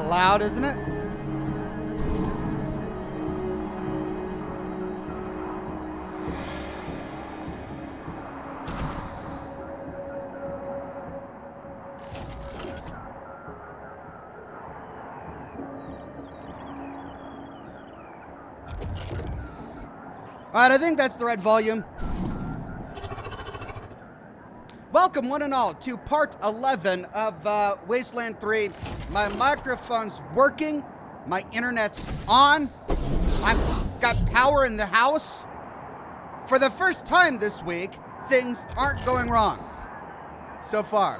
loud, isn't it? All right, I think that's the right volume. Welcome, one and all, to part 11 of Wasteland 3. My microphone's working. My internet's on. I've got power in the house. For the first time this week, things aren't going wrong so far.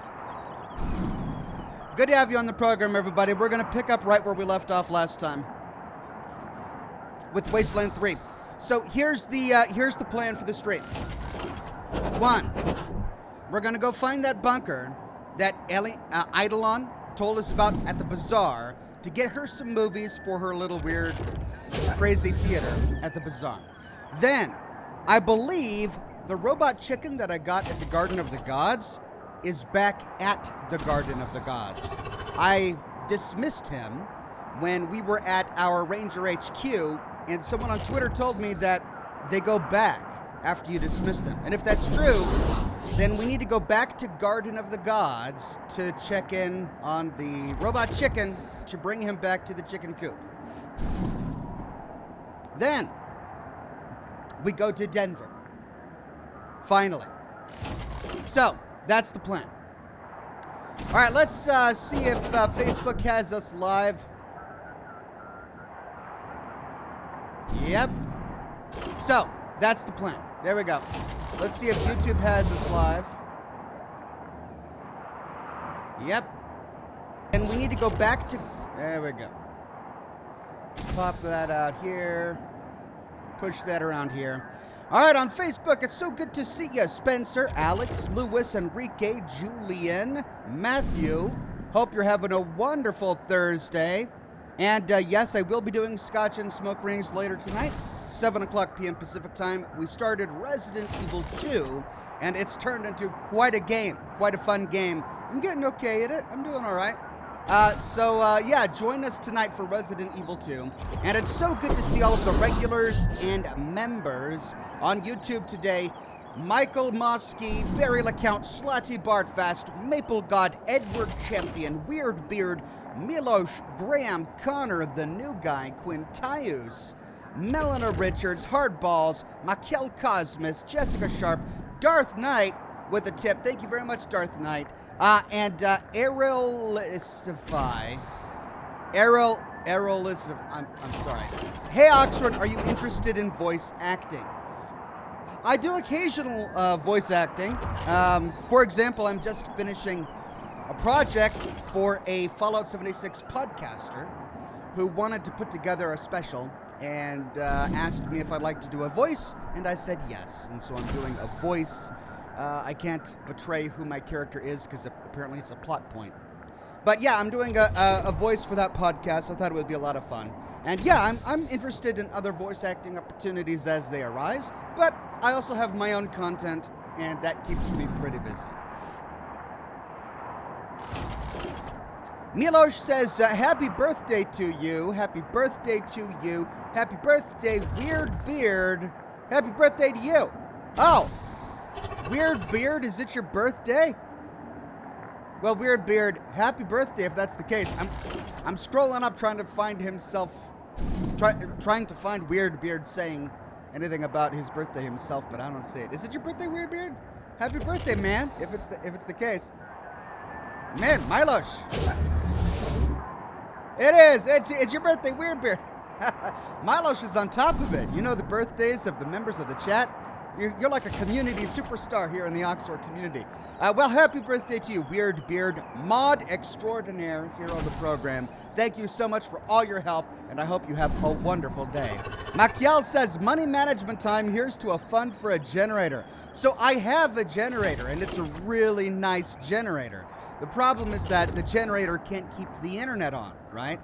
Good to have you on the program, everybody. We're going to pick up right where we left off last time with Wasteland 3. So here's the plan for the stream. 1, we're gonna go find that bunker that Eidolon told us about at the bazaar to get her some movies for her little weird, crazy theater at the bazaar. Then, I believe the robot chicken that I got at the Garden of the Gods is back at the Garden of the Gods. I dismissed him when we were at our Ranger HQ, and someone on Twitter told me that they go back after you dismiss them. And if that's true, then we need to go back to Garden of the Gods to check in on the robot chicken to bring him back to the chicken coop. Then, we go to Denver. Finally. So, that's the plan. All right, let's see if Facebook has us live. Yep. So, that's the plan. There we go. Let's see if YouTube has us live. Yep. And we need to go back to... There we go. Pop that out here. Push that around here. All right, on Facebook, it's so good to see you. Spencer, Alex, Lewis, Enrique, Julian, Matthew. Hope you're having a wonderful Thursday. And yes, I will be doing Scotch and Smoke Rings later tonight, 7 o'clock p.m. Pacific time. We started Resident Evil 2, and it's turned into quite a game, quite a fun game. I'm getting okay at it. I'm doing all right. So yeah, join us tonight for Resident Evil 2. And it's so good to see all of the regulars and members on YouTube today. Michael Mosky, Barry LeCount, Slotty Bartfast, Maple God, Edward Champion, Weird Beard, Milosh, Graham, Connor, the new guy, Quintius, Melina Richards, Hardballs, Makel Cosmos, Jessica Sharp, Darth Knight with a tip. Thank you very much, Darth Knight. And Aerolistify. I'm sorry. Hey, Oxhorn, are you interested in voice acting? I do occasional voice acting. For example, I'm just finishing a project for a Fallout 76 podcaster who wanted to put together a special and asked me if I'd like to do a voice, and I said yes. And so I'm doing a voice. I can't betray who my character is because apparently it's a plot point. But yeah, I'm doing a voice for that podcast. I thought it would be a lot of fun. And yeah, I'm interested in other voice acting opportunities as they arise, but I also have my own content, and that keeps me pretty busy. Milosh says, happy birthday to you. Happy birthday to you. Happy birthday, Weird Beard. Happy birthday to you. Oh, Weird Beard, is it your birthday? Well, Weird Beard, happy birthday if that's the case. I'm scrolling up trying to find himself, trying to find Weird Beard saying anything about his birthday himself, but I don't see it. Is it your birthday, Weird Beard? Happy birthday, man, if it's the case. Man, Milosh. It is. It's your birthday, Weird Beard. Milosh is on top of it. You know the birthdays of the members of the chat. You're like a community superstar here in the Oxhorn community. Well, happy birthday to you, Weird Beard, mod extraordinaire here on the program. Thank you so much for all your help, and I hope you have a wonderful day. Maciel says, money management time. Here's to a fund for a generator. So I have a generator, and it's a really nice generator. The problem is that the generator can't keep the internet on, right?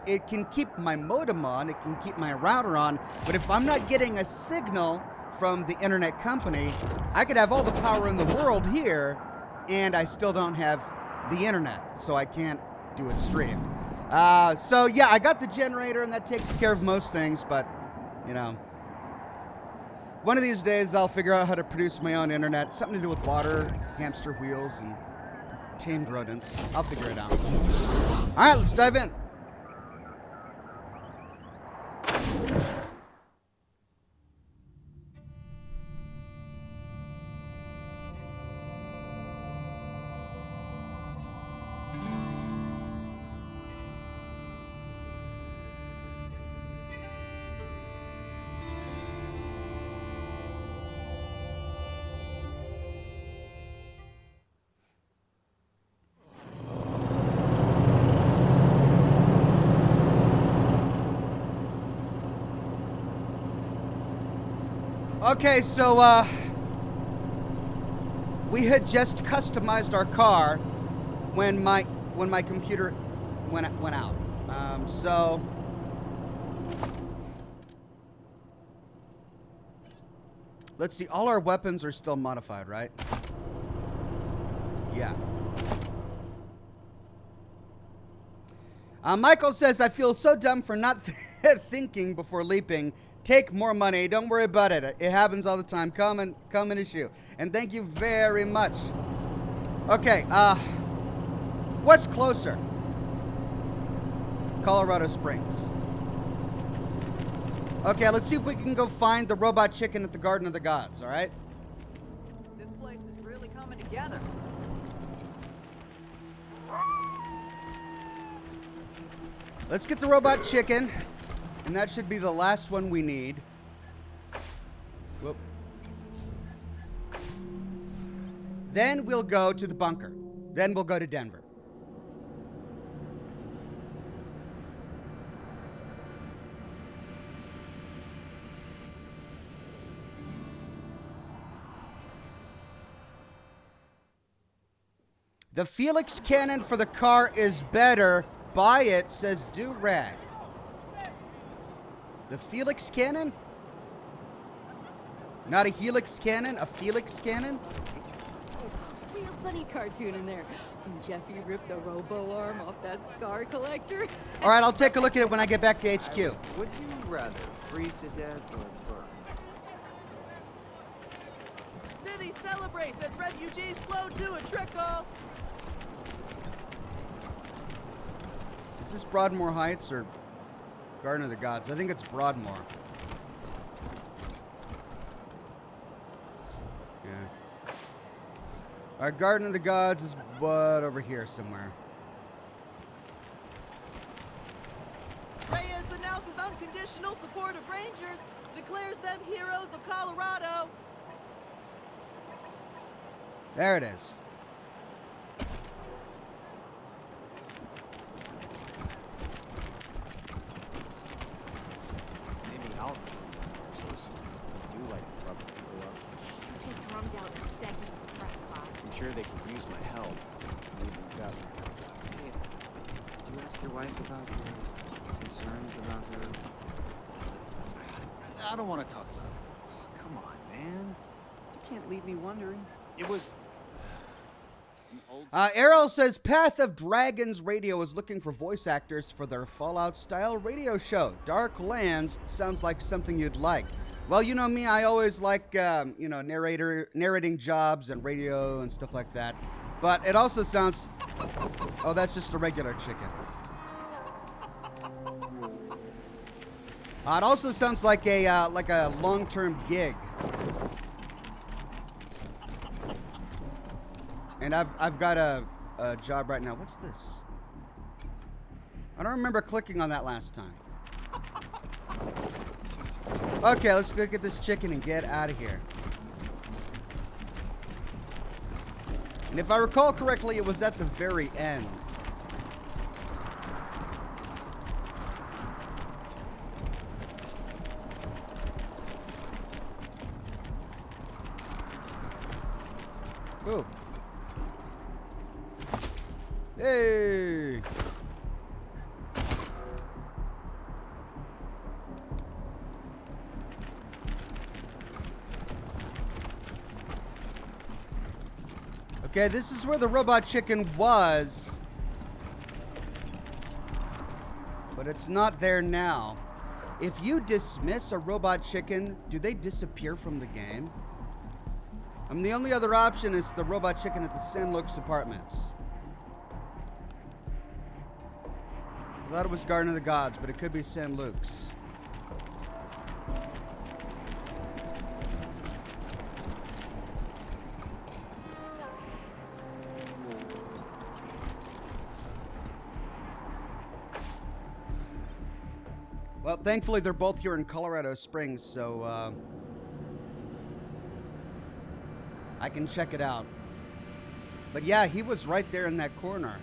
It can keep my modem on, it can keep my router on, but if I'm not getting a signal from the internet company, I could have all the power in the world here, and I still don't have the internet, so I can't do a stream. So yeah, I got the generator, and that takes care of most things. But you know, one of these days I'll figure out how to produce my own internet. Something to do with water, hamster wheels, and tamed rodents. I'll figure it out. All right, let's dive in. Okay, so we had just customized our car when my computer went out. So let's see. All our weapons are still modified, right? Yeah. Michael says, "I feel so dumb for not thinking before leaping. Take more money. Don't worry about it. It happens all the time. Come and issue." And thank you very much. Okay, what's closer? Colorado Springs. Okay, let's see if we can go find the robot chicken at the Garden of the Gods, all right? This place is really coming together. Let's get the robot chicken. And that should be the last one we need. Whoop. Then we'll go to the bunker. Then we'll go to Denver. The Felix cannon for the car is better. Buy it, says Do-Rag. The Felix cannon? Not a Helix cannon, a Felix cannon? Real funny cartoon in there. When Jeffy ripped the robo arm off that scar collector. All right, I'll take a look at it when I get back to HQ. Would you rather freeze to death or burn? City celebrates as refugees slow to a trickle. Is this Broadmoor Heights or Garden of the Gods? I think it's Broadmoor. Yeah. Our Garden of the Gods is what over here somewhere. Reyes announces unconditional support of Rangers, declares them heroes of Colorado. There it is. Maybe I'll just do like rough people up. Get drummed out a second, crackpot. I'm sure they could use my help. Maybe we've got. Hey, did you ask your wife about your concerns about her? I don't want to talk about it. Oh, come on, man. You can't leave me wondering. It was. Errol says Path of Dragons Radio is looking for voice actors for their Fallout-style radio show. Dark Lands sounds like something you'd like. Well, you know me, I always like, narrating jobs and radio and stuff like that. But it also sounds... Oh, that's just a regular chicken. It also sounds like a long-term gig. And I've got a job right now. What's this? I don't remember clicking on that last time. Okay, let's go get this chicken and get out of here. And if I recall correctly, it was at the very end. Ooh. Hey! Okay, this is where the robot chicken was. But it's not there now. If you dismiss a robot chicken, do they disappear from the game? I mean, the only other option is the robot chicken at the San Luke's apartments. I thought it was Garden of the Gods, but it could be San Luke's. Well, thankfully they're both here in Colorado Springs, so I can check it out. But yeah, he was right there in that corner.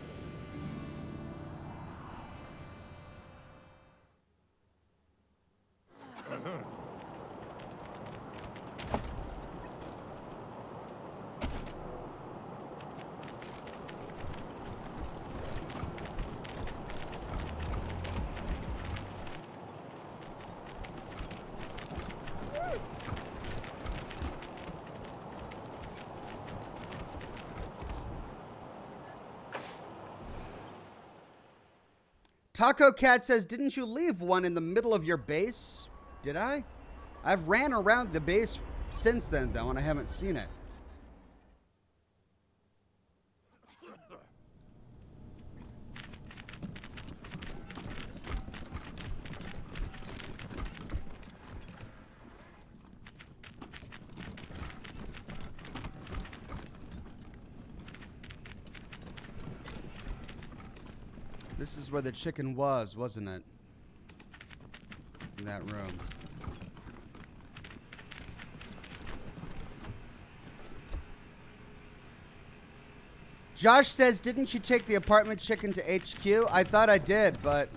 Taco Cat says, didn't you leave one in the middle of your base? Did I? I've ran around the base since then, though, and I haven't seen it. This is where the chicken was, wasn't it? In that room. Josh says, didn't you take the apartment chicken to HQ? I thought I did, but...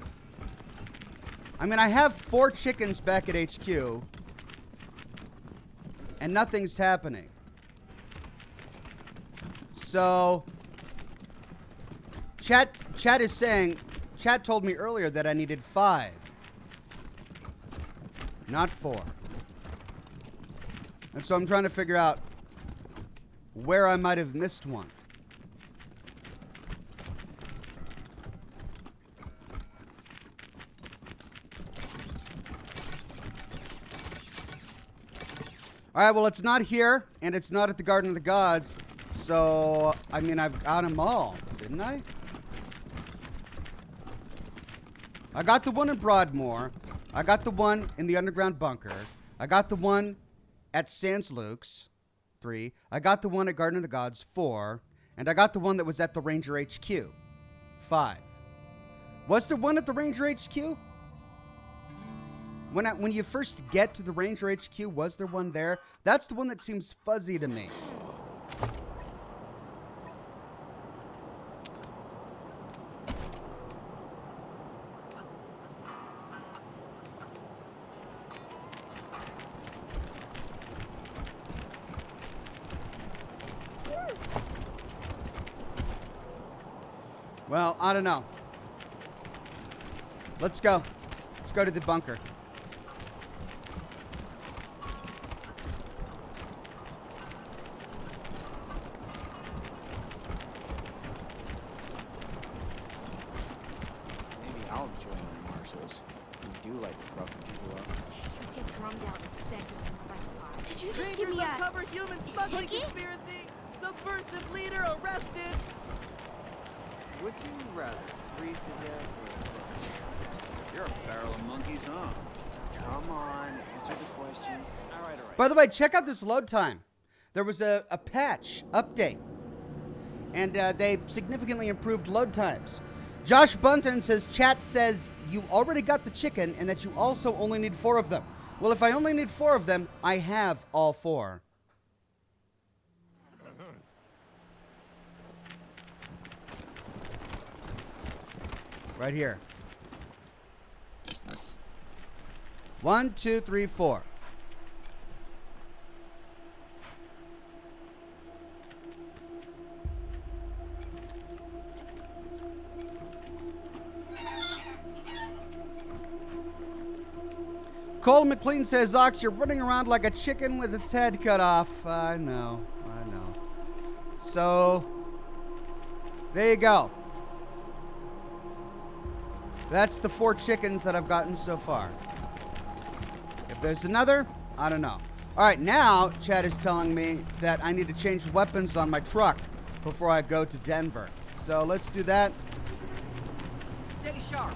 I mean, I have 4 chickens back at HQ. And nothing's happening. So... Chat is saying, chat told me earlier that I needed 5. Not 4. And so I'm trying to figure out where I might have missed one. All right, well, it's not here, and it's not at the Garden of the Gods. So, I mean, I've got them all, didn't I? I got the one in Broadmoor. I got the one in the underground bunker. I got the one at Sans Luke's, 3. I got the one at Garden of the Gods, 4. And I got the one that was at the Ranger HQ, 5. Was there one at the Ranger HQ? When you first get to the Ranger HQ, was there one there? That's the one that seems fuzzy to me. Well, I don't know. Let's go. Let's go to the bunker. Maybe I'll join the marshals. We do like roughing people up. You get drummed out in a second in front pot. Did you just give Rangers me a... uncover human smuggling hickey? conspiracy. Subversive leader arrested. Would you rather freeze to death or... You're a barrel of monkeys, huh? Come on, answer the question. All right. By the way, check out this load time. There was a patch update, and they significantly improved load times. Josh Bunton says, chat says you already got the chicken and that you also only need 4 of them. Well, if I only need 4 of them, I have all 4. Right here. 1, 2, 3, 4. Cole McLean says, Ox, you're running around like a chicken with its head cut off. I know. So, there you go. That's the 4 chickens that I've gotten so far. If there's another, I don't know. All right, now Chad is telling me that I need to change weapons on my truck before I go to Denver. So let's do that. Stay sharp.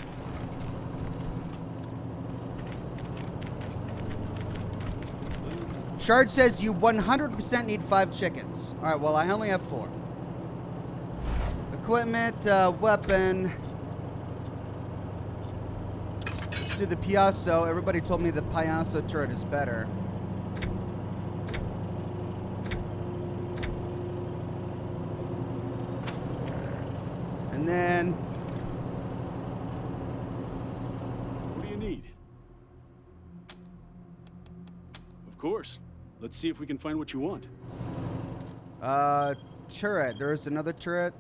Shard says you 100% need 5 chickens. All right, well, I only have 4. Equipment, weapon. Let's do the Piasso. Everybody told me the Piasso turret is better. And then... What do you need? Of course. Let's see if we can find what you want. Turret. There's another turret.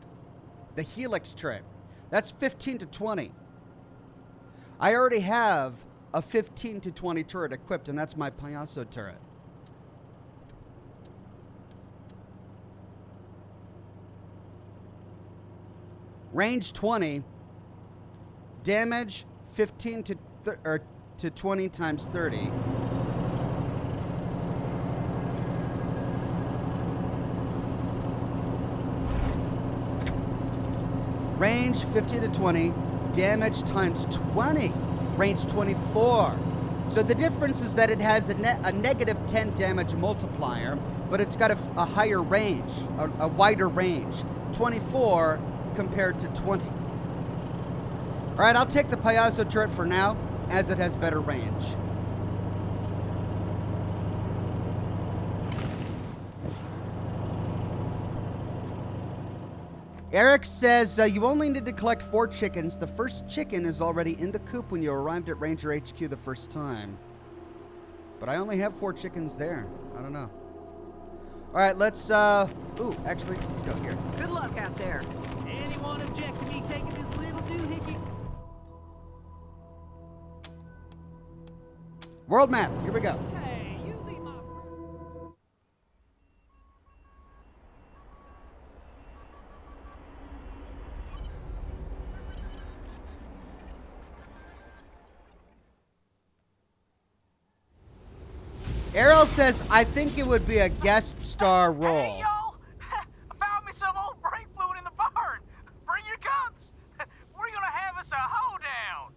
The Helix turret. That's 15 to 20. I already have a 15 to 20 turret equipped, and that's my Piasso turret. Range 20. Damage 15 to 20 times 30. Range 15 to 20, damage times 20, range 24. So the difference is that it has a negative 10 damage multiplier, but it's got a higher range, a wider range, 24 compared to 20. All right, I'll take the Piasso turret for now, as it has better range. Eric says you only need to collect 4 chickens. The first chicken is already in the coop when you arrived at Ranger HQ the first time. But I only have 4 chickens there. I don't know. All right, let's, ooh, actually, let's go here. Good luck out there. Anyone object to me taking this little doohickey? World map, here we go. Hey, you leave my... Errol says, I think it would be a guest star role. Hey, y'all! I found me some old brake fluid in the barn. Bring your cups. We're gonna have us a hoedown.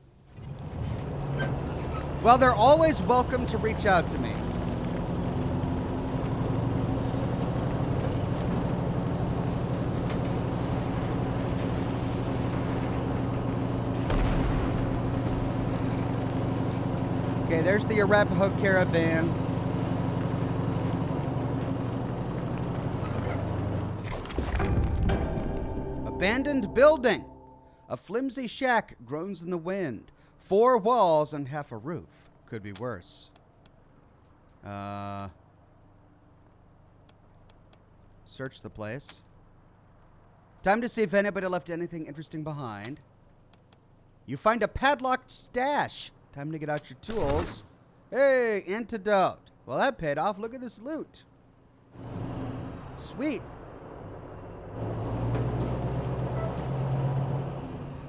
Well, they're always welcome to reach out to me. Okay, there's the Arapaho caravan. Abandoned building. A flimsy shack groans in the wind. 4 walls and half a roof. Could be worse. Search the place. Time to see if anybody left anything interesting behind. You find a padlocked stash. Time to get out your tools. Hey, antidote. Well, that paid off. Look at this loot. Sweet.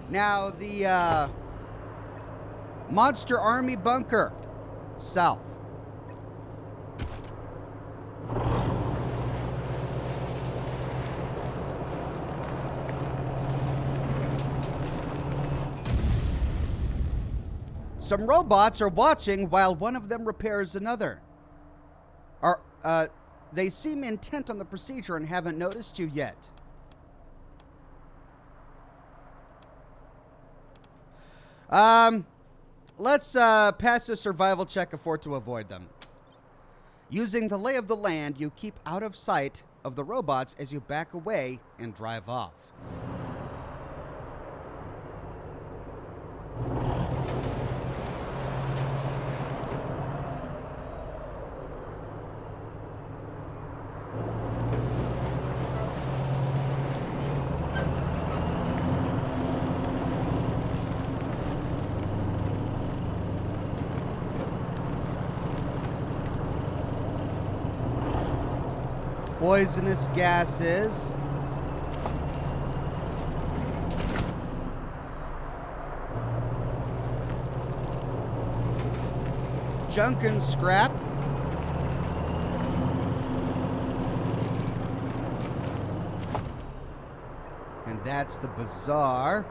Now, the Monster Army bunker, south. Some robots are watching while one of them repairs another. They seem intent on the procedure and haven't noticed you yet. Let's pass a survival check to avoid them. Using the lay of the land, you keep out of sight of the robots as you back away and drive off. Poisonous gases. junk and scrap. And that's the bazaar.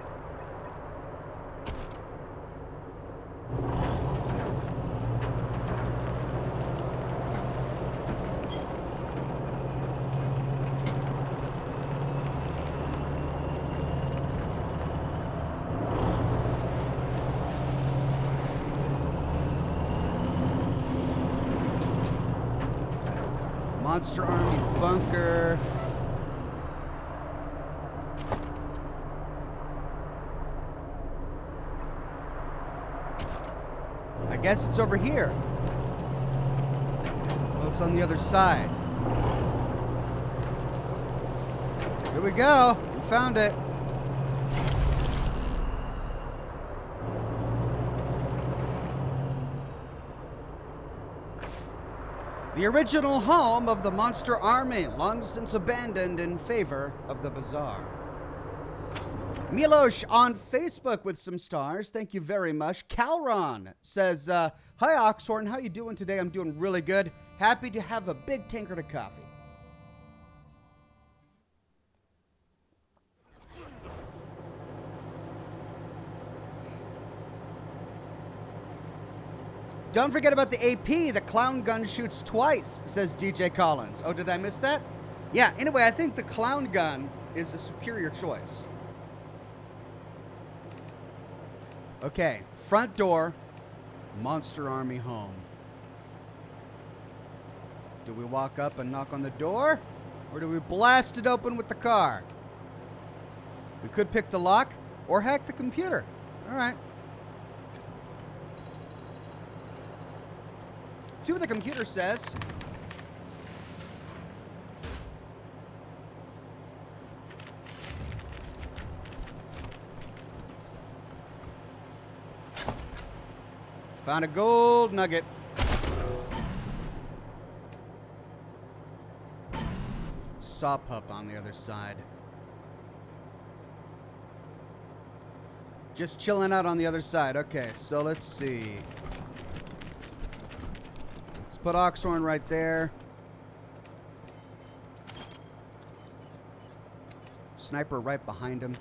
Monster Army bunker. I guess it's over here. Oh, it's on the other side. Here we go. We found it. The original home of the Monster Army, long since abandoned in favor of the bazaar. Milosh on Facebook with some stars. Thank you very much. Calron says, hi, Oxhorn. How you doing today? I'm doing really good. Happy to have a big tankard of coffee. Don't forget about the AP. The clown gun shoots twice, says DJ Collins. Oh, did I miss that? Yeah, anyway, I think the clown gun is a superior choice. Okay, front door, Monster Army home. Do we walk up and knock on the door? Or do we blast it open with the car? We could pick the lock or hack the computer. All right. See what the computer says. Found a gold nugget. Saw pup on the other side. Just chilling out on the other side. Okay, so let's see. Let's put Oxhorn right there. Sniper right behind him.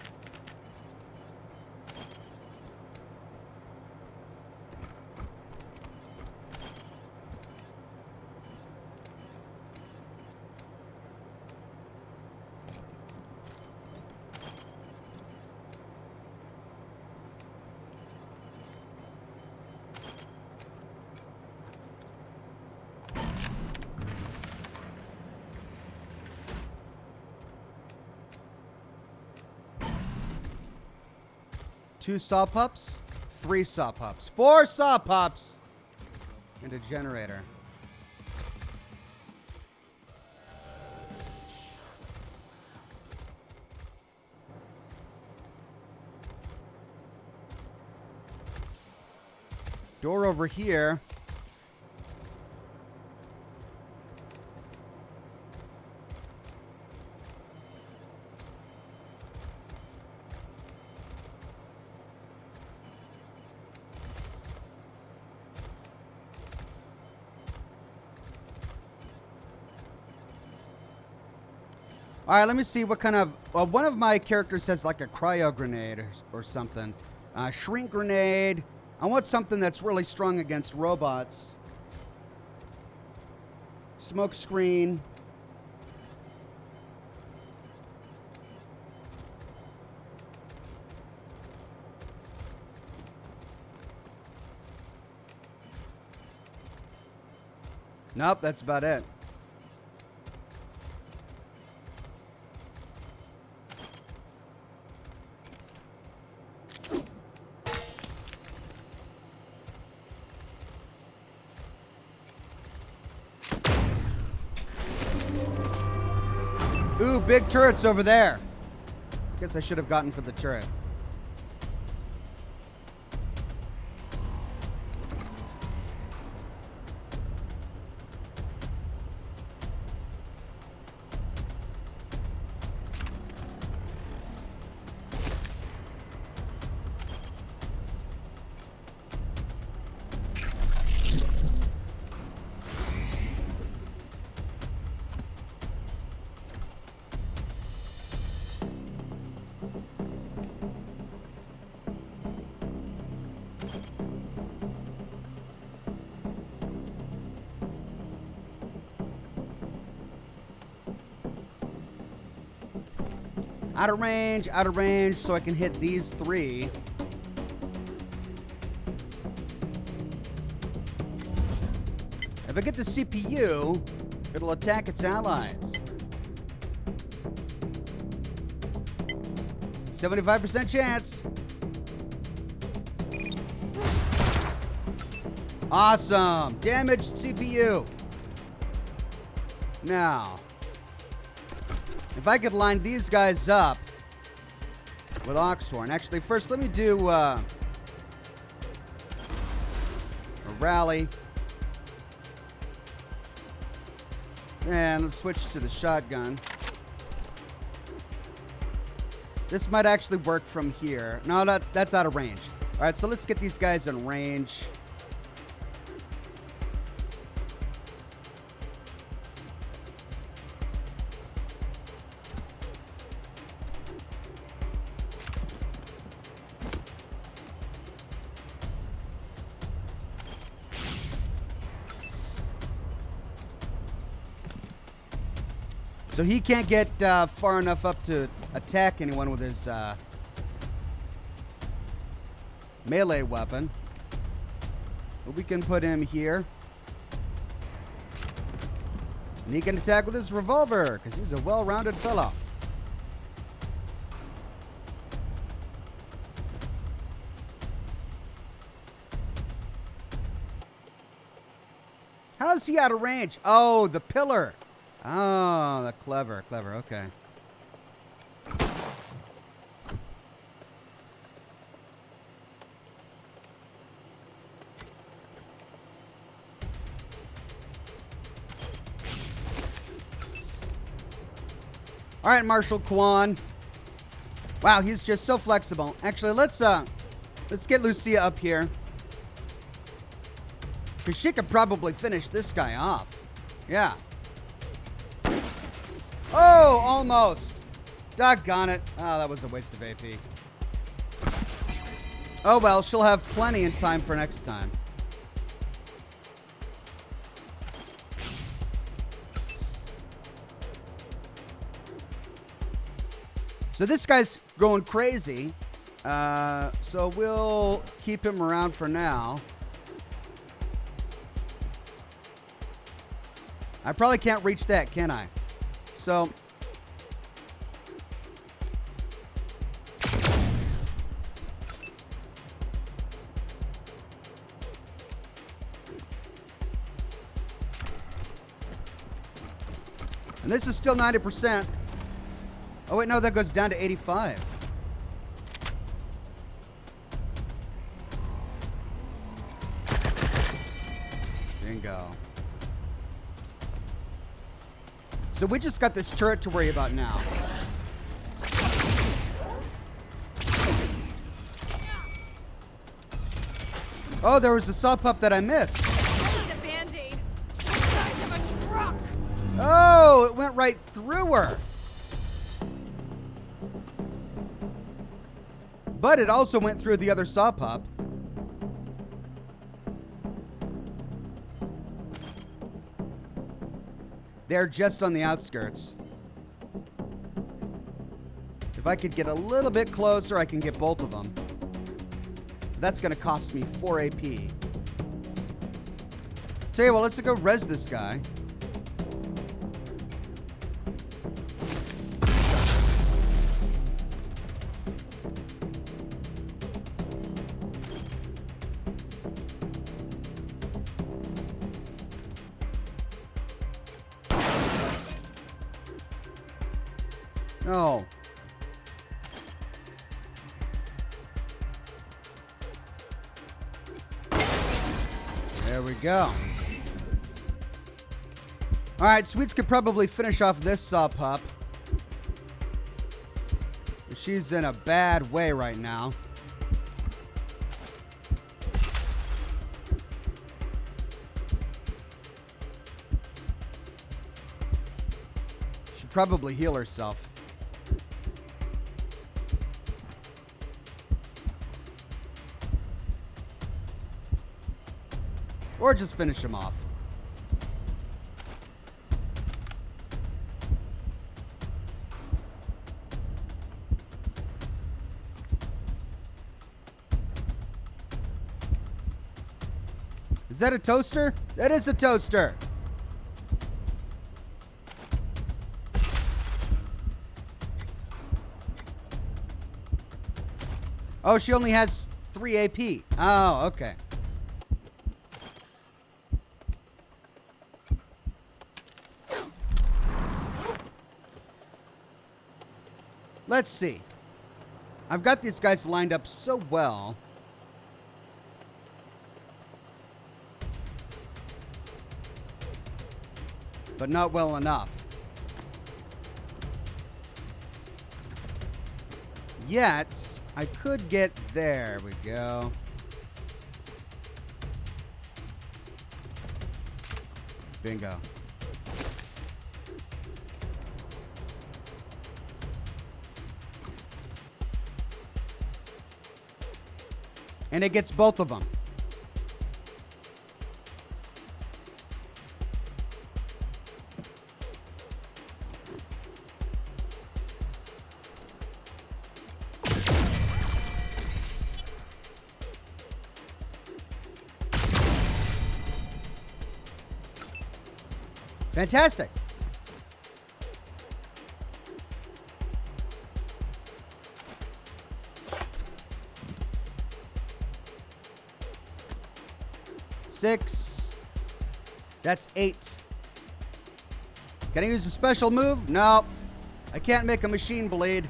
Two saw pups, 3 saw pups, 4 saw pups, and a generator. Door over here. All right, let me see what kind of... Well, one of my characters says like a cryo grenade or something. Shrink grenade. I want something that's really strong against robots. Smoke screen. Nope, that's about it. Ooh, big turrets over there. Guess I should have gotten for the turret. Out of range, so I can hit these 3. If I get the CPU, it'll attack its allies. 75% chance. Awesome. Damaged CPU. Now, if I could line these guys up with Oxhorn. Actually, first let me do a rally. And let's switch to the shotgun. This might actually work from here. No, that's out of range. All right, so let's get these guys in range. So he can't get far enough up to attack anyone with his melee weapon. But we can put him here. And he can attack with his revolver, because he's a well-rounded fellow. How's he out of range? Oh, the pillar. Oh, clever, okay. All right, Marshal Kwan. Wow, he's just so flexible. Actually, let's get Lucia up here. Because she could probably finish this guy off. Yeah. Oh, almost. Doggone it. Oh, that was a waste of AP. Oh, well, she'll have plenty in time for next time. So this guy's going crazy. So we'll keep him around for now. I probably can't reach that, can I? So, and this is still 90%. Oh, wait, no, that goes down to 85. Bingo. So we just got this turret to worry about now. Oh, there was a saw pup that I missed. I need a Band-Aid. The size of a truck. Oh, it went right through her. But it also went through the other saw pup. They're just on the outskirts. If I could get a little bit closer, I can get both of them. That's going to cost me 4 AP. Tell you what, let's go res this guy. Oh. There we go. All right, Sweets could probably finish off this saw pup. She's in a bad way right now. Should probably heal herself. Or just finish him off. that a toaster? That is a toaster. Oh, she only has 3 AP. Oh, okay. Let's see. I've got these guys lined up so well. But not well enough. Yet, I could get there. We go. Bingo. And it gets both of them. Fantastic. Six. That's 8. Can I use a special move? No. I can't make a machine bleed.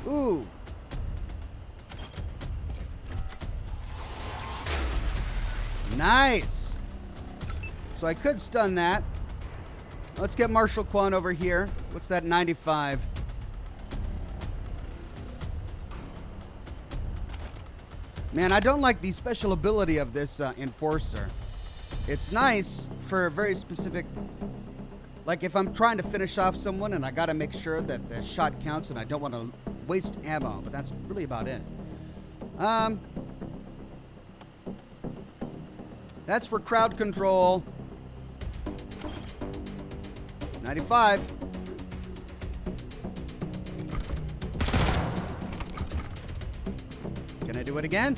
Ooh. Nice. So I could stun that. Let's get Marshal Quan over here. What's that? 95. Man, I don't like the special ability of this Enforcer. It's nice for a very specific... Like if I'm trying to finish off someone and I gotta make sure that the shot counts and I don't want to waste ammo. But that's really about it. That's for crowd control. 95. Can I do it again?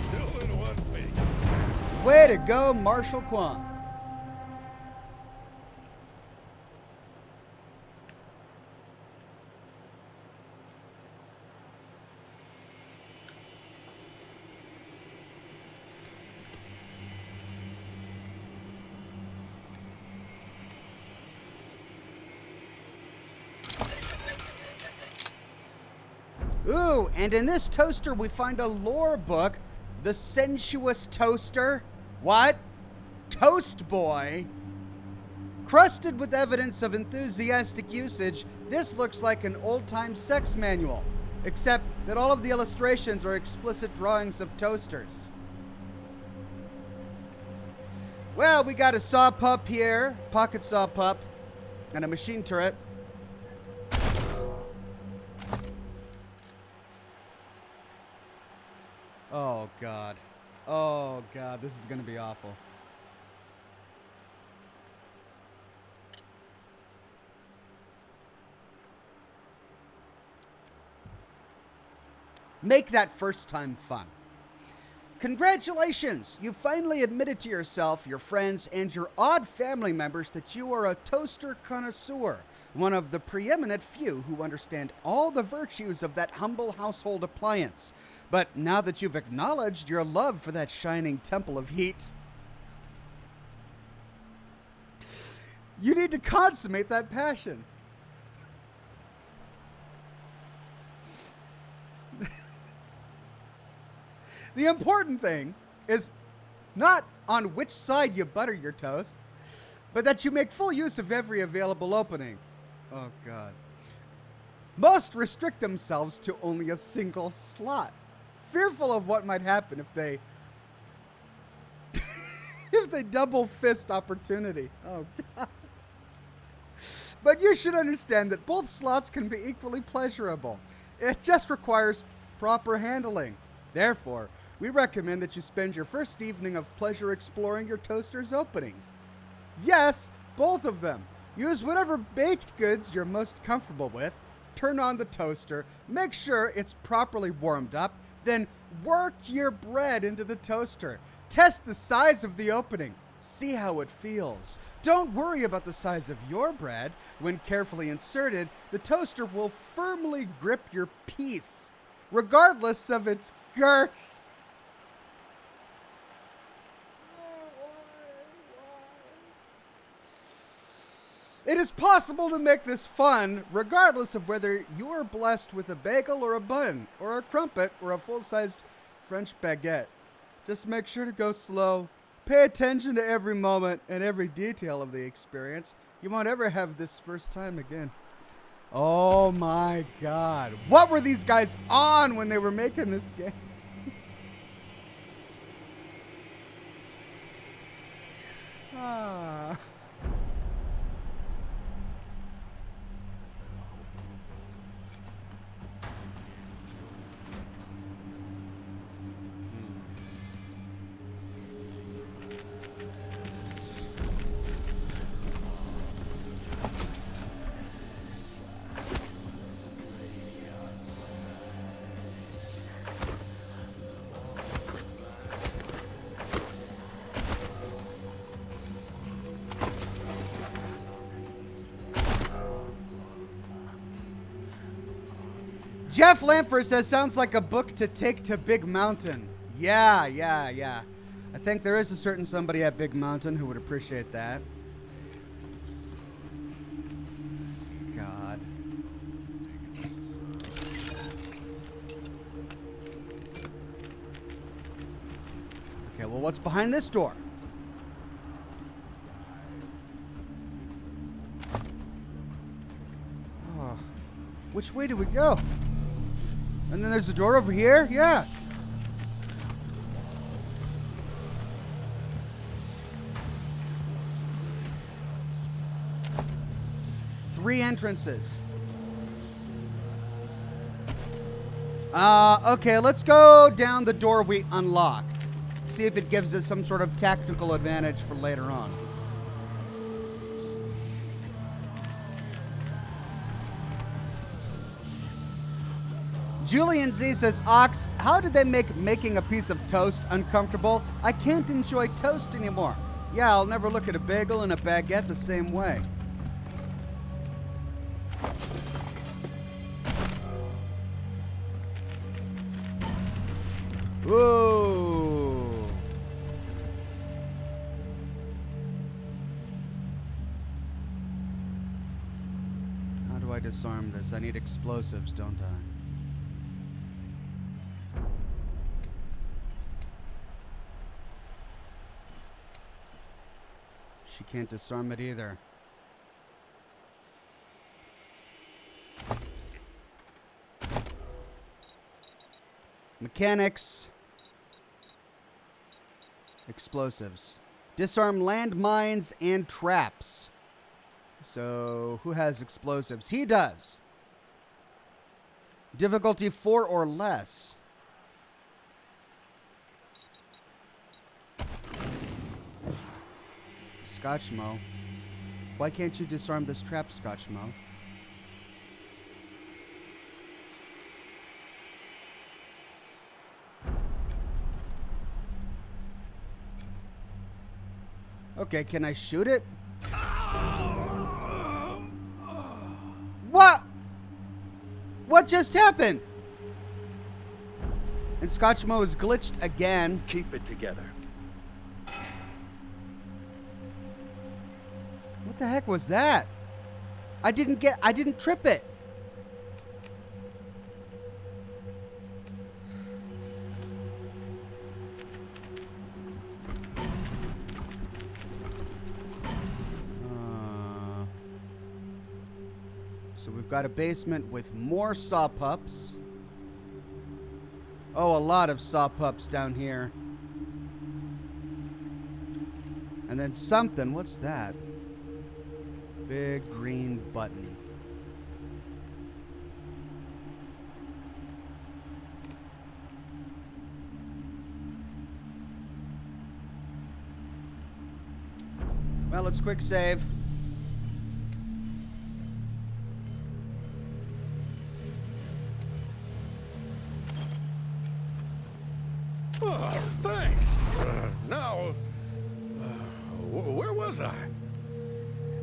Still in one piece. Way to go, Marshal Quan. Ooh, and in this toaster we find a lore book, The Sensuous Toaster. What? Toast Boy? Crusted with evidence of enthusiastic usage, this looks like an old-time sex manual, except that all of the illustrations are explicit drawings of toasters. Well, we got a saw pup here, pocket saw pup, and a machine turret. Oh, God. Oh, God. This is going to be awful. Make that first time fun. Congratulations! You finally admitted to yourself, your friends, and your odd family members that you are a toaster connoisseur, one of the preeminent few who understand all the virtues of that humble household appliance. But now that you've acknowledged your love for that shining temple of heat, you need to consummate that passion. The important thing is not on which side you butter your toast, but that you make full use of every available opening. Oh, God. Most restrict themselves to only a single slot, fearful of what might happen if they if they double fist opportunity. Oh, God. But you should understand that both slots can be equally pleasurable. It just requires proper handling. Therefore, we recommend that you spend your first evening of pleasure exploring your toaster's openings. Yes, both of them. Use whatever baked goods you're most comfortable with, turn on the toaster, make sure it's properly warmed up, then work your bread into the toaster. Test the size of the opening. See how it feels. Don't worry about the size of your bread. When carefully inserted, the toaster will firmly grip your piece, regardless of its girth. It is possible to make this fun, regardless of whether you are blessed with a bagel or a bun, or a crumpet, or a full-sized French baguette. Just make sure to go slow. Pay attention to every moment and every detail of the experience. You won't ever have this first time again. Oh my God. What were these guys on when they were making this game? Ah. Jeff Lamfer says, sounds like a book to take to Big Mountain. Yeah. I think there is a certain somebody at Big Mountain who would appreciate that. God. Okay, well, what's behind this door? Oh, which way do we go? And then there's a door over here? Yeah. Three entrances. Okay, let's go down the door we unlocked. See if it gives us some sort of tactical advantage for later on. Julian Z says, Ox, how did they make making a piece of toast uncomfortable? I can't enjoy toast anymore. Yeah, I'll never look at a bagel and a baguette the same way. Ooh. How do I disarm this? I need explosives, don't I? She can't disarm it either. Mechanics. Explosives. Disarm landmines and traps. So, who has explosives? He does. Difficulty 4 or less. Scotchmo. Why can't you disarm this trap, Scotchmo? Okay, can I shoot it? What? What just happened? And Scotchmo is glitched again. Keep it together. What the heck was that? I didn't trip it. So we've got a basement with more saw pups. Oh, a lot of saw pups down here. And then something, what's that? Big green button. Well, let's quick save. Oh, thanks. Now, where was I?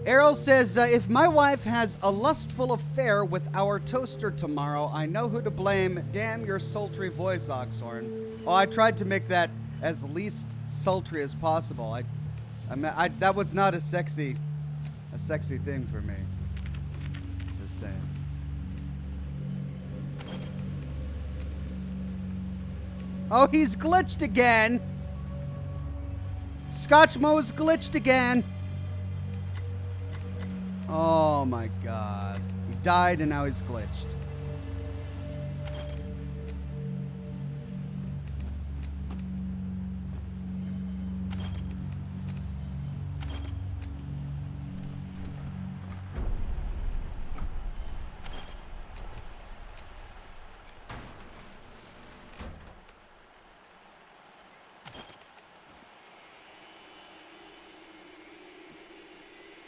Errol says, if my wife has a lustful affair with our toaster tomorrow, I know who to blame. Damn your sultry voice, Oxhorn. Oh, I tried to make that as least sultry as possible. That was not a sexy thing for me. Just saying. Oh, he's glitched again. Scotchmo's glitched again. Oh my god. He died and now he's glitched.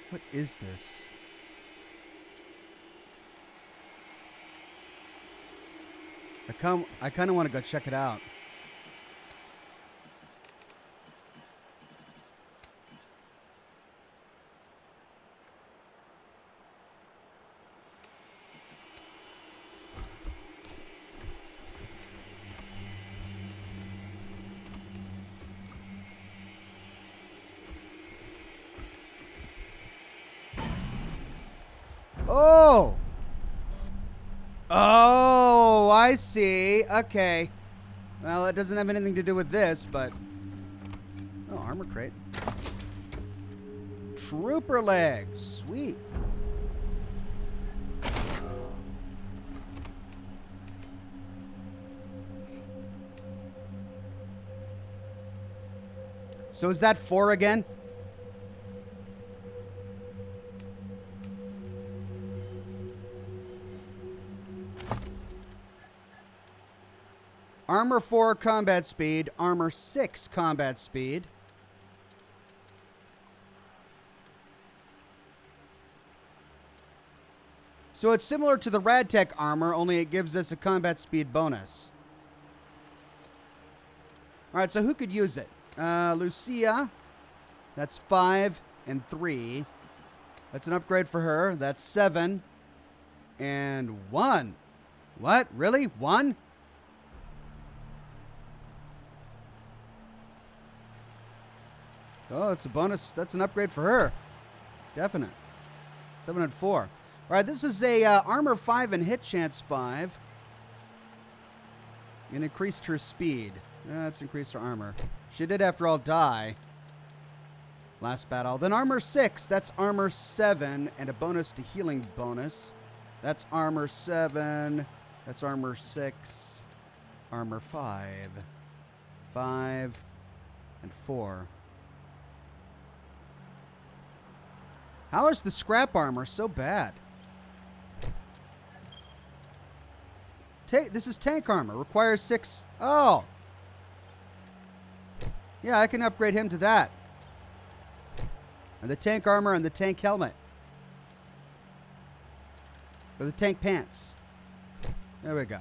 What is this? I kind of want to go check it out. Oh! Oh, I see. Okay. Well, it doesn't have anything to do with this, but... Oh, armor crate. Trooper legs. Sweet. So is that 4 again? Armor 4 combat speed, armor 6 combat speed. So it's similar to the Radtech armor, only it gives us a combat speed bonus. Alright, so who could use it? Lucia. That's 5 and 3. That's an upgrade for her. That's 7 and 1. What? Really? 1? Oh, it's a bonus. That's an upgrade for her. Definite. 7 and 4. All right, this is a armor 5 and hit chance 5. And increased her speed. That's increased her armor. She did, after all, die last battle. Then armor 6. That's armor 7 and a bonus to healing bonus. That's armor 7. That's armor 6. Armor 5. 5 and 4. How is the scrap armor so bad? This is tank armor. Requires 6. Oh. Yeah, I can upgrade him to that. And the tank armor and the tank helmet. Or the tank pants. There we go.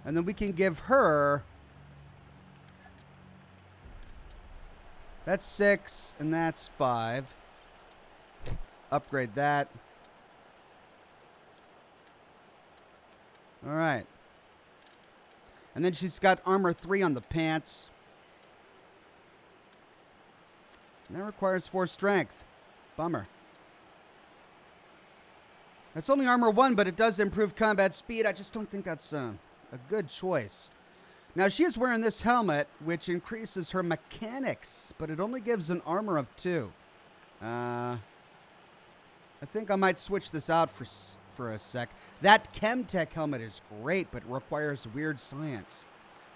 And then we can give her... That's 6 and that's 5. Upgrade that. All right. And then she's got armor 3 on the pants. And that requires 4 strength. Bummer. That's only armor 1, but it does improve combat speed. I just don't think that's a good choice. Now, she is wearing this helmet, which increases her mechanics, but it only gives an armor of 2. I think I might switch this out for a sec. That Chemtech helmet is great, but it requires weird science.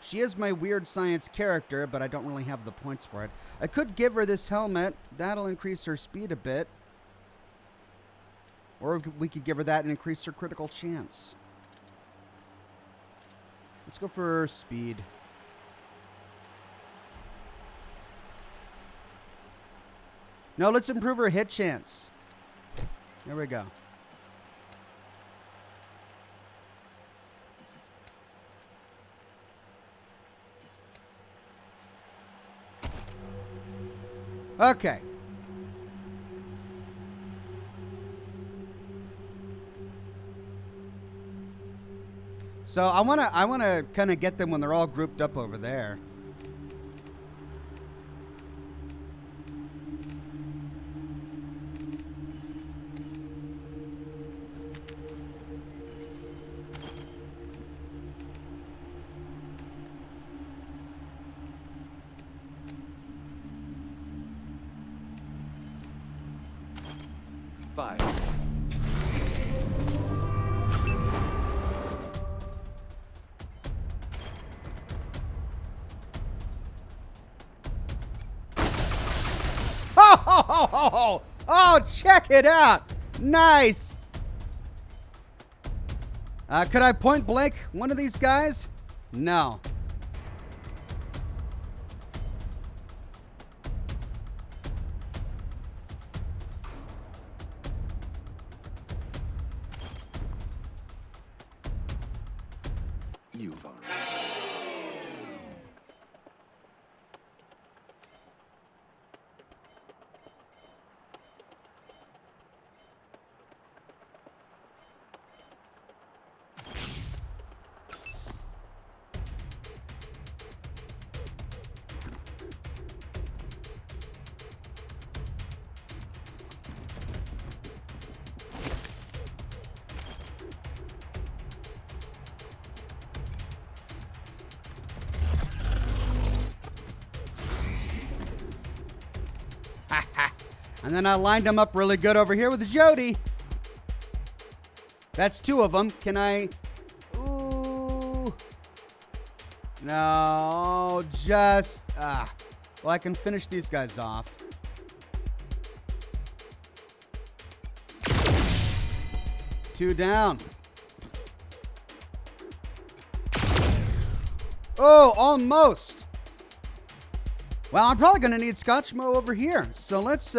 She is my weird science character, but I don't really have the points for it. I could give her this helmet. That'll increase her speed a bit. Or we could give her that and increase her critical chance. Let's go for speed. No, let's improve her hit chance. There we go. Okay. So I wanna kind of get them when they're all grouped up over there. Five. Oh, check it out. Nice. Could I point blank one of these guys? No. You've already. And then I lined them up really good over here with Jody. That's two of them. Can I? Ooh. No, just. Well, I can finish these guys off. Two down. Oh, almost. Well, I'm probably going to need Scotchmo over here. So let's,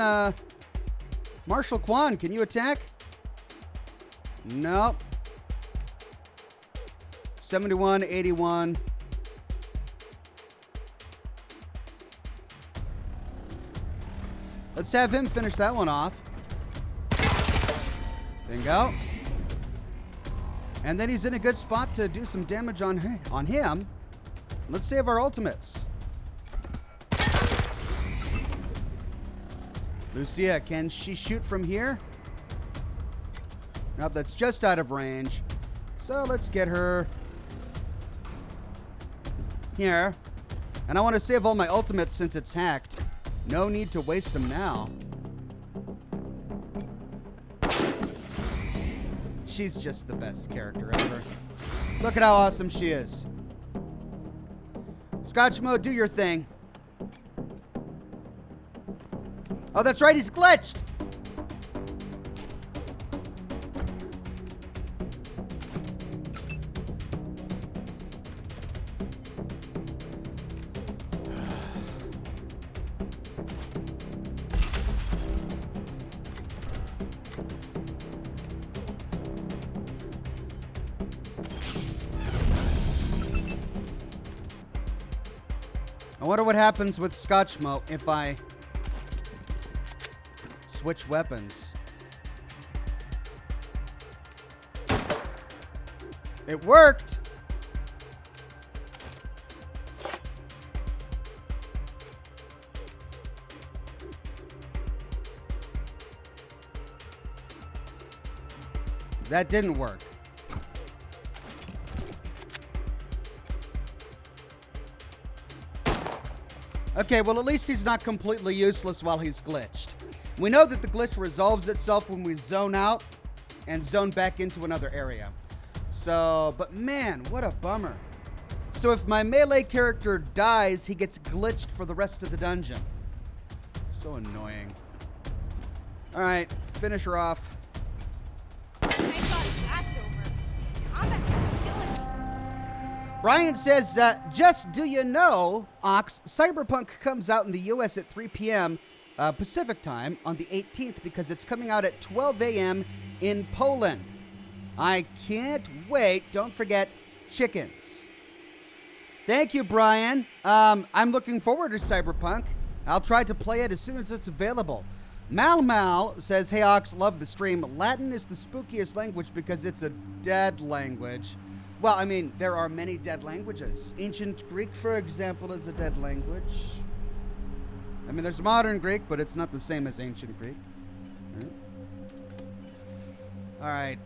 Marshall Kwan, can you attack? Nope. 71, 81. Let's have him finish that one off. Bingo. And then he's in a good spot to do some damage on him. Let's save our ultimates. Lucia, can she shoot from here? Nope, that's just out of range. So let's get her here. And I want to save all my ultimates since it's hacked. No need to waste them now. She's just the best character ever. Look at how awesome she is. Scotchmo, do your thing. Oh, that's right, he's glitched. I wonder what happens with Scotchmo if I switch weapons. It worked. That didn't work. Okay, well, at least he's not completely useless while he's glitched. We know that the glitch resolves itself when we zone out and zone back into another area. So, but man, what a bummer. So if my melee character dies, he gets glitched for the rest of the dungeon. So annoying. All right, finish her off. Thank God that's over. This combat is killing me. Brian says, just do you know, Ox, Cyberpunk comes out in the U.S. at 3 p.m. Pacific time on the 18th because it's coming out at 12 a.m. in Poland. I can't wait. Don't forget chickens. Thank you, Brian. I'm looking forward to Cyberpunk. I'll try to play it as soon as it's available. Mal says, hey Ox, love the stream. Latin is the spookiest language because it's a dead language. Well, I mean, there are many dead languages. Ancient Greek, for example, is a dead language. I mean, there's modern Greek, but it's not the same as ancient Greek. All right.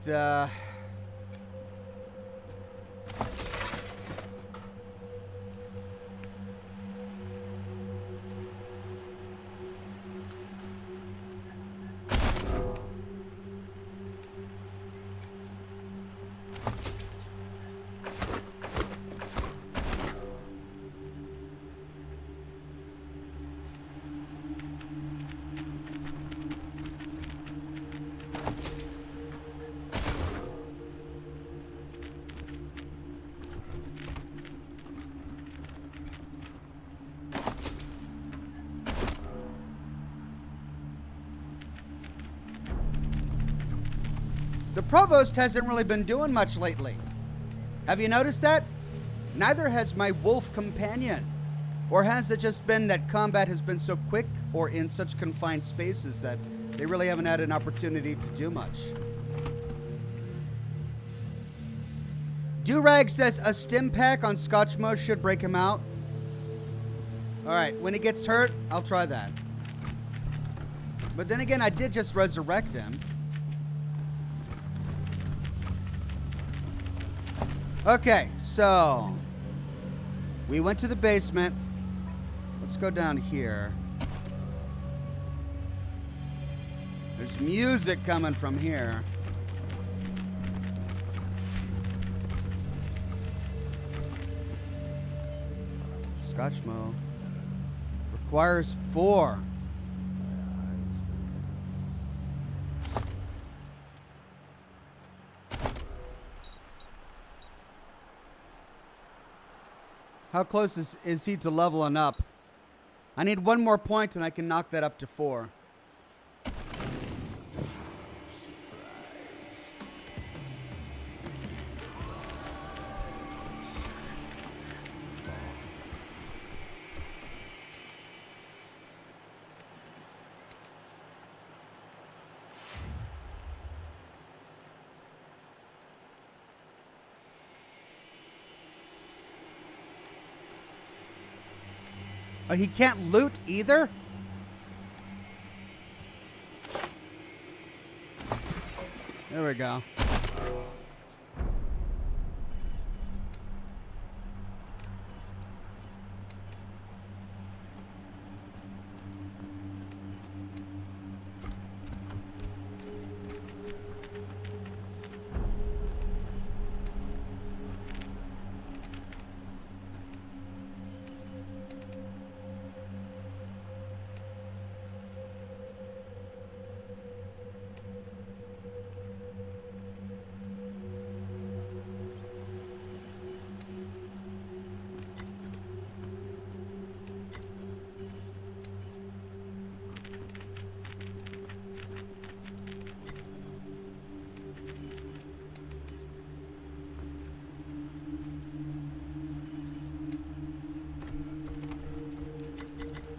The Provost hasn't really been doing much lately. Have you noticed that? Neither has my wolf companion. Or has it just been that combat has been so quick or in such confined spaces that they really haven't had an opportunity to do much? Durag says a stim pack on Scotchmo should break him out. Alright, when he gets hurt, I'll try that. But then again, I did just resurrect him. Okay, so we went to the basement. Let's go down here. There's music coming from here. Scotchmo requires 4. How close is he to leveling up? I need 1 more point and I can knock that up to 4. Oh, he can't loot either? There we go.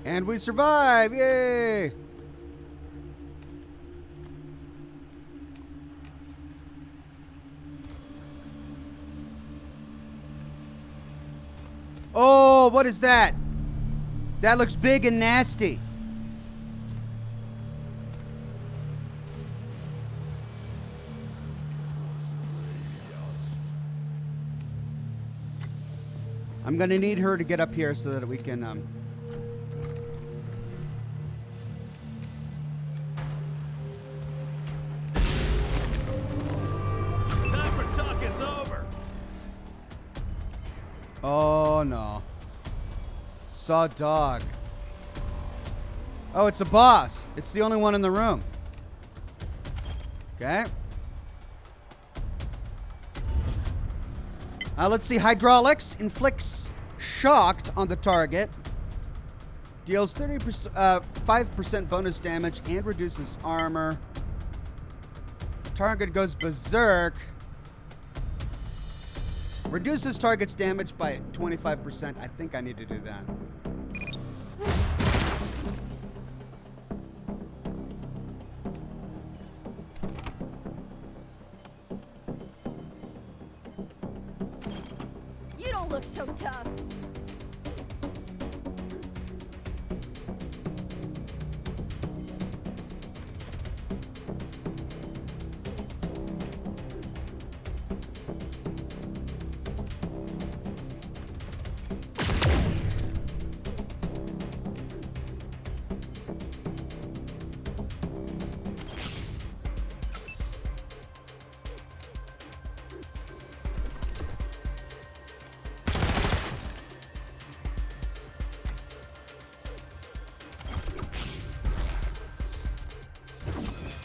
And we survive! Yay! Oh, what is that? That looks big and nasty. I'm gonna need her to get up here so that we can Oh no. Saw dog. Oh, it's a boss. It's the only one in the room. Okay. Let's see. Hydraulics inflicts shocked on the target. Deals 5% bonus damage and reduces armor. Target goes berserk. Reduces target's damage by 25%. I think I need to do that. look so tough.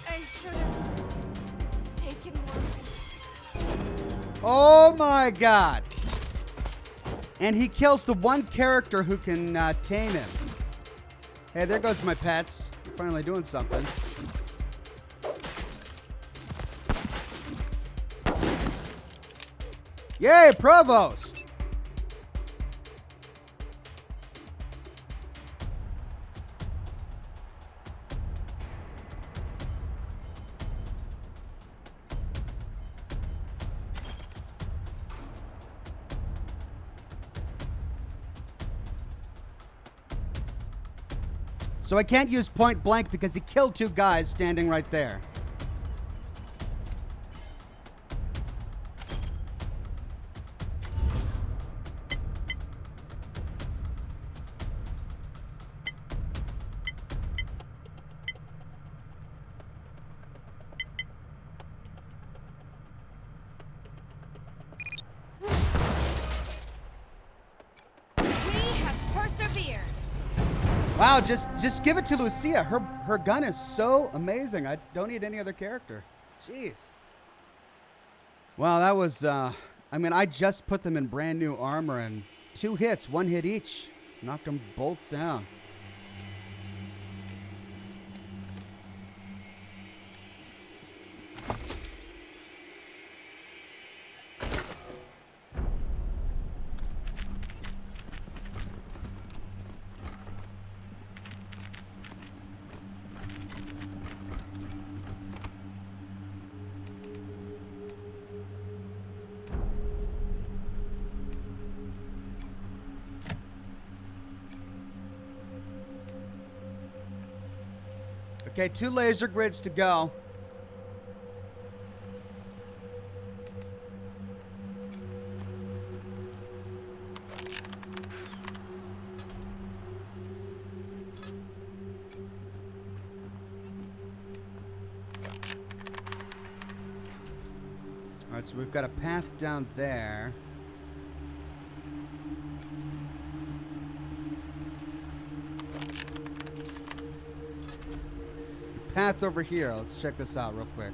I should have taken more. Oh my god. And he kills the one character who can tame him. Hey, there goes my pets. Finally doing something. Yay, Provost! So I can't use point blank because he killed two guys standing right there. We have persevered. Wow, just give it to Lucia. Her gun is so amazing. I don't need any other character. Jeez. Wow, that was, I mean, I just put them in brand new armor and 2 hits, 1 hit each. Knocked them both down. Okay, 2 laser grids to go. All right, so we've got a path down there. Path over here. Let's check this out real quick.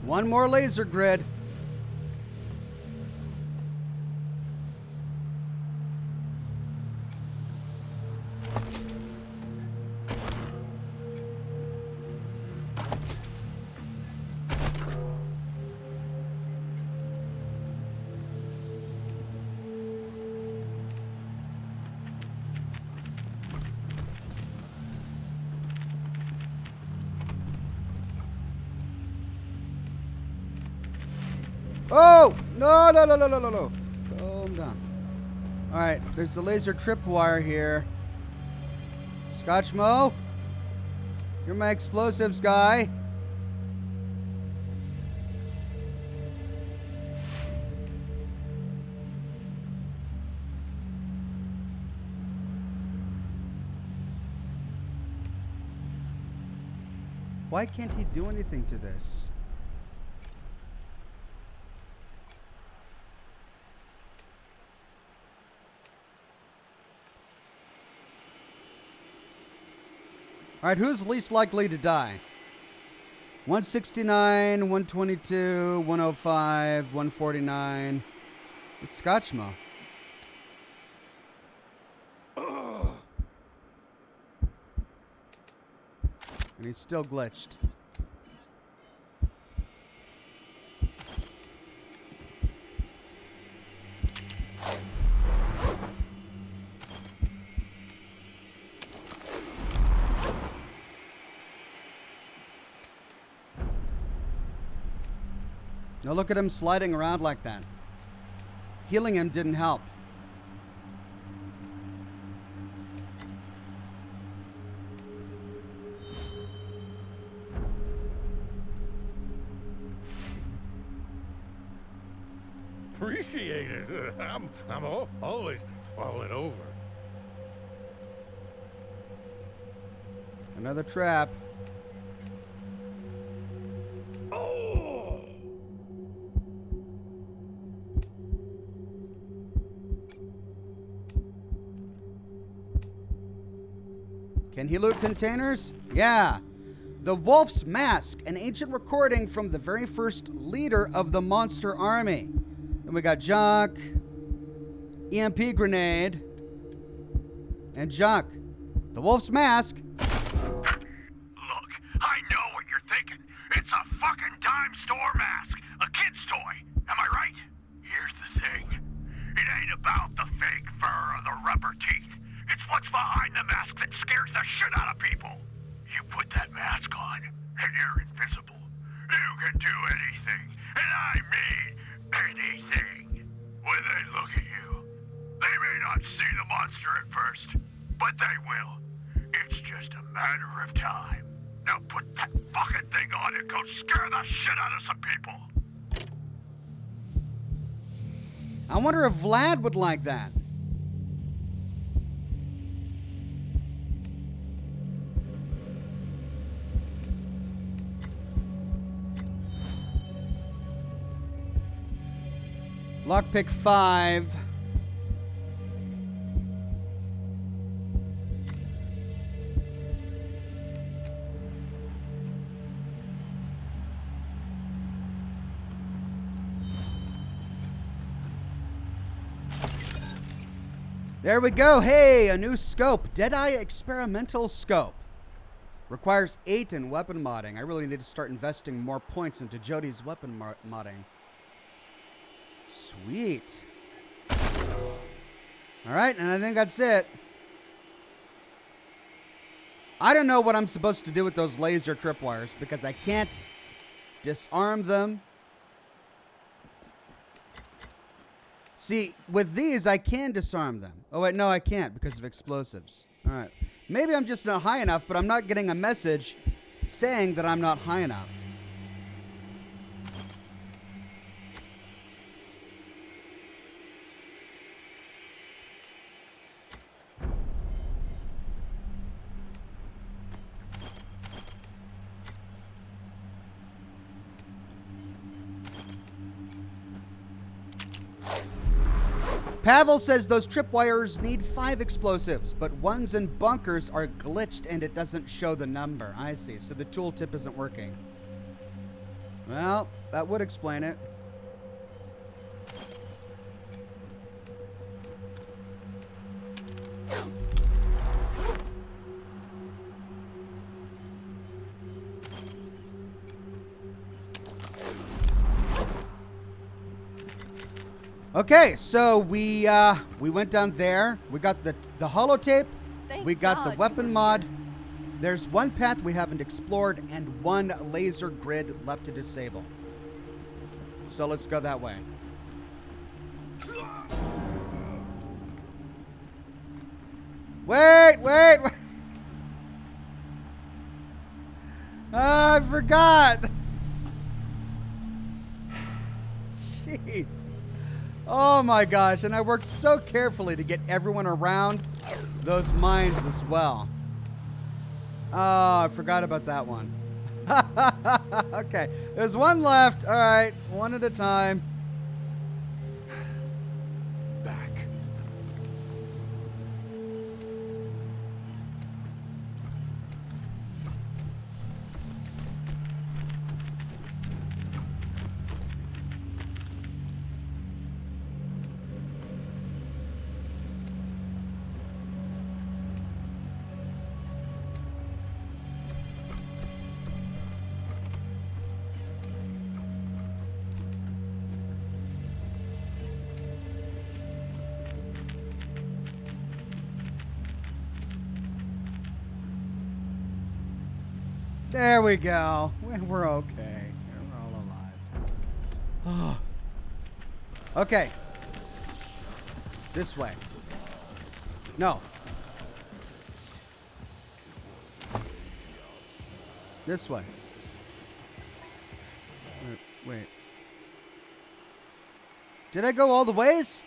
One more laser grid. Oh! No, no, no, no, no, no, no. Calm down. All right, there's a laser tripwire here. Scotchmo? You're my explosives guy. Why can't he do anything to this? All right, who's least likely to die? 169, 122, 105, 149. It's Scotchmo. And he's still glitched. Now look at him sliding around like that. Healing him didn't help. Appreciate it. I'm always falling over. Another trap. Oh! Can he loot containers? Yeah. The Wolf's Mask, an ancient recording from the very first leader of the monster army. Then we got junk, EMP grenade, and junk. The Wolf's Mask. Look, I know what you're thinking. It's a fucking dime store mask. A kid's toy. Am I right? Here's the thing. It ain't about the fake fur or the rubber teeth. It's what's behind the mask that scares the shit out of people. You put that mask on, and you're invisible. You can do anything, and I mean anything. When they look at you, they may not see the monster at first, but they will. It's just a matter of time. Now put that fucking thing on and go scare the shit out of some people. I wonder if Vlad would like that. Lockpick 5. There we go. Hey, a new scope. Deadeye Experimental Scope. Requires 8 in weapon modding. I really need to start investing more points into Jody's weapon modding. Sweet. All right, and I think that's it. I don't know what I'm supposed to do with those laser tripwires because I can't disarm them. See, with these, I can disarm them. Oh, wait, no, I can't because of explosives. All right. Maybe I'm just not high enough, but I'm not getting a message saying that I'm not high enough. Pavel says those tripwires need 5 explosives, but ones in bunkers are glitched and it doesn't show the number. I see. So the tooltip isn't working. Well, that would explain it. Okay, so we went down there. We got the holotape. Thank We got the God weapon you were mod. here. There's one path we haven't explored and one laser grid left to disable. So let's go that way. Wait. I forgot. Jeez. Oh my gosh, and I worked so carefully to get everyone around those mines as well. Oh, I forgot about that one. Okay, there's one left. All right, one at a time. Back. There we go. We're okay. We're all alive. Okay. This way. No. This way. Wait. Did I go all the ways?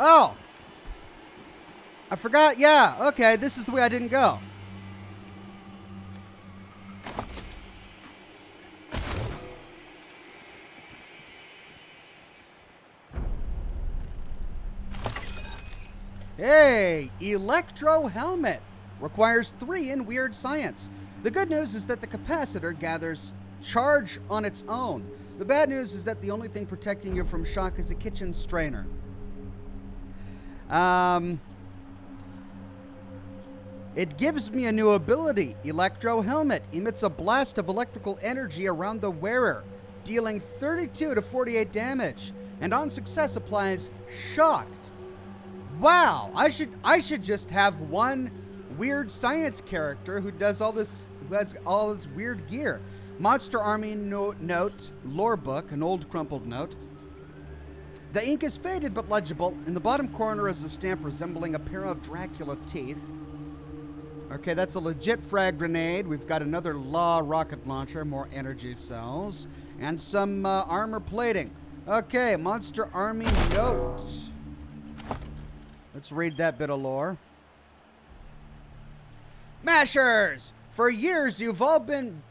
Oh! I forgot. Yeah, okay. This is the way I didn't go. Hey, Electro Helmet. Requires 3 in Weird Science. The good news is that the capacitor gathers charge on its own. The bad news is that the only thing protecting you from shock is a kitchen strainer. It gives me a new ability. Electro Helmet emits a blast of electrical energy around the wearer, dealing 32 to 48 damage, and on success applies shocked. Wow, I should just have one Weird Science character who does all this, who has all this weird gear. Monster Army note, lore book, an old crumpled note. The ink is faded but legible. In the bottom corner is a stamp resembling a pair of Dracula teeth. Okay, that's a legit frag grenade. We've got another Law rocket launcher, more energy cells, and some armor plating. Okay, Monster Army note. Let's read that bit of lore. Mashers! For years, you've all been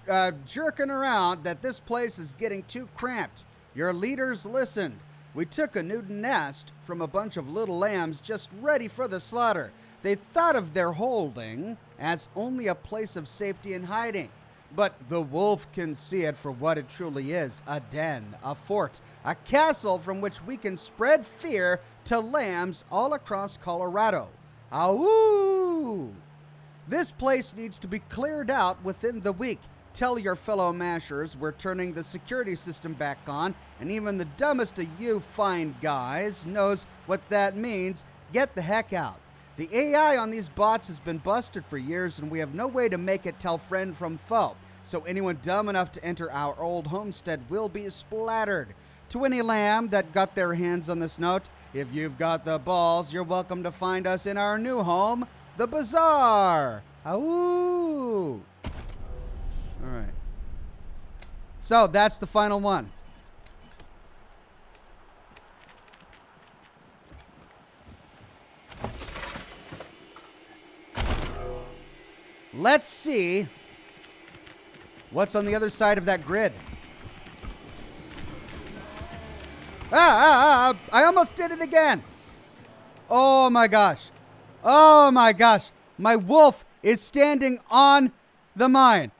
jerking around that this place is getting too cramped. Your leaders listened. We took a new nest from a bunch of little lambs just ready for the slaughter. They thought of their holding as only a place of safety and hiding. But the wolf can see it for what it truly is, a den, a fort, a castle from which we can spread fear to lambs all across Colorado. Awoo! This place needs to be cleared out within the week. Tell your fellow mashers we're turning the security system back on, and even the dumbest of you fine guys knows what that means. Get the heck out. The AI on these bots has been busted for years, and we have no way to make it tell friend from foe. So anyone dumb enough to enter our old homestead will be splattered. To any lamb that got their hands on this note, if you've got the balls, you're welcome to find us in our new home, the Bazaar. Awoo! All right. So that's the final one. Let's see what's on the other side of that grid. I almost did it again. Oh my gosh. Oh my gosh. My wolf is standing on the mine.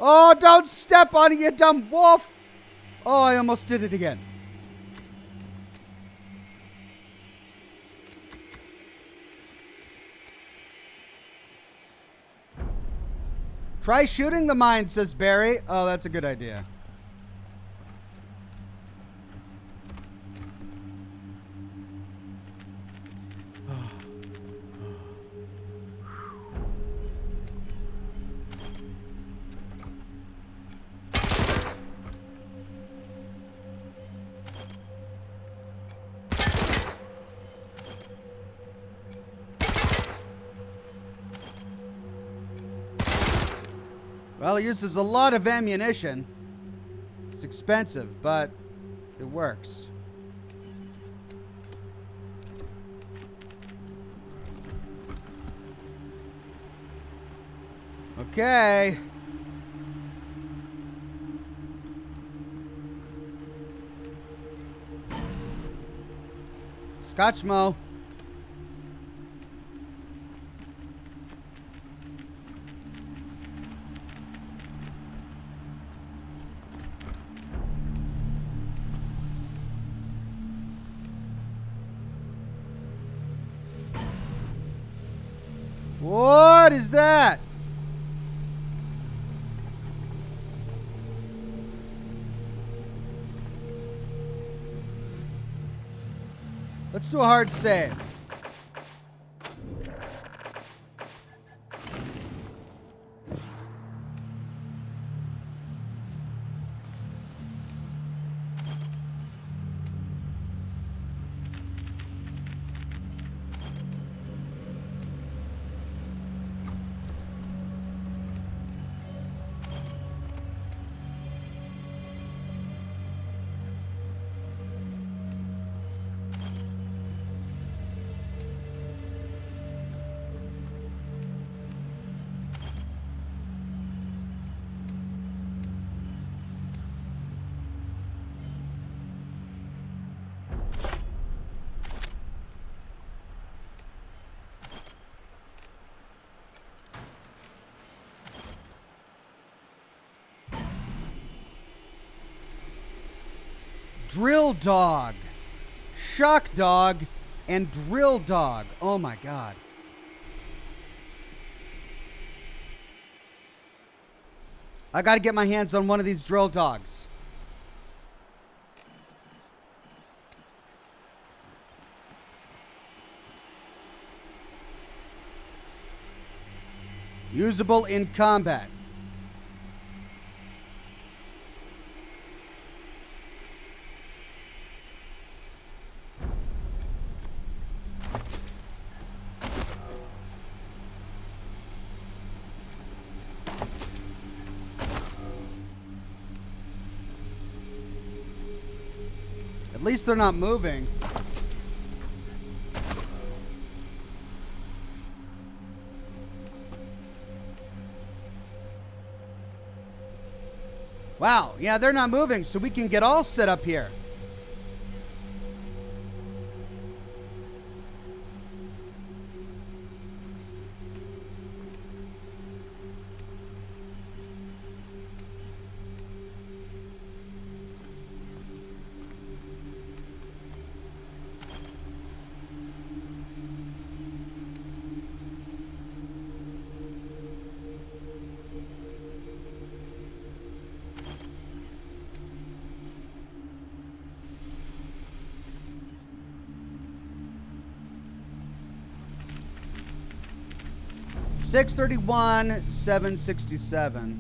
Oh, don't step on it, you dumb wolf. Oh, I almost did it again. Try shooting the mine, says Barry. Oh, that's a good idea. Well, it uses a lot of ammunition. It's expensive, but it works. Okay. Scotchmo. What is that? Let's do a hard save. Drill dog, shock dog, and drill dog. Oh my God. I got to get my hands on one of these drill dogs. Usable in combat. At least they're not moving. Wow, yeah, they're not moving, so we can get all set up here. $631,767.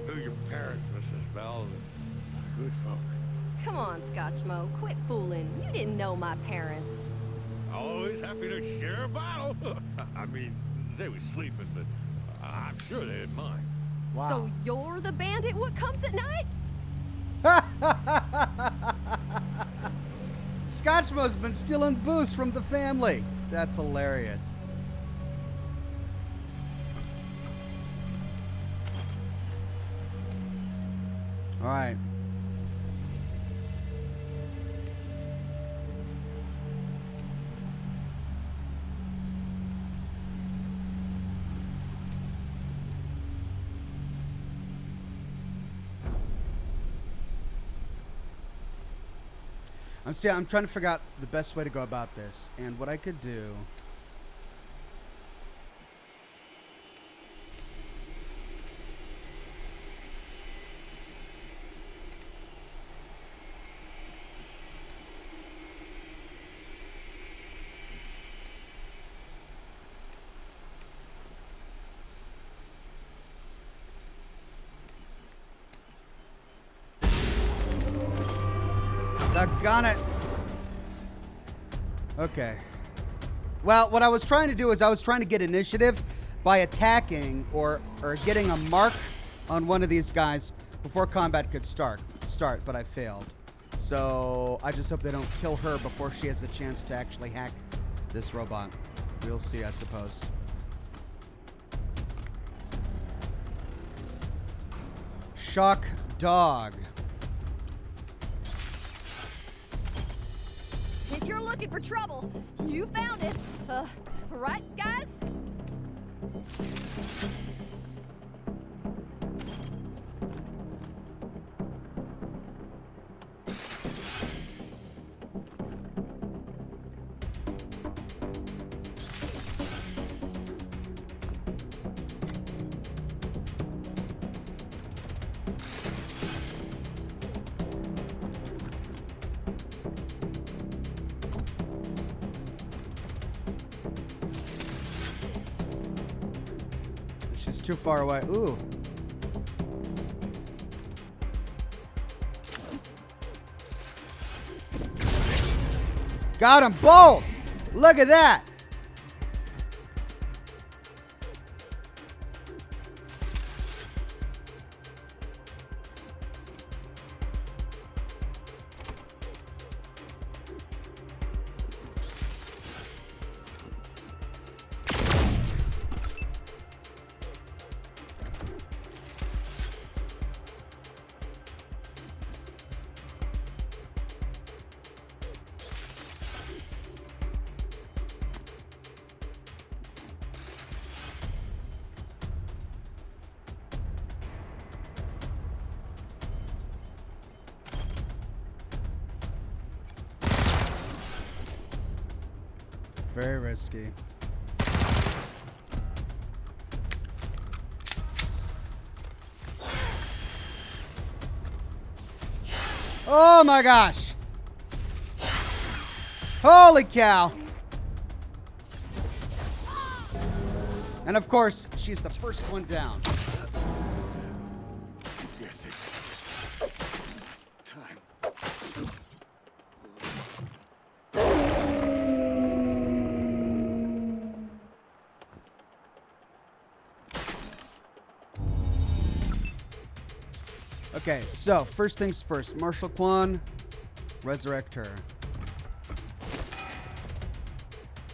Knew your parents, Mrs. Bell. Good folk. Come on, Scotchmo, quit fooling. You didn't know my parents. Always happy to share a bottle. I mean, they were sleeping, but I'm sure they didn't mind. Wow. So you're the bandit what comes at night? Scotchmo's been stealing booze from the family. That's hilarious. All right. I'm trying to figure out the best way to go about this, and what I could do. Doggone it. Okay. Well, what I was trying to do is I was trying to get initiative by attacking or getting a mark on one of these guys before combat could start, but I failed. So I just hope they don't kill her before she has a chance to actually hack this robot. We'll see, I suppose. Shock dog. If you're looking for trouble, you found it. Right, guys? She's too far away. Ooh. Got him both. Look at that. Very risky. Oh my gosh. Holy cow. And of course, she's the first one down. Yes, it's time. Okay, so first things first. Marshal Kwan, resurrect her.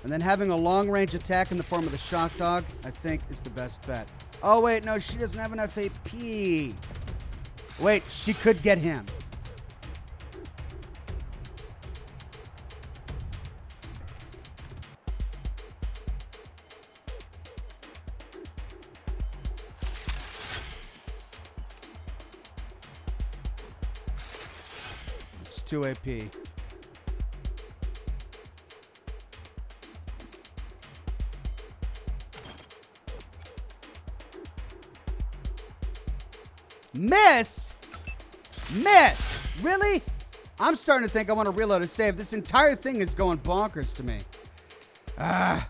And then having a long-range attack in the form of the shock dog, I think, is the best bet. Oh, wait, no, she doesn't have enough AP. Wait, she could get him. It's 2 AP. Miss? Miss? Really? I'm starting to think I want to reload a save. This entire thing is going bonkers to me. Ah.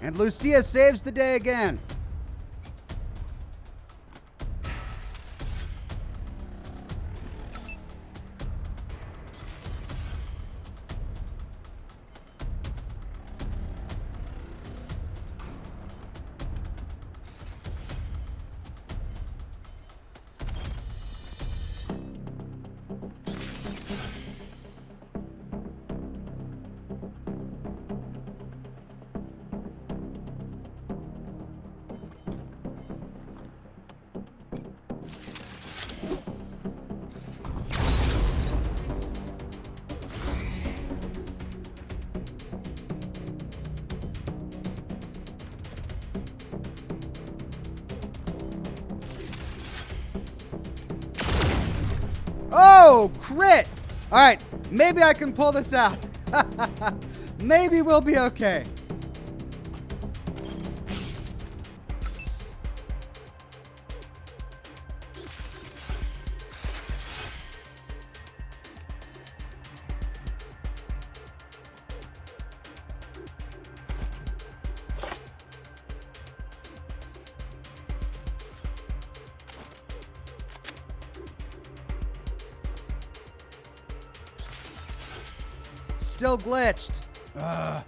And Lucia saves the day again. Oh, crit! All right, maybe I can pull this out. Maybe we'll be okay. Still glitched. Ugh.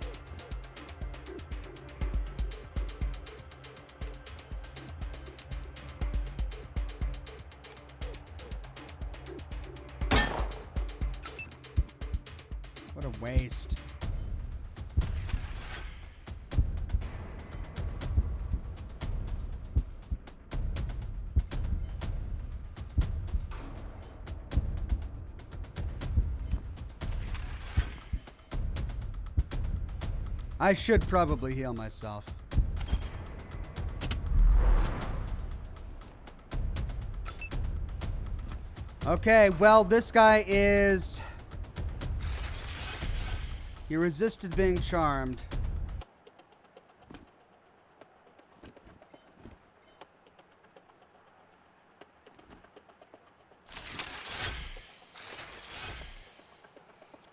What a waste. I should probably heal myself. Okay, well, this guy is... He resisted being charmed.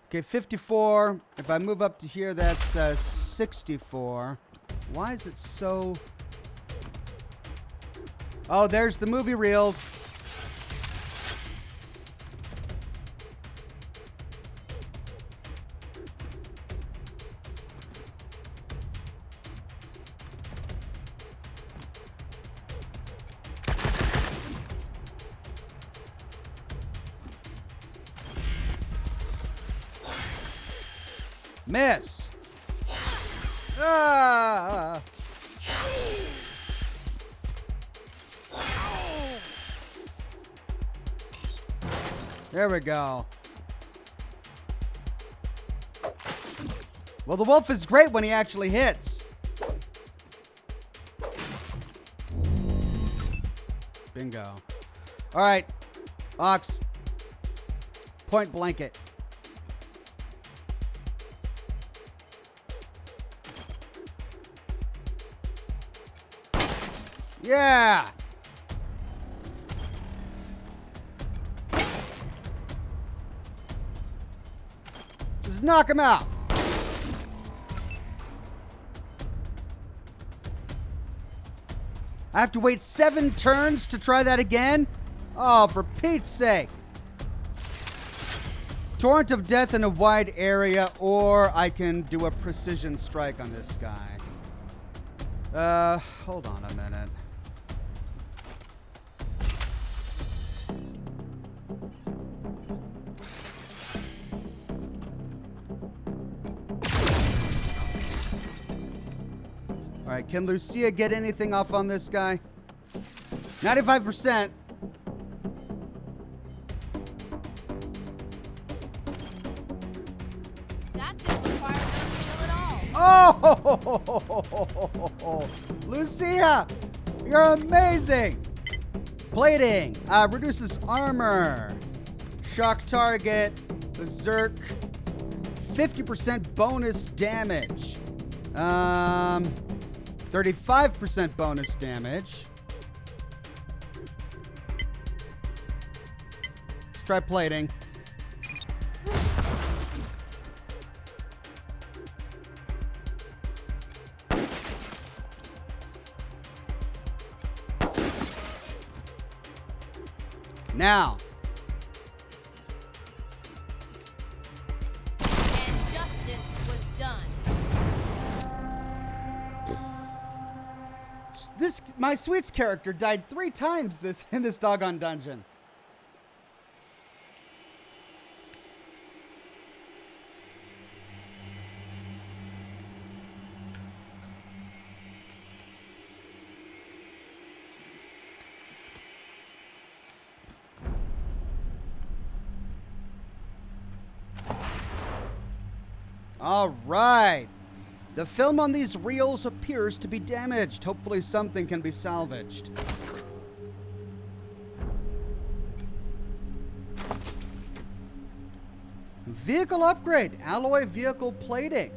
Okay, 54. If I move up to here, that's 64. Why is it so... Oh, there's the movie reels. Miss. Ah. There we go. Well, the wolf is great when he actually hits. Bingo. All right, Ox. Point blanket. Yeah. Just knock him out. I have to wait 7 turns to try that again? Oh, for Pete's sake. Torrent of death in a wide area, or I can do a precision strike on this guy. Hold on a minute. All right, can Lucia get anything off on this guy? 95%. That didn't require no skill at all. Oh, Lucia, you're amazing. Plating reduces armor, shock target, berserk, 50% bonus damage, 35% bonus damage. Let's try plating. Now. And justice was done. My Sweets character died 3 times in this doggone dungeon. All right. The film on these reels appears to be damaged. Hopefully something can be salvaged. Vehicle upgrade. Alloy vehicle plating.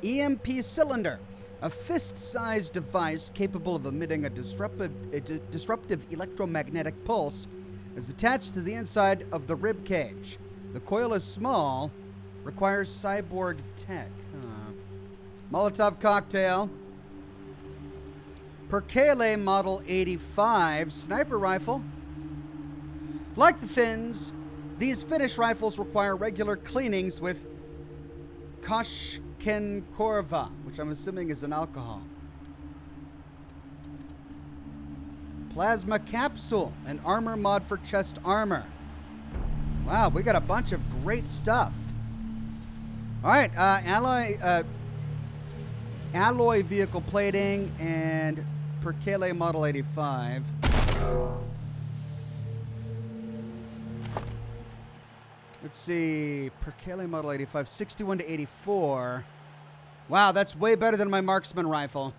EMP cylinder. A fist-sized device capable of emitting a disruptive electromagnetic pulse is attached to the inside of the rib cage. The coil is small, requires cyborg tech. Molotov cocktail. Perkele Model 85 sniper rifle. Like the Finns, these Finnish rifles require regular cleanings with Koshkenkorva, which I'm assuming is an alcohol. Plasma capsule, an armor mod for chest armor. Wow, we got a bunch of great stuff. All right, alloy vehicle plating and Perkele Model 85. Let's see, Perkele Model 85, 61 to 84. Wow, that's way better than my marksman rifle.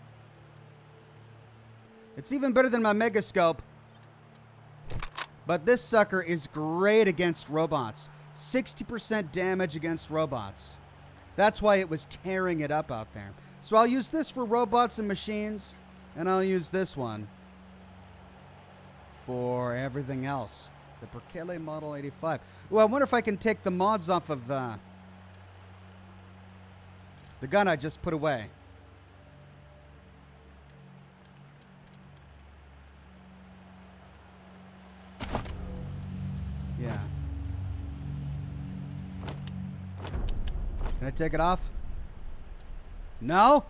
It's even better than my megascope. But this sucker is great against robots. 60% damage against robots. That's why it was tearing it up out there. So I'll use this for robots and machines, and I'll use this one for everything else The Perkele Model 85. Well, I wonder if I can take the mods off of the gun I just put away. Yeah. Can I take it off? No?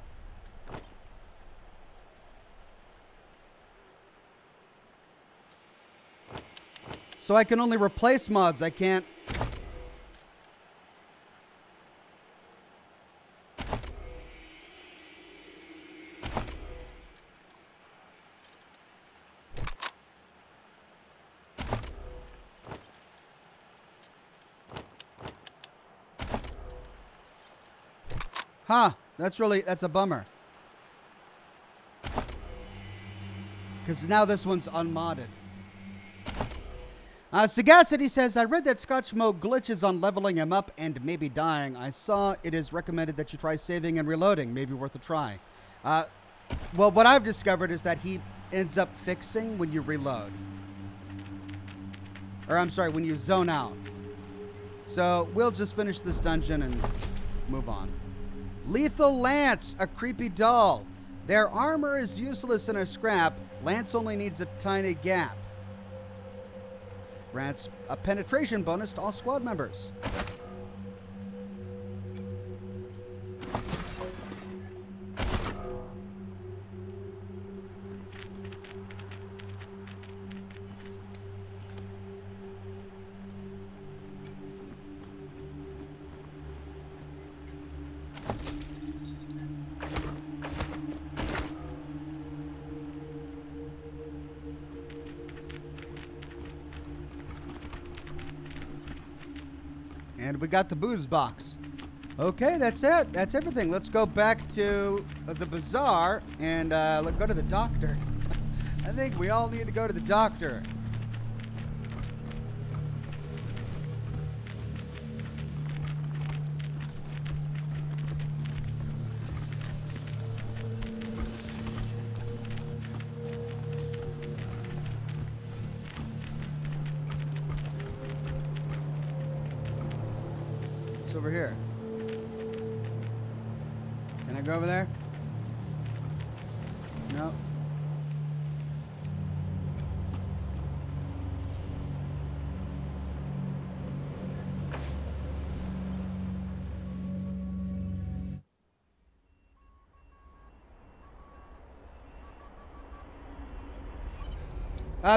So I can only replace mods. I can't. Huh. That's a bummer. Because now this one's unmodded. Sagacity says, I read that Scotch mode glitches on leveling him up and maybe dying. I saw it is recommended that you try saving and reloading. Maybe worth a try. Well, what I've discovered is that he ends up fixing when you reload. Or, I'm sorry, when you zone out. So, we'll just finish this dungeon and move on. Lethal Lance, a creepy doll. Their armor is useless in a scrap. Lance only needs a tiny gap. Grants a penetration bonus to all squad members. And we got the booze box. Okay, that's it. That's everything. Let's go back to the bazaar and let's go to the doctor. I think we all need to go to the doctor. Over here. Can I go over there? No.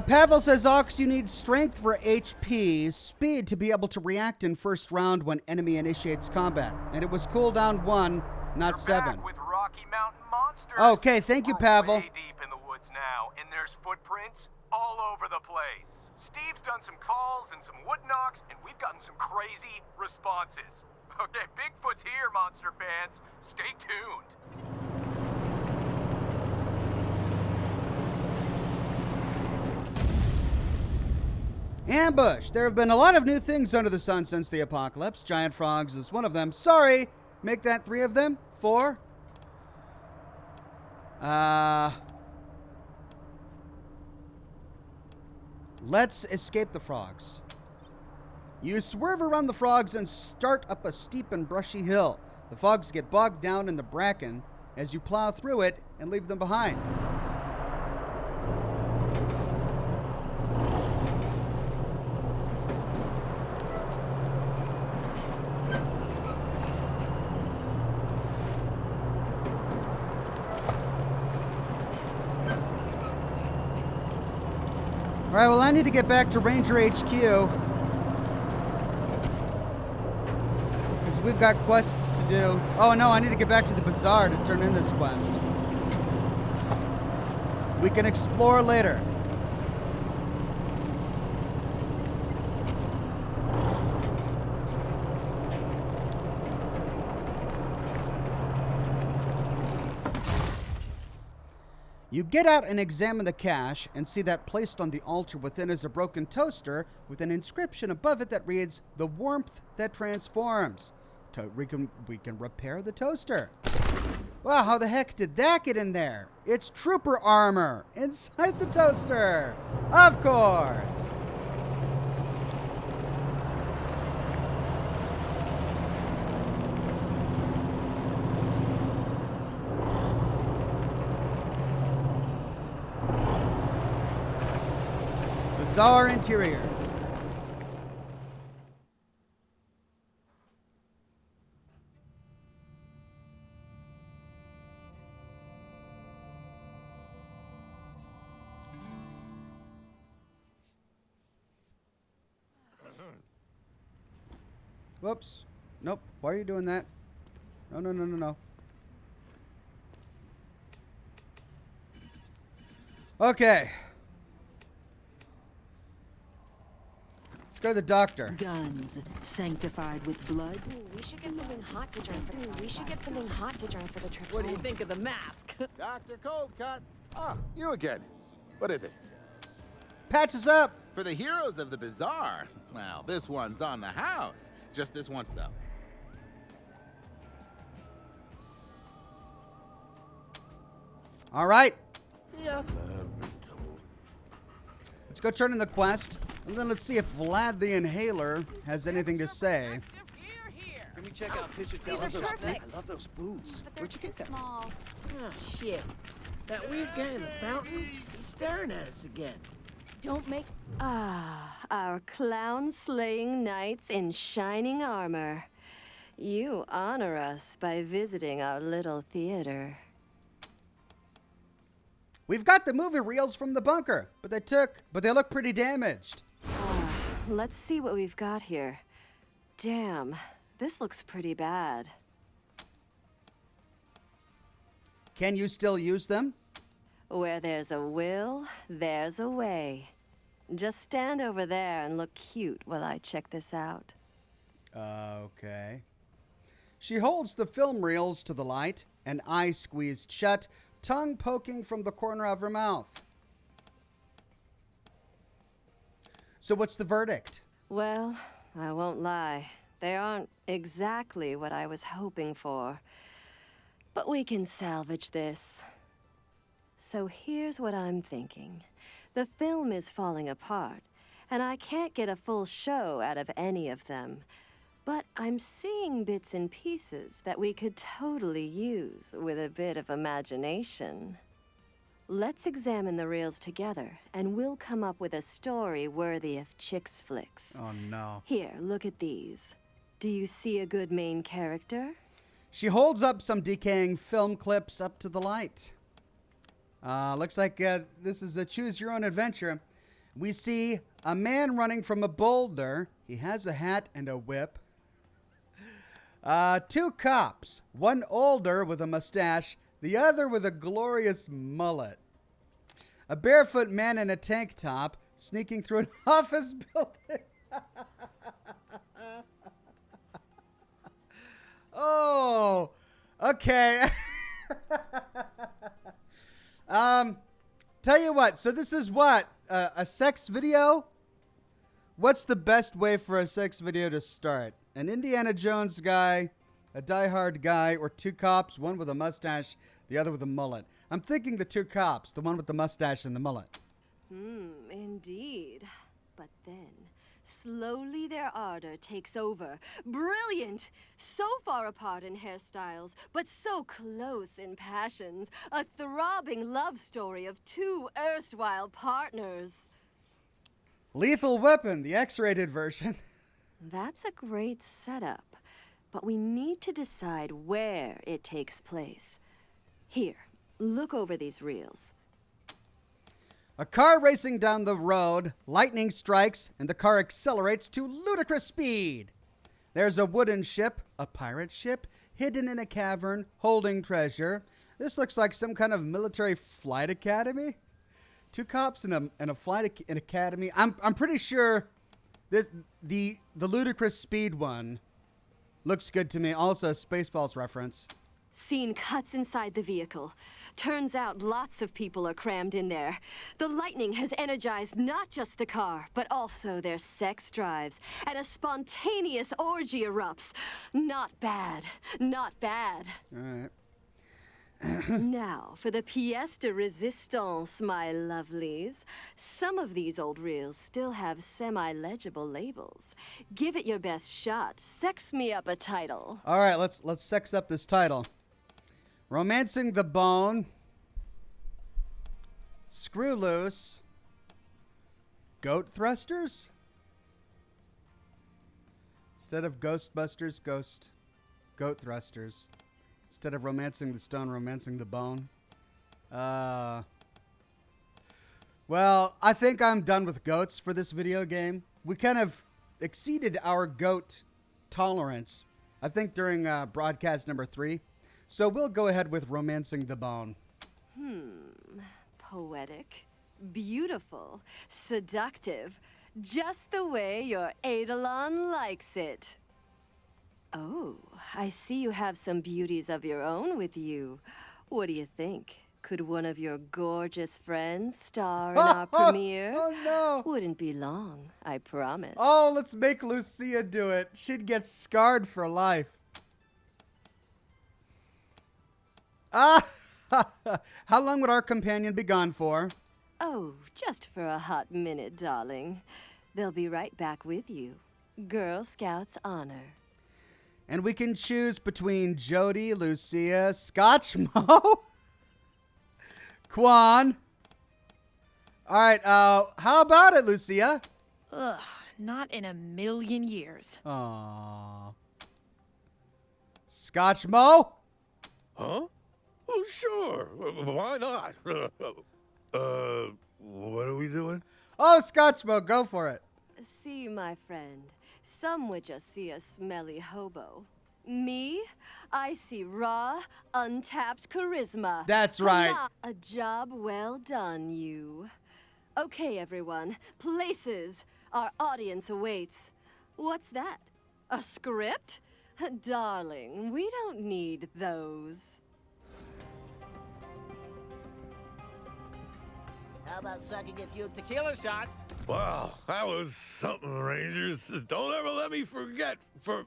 Pavel says, Ox, you need strength for HP, speed to be able to react in first round when enemy initiates combat. And it was cooldown 1, not You're 7. Back with Rocky Mountain Monsters. Okay, thank you, Pavel. We're way deep in the woods now, and there's footprints all over the place. Steve's done some calls and some wood knocks, and we've gotten some crazy responses. Okay, Bigfoot's here, monster fans. Stay tuned. Ambush. There have been a lot of new things under the sun since the apocalypse. Giant frogs is one of them. Sorry. Make that 3 of them. 4. Let's escape the frogs. You swerve around the frogs and start up a steep and brushy hill. The frogs get bogged down in the bracken as you plow through it and leave them behind. All right, well, I need to get back to Ranger HQ. Because we've got quests to do. Oh, no, I need to get back to the bazaar to turn in this quest. We can explore later. You get out and examine the cache and see that placed on the altar within is a broken toaster with an inscription above it that reads, "The warmth that transforms." We can repair the toaster. Wow, how the heck did that get in there? It's trooper armor inside the toaster. Of course. bizarre interior. Whoops. Nope. Why are you doing that? No, no, no, no, no. Okay. Let's go to the doctor. Guns sanctified with blood. Ooh, we should get something hot to drink for the trip. What do you think of the mask? Dr. Cold Cuts. Ah, you again. What is it? Patches up. For the heroes of the bazaar. Well, this one's on the house. Just this once, though. All right. Yeah. Let's go turn in the quest, and then let's see if Vlad the Inhaler has anything to say. Can we check out Pisha These are perfect. I love those boots. But they're Where'd you too get them? small. Oh, shit. That weird guy in the fountain, he's staring at us again. Don't make. Our clown-slaying knights in shining armor. You honor us by visiting our little theater. We've got the movie reels from the bunker, but they look pretty damaged. Let's see what we've got here. Damn, this looks pretty bad. Can you still use them? Where there's a will, there's a way. Just stand over there and look cute while I check this out. Okay. She holds the film reels to the light, an eye squeezed shut, tongue poking from the corner of her mouth. So what's the verdict? Well, I won't lie. They aren't exactly what I was hoping for. But we can salvage this. So here's what I'm thinking. The film is falling apart, and I can't get a full show out of any of them. But I'm seeing bits and pieces that we could totally use with a bit of imagination. Let's examine the reels together, and we'll come up with a story worthy of Chicks Flicks. Oh, no. Here, look at these. Do you see a good main character? She holds up some decaying film clips up to the light. Looks like this is a choose-your-own-adventure. We see a man running from a boulder. He has a hat and a whip. Two cops, one older with a mustache, the other with a glorious mullet. A barefoot man in a tank top sneaking through an office building. Oh, okay. Tell you what, so this is what? A sex video? What's the best way for a sex video to start? An Indiana Jones guy, a die-hard guy, or two cops, one with a mustache, the other with a mullet? I'm thinking the two cops, the one with the mustache and the mullet. Indeed. But then, slowly their ardor takes over. Brilliant! So far apart in hairstyles, but so close in passions. A throbbing love story of two erstwhile partners. Lethal Weapon, the X-rated version. That's a great setup, but we need to decide where it takes place. Here, look over these reels. A car racing down the road, lightning strikes, and the car accelerates to ludicrous speed. There's a wooden ship, a pirate ship, hidden in a cavern, holding treasure. This looks like some kind of military flight academy. Two cops in a flight academy. I'm pretty sure the ludicrous speed one looks good to me. Also, Spaceballs reference. Scene cuts inside the vehicle. Turns out lots of people are crammed in there. The lightning has energized not just the car, but also their sex drives, and a spontaneous orgy erupts. Not bad. Not bad. All right. Now, for the pièce de résistance, my lovelies. Some of these old reels still have semi-legible labels. Give it your best shot. Sex me up a title. All right, let's sex up this title. Romancing the Bone, Screw Loose, goat thrusters? Instead of Ghostbusters, goat thrusters. Instead of romancing the stone, romancing the bone. Well, I think I'm done with goats for this video game. We kind of exceeded our goat tolerance, I think, during broadcast number 3. So we'll go ahead with romancing the bone. Poetic, beautiful, seductive, just the way your Eidolon likes it. Oh, I see you have some beauties of your own with you. What do you think? Could one of your gorgeous friends star in our premiere? Oh, no. Wouldn't be long, I promise. Oh, let's make Lucia do it. She'd get scarred for life. How long would our companion be gone for? Oh, just for a hot minute, darling. They'll be right back with you. Girl Scouts honor. And we can choose between Jody, Lucia, Scotchmo, Quan. All right, how about it, Lucia? Ugh, not in a million years. Aww. Scotchmo? Huh? Oh, sure. Why not? What are we doing? Oh, Scotchmo, go for it. See, my friend, some would just see a smelly hobo. Me? I see raw, untapped charisma. That's right. A job well done, you. Okay, everyone. Places. Our audience awaits. What's that? A script? Darling, we don't need those. How about sucking a few tequila shots? Wow, that was something, Rangers. Don't ever let me forget. What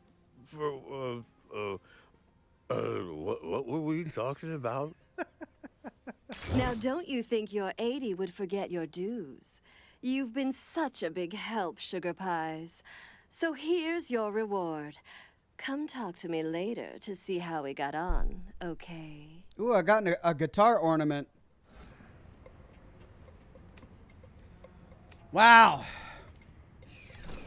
were we talking about? Now, don't you think your 80 would forget your dues? You've been such a big help, Sugar Pies. So here's your reward. Come talk to me later to see how we got on, okay? Ooh, I got a guitar ornament. Wow.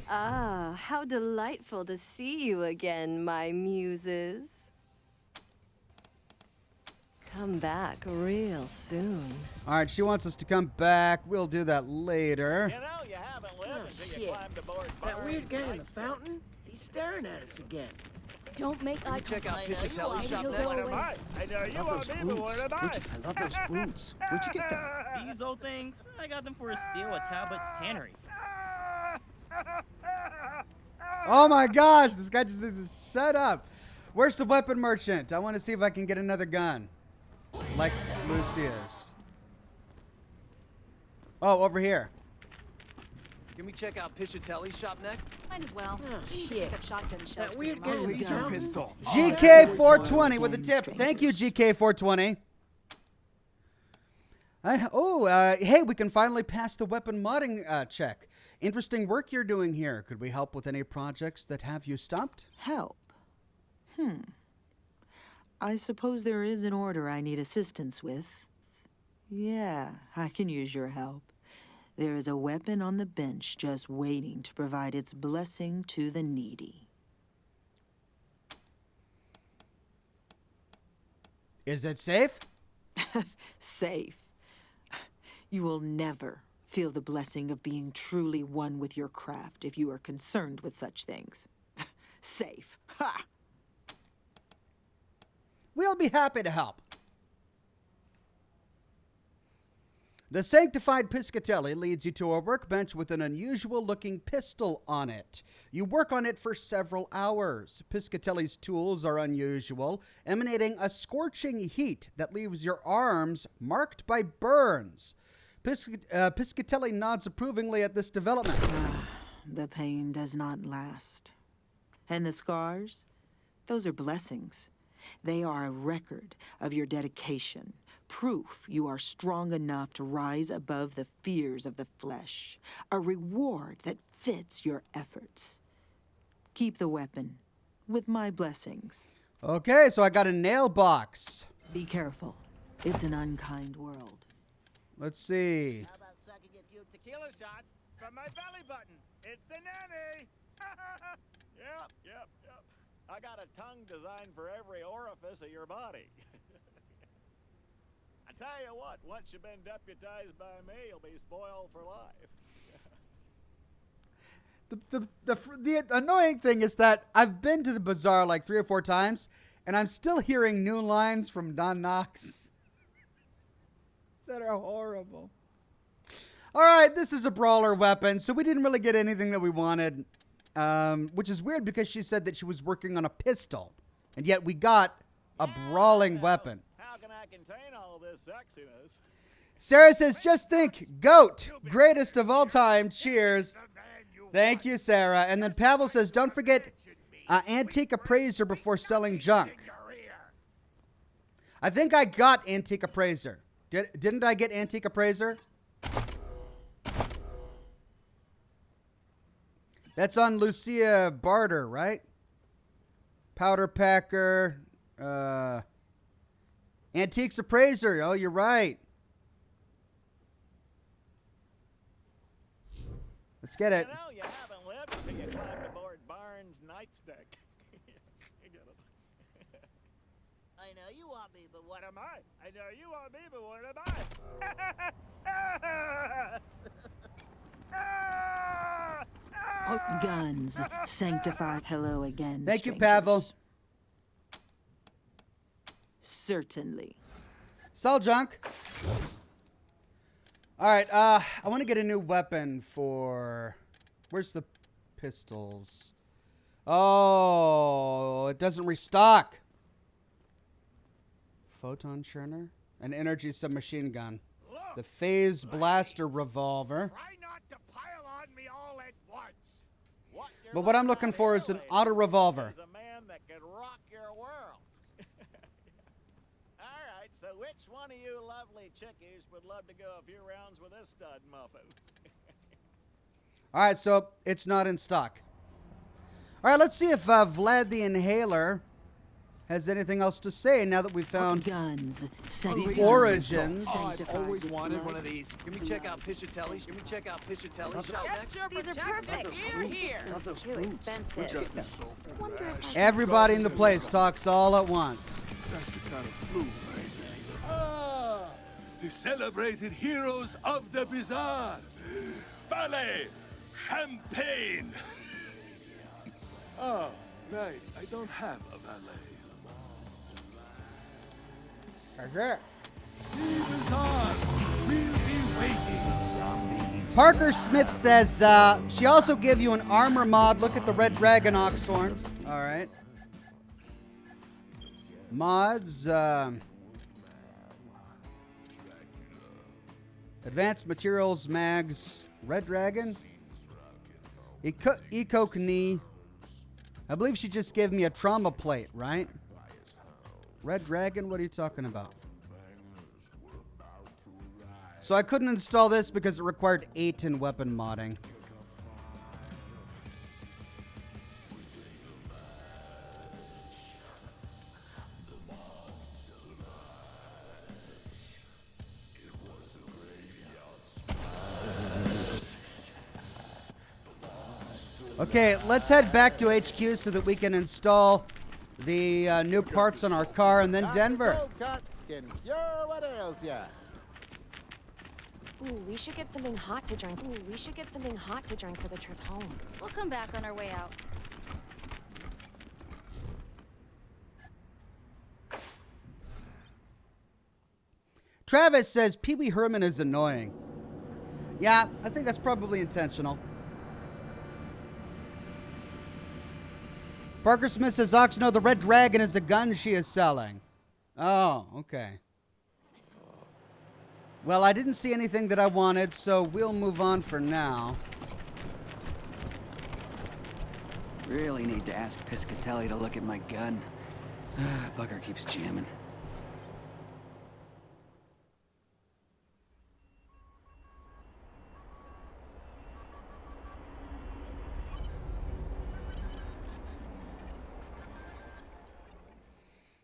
Ah, how delightful to see you again, my muses. Come back real soon. All right, she wants us to come back. We'll do that later. You know you haven't lived until you climbed aboard. That weird guy in the fountain? He's staring at us again. Don't make eye Check out contact. Piscatelli's shop He'll next. go What am away. I know you won't either. What am I? I love those boots. Where'd you get them? These old things, I got them for a steal at Talbot's Tannery. Oh my gosh, this guy just says, shut up. Where's the weapon merchant? I want to see if I can get another gun. Like Lucia's. Oh, over here. Can we check out Piscatelli's shop next? Might as well. Oh, We need to shit. pick up shotgun shells. That for weird your guy mom. in the fountain? GK420 with a tip. Thank you, GK420. Hey, we can finally pass the weapon modding check. Interesting work you're doing here. Could we help with any projects that have you stopped? Help? I suppose there is an order I need assistance with. Yeah, I can use your help. There is a weapon on the bench just waiting to provide its blessing to the needy. Is it safe? Safe. You will never feel the blessing of being truly one with your craft if you are concerned with such things. Safe. Ha! We'll be happy to help. The Sanctified Piscatelli leads you to a workbench with an unusual-looking pistol on it. You work on it for several hours. Piscatelli's tools are unusual, emanating a scorching heat that leaves your arms marked by burns. Piscatelli nods approvingly at this development. The pain does not last. And the scars? Those are blessings. They are a record of your dedication, proof you are strong enough to rise above the fears of the flesh, a reward that fits your efforts. Keep the weapon, with my blessings. Okay, so I got a nail box. Be careful. It's an unkind world. Let's see. How about sucking a few tequila shots? from my belly button. It's the nanny. Yep. I got a tongue designed for every orifice of your body. I tell you what, once you've been deputized by me, you'll be spoiled for life. The annoying thing is that I've been to the bazaar like 3 or 4 times, and I'm still hearing new lines from Don Knotts that are horrible. All right, this is a brawler weapon, so we didn't really get anything that we wanted, which is weird because she said that she was working on a pistol, and yet we got a brawling weapon. How can I contain all this sexiness? Sarah says, just think, GOAT, greatest of all time, cheers. Thank you, Sarah. And then Pavel says, don't forget antique appraiser before selling junk. I think I got antique appraiser. Didn't I get antique appraiser? That's on Lucia Barter, right? Powder packer. Antiques appraiser. Oh, you're right. Let's get it. You know, you haven't lived until you climbed aboard Barnes' nightstick. You get it? I know you want me, but what am I? I know you want me, but what am I? Out guns, sanctify. Hello again, Thank you, strangers. Pavel. Certainly. Sell junk. All right, I want to get a new weapon for... Where's the pistols? Oh, it doesn't restock. Photon churner. An energy submachine gun. The phase blaster revolver. Try not to pile on me all at once. But what I'm looking for is an auto revolver. Is a man that can rock your world. All right, so which one of you lovely chickies would love to go a few rounds with this stud muffin? All right, so it's not in stock. All right, let's see if Vlad the Inhaler has anything else to say now that we found guns, the origins. Oh, I've always wanted one of these. Can we check out Pishatelli's? Can we check out Pishatelli's shop next? These are perfect. Here. Seems too expensive. Everybody in the place talks all at once. That's the kind of flu, right? Ah, the celebrated heroes of the bazaar. Valet, champagne. Oh, right. I don't have a valet. Sure. The bazaar will be waiting. Parker Smith says she also give you an armor mod. Look at the Red Dragon Oxhorns. All right. Mods. Advanced materials, mags, Red Dragon. Eco knee. I believe she just gave me a trauma plate, right? Red Dragon, what are you talking about? So I couldn't install this because it required 8 in weapon modding. Okay, let's head back to HQ so that we can install the new parts on our car, and then Denver. Can cure what ails ya. Ooh, we should get something hot to drink. Ooh, we should get something hot to drink for the trip home. We'll come back on our way out. Travis says Pee Wee Herman is annoying. Yeah, I think that's probably intentional. Parker Smith says, Oxno, the Red Dragon is the gun she is selling. Oh, okay. Well, I didn't see anything that I wanted, so we'll move on for now. Really need to ask Piscatelli to look at my gun. Bugger keeps jamming.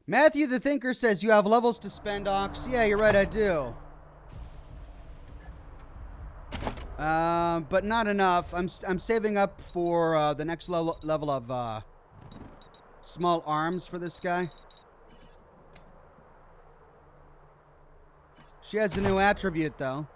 Matthew the Thinker says, you have levels to spend, Ox. Yeah, you're right, I do. But not enough. I'm saving up for the next level of small arms for this guy. She has a new attribute, though.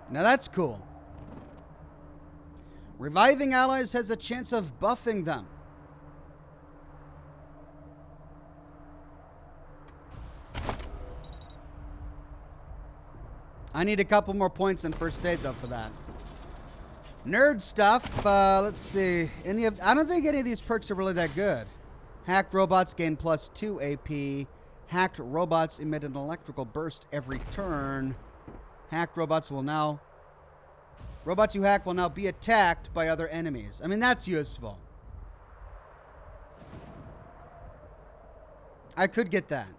Now that's cool. Reviving allies has a chance of buffing them. I need a couple more points in first aid, though, for that. Nerd stuff. Let's see. I don't think any of these perks are really that good. Hacked robots gain +2 AP. Hacked robots emit an electrical burst every turn. Hacked robots will now... Robots you hack will now be attacked by other enemies. I mean, that's useful. I could get that.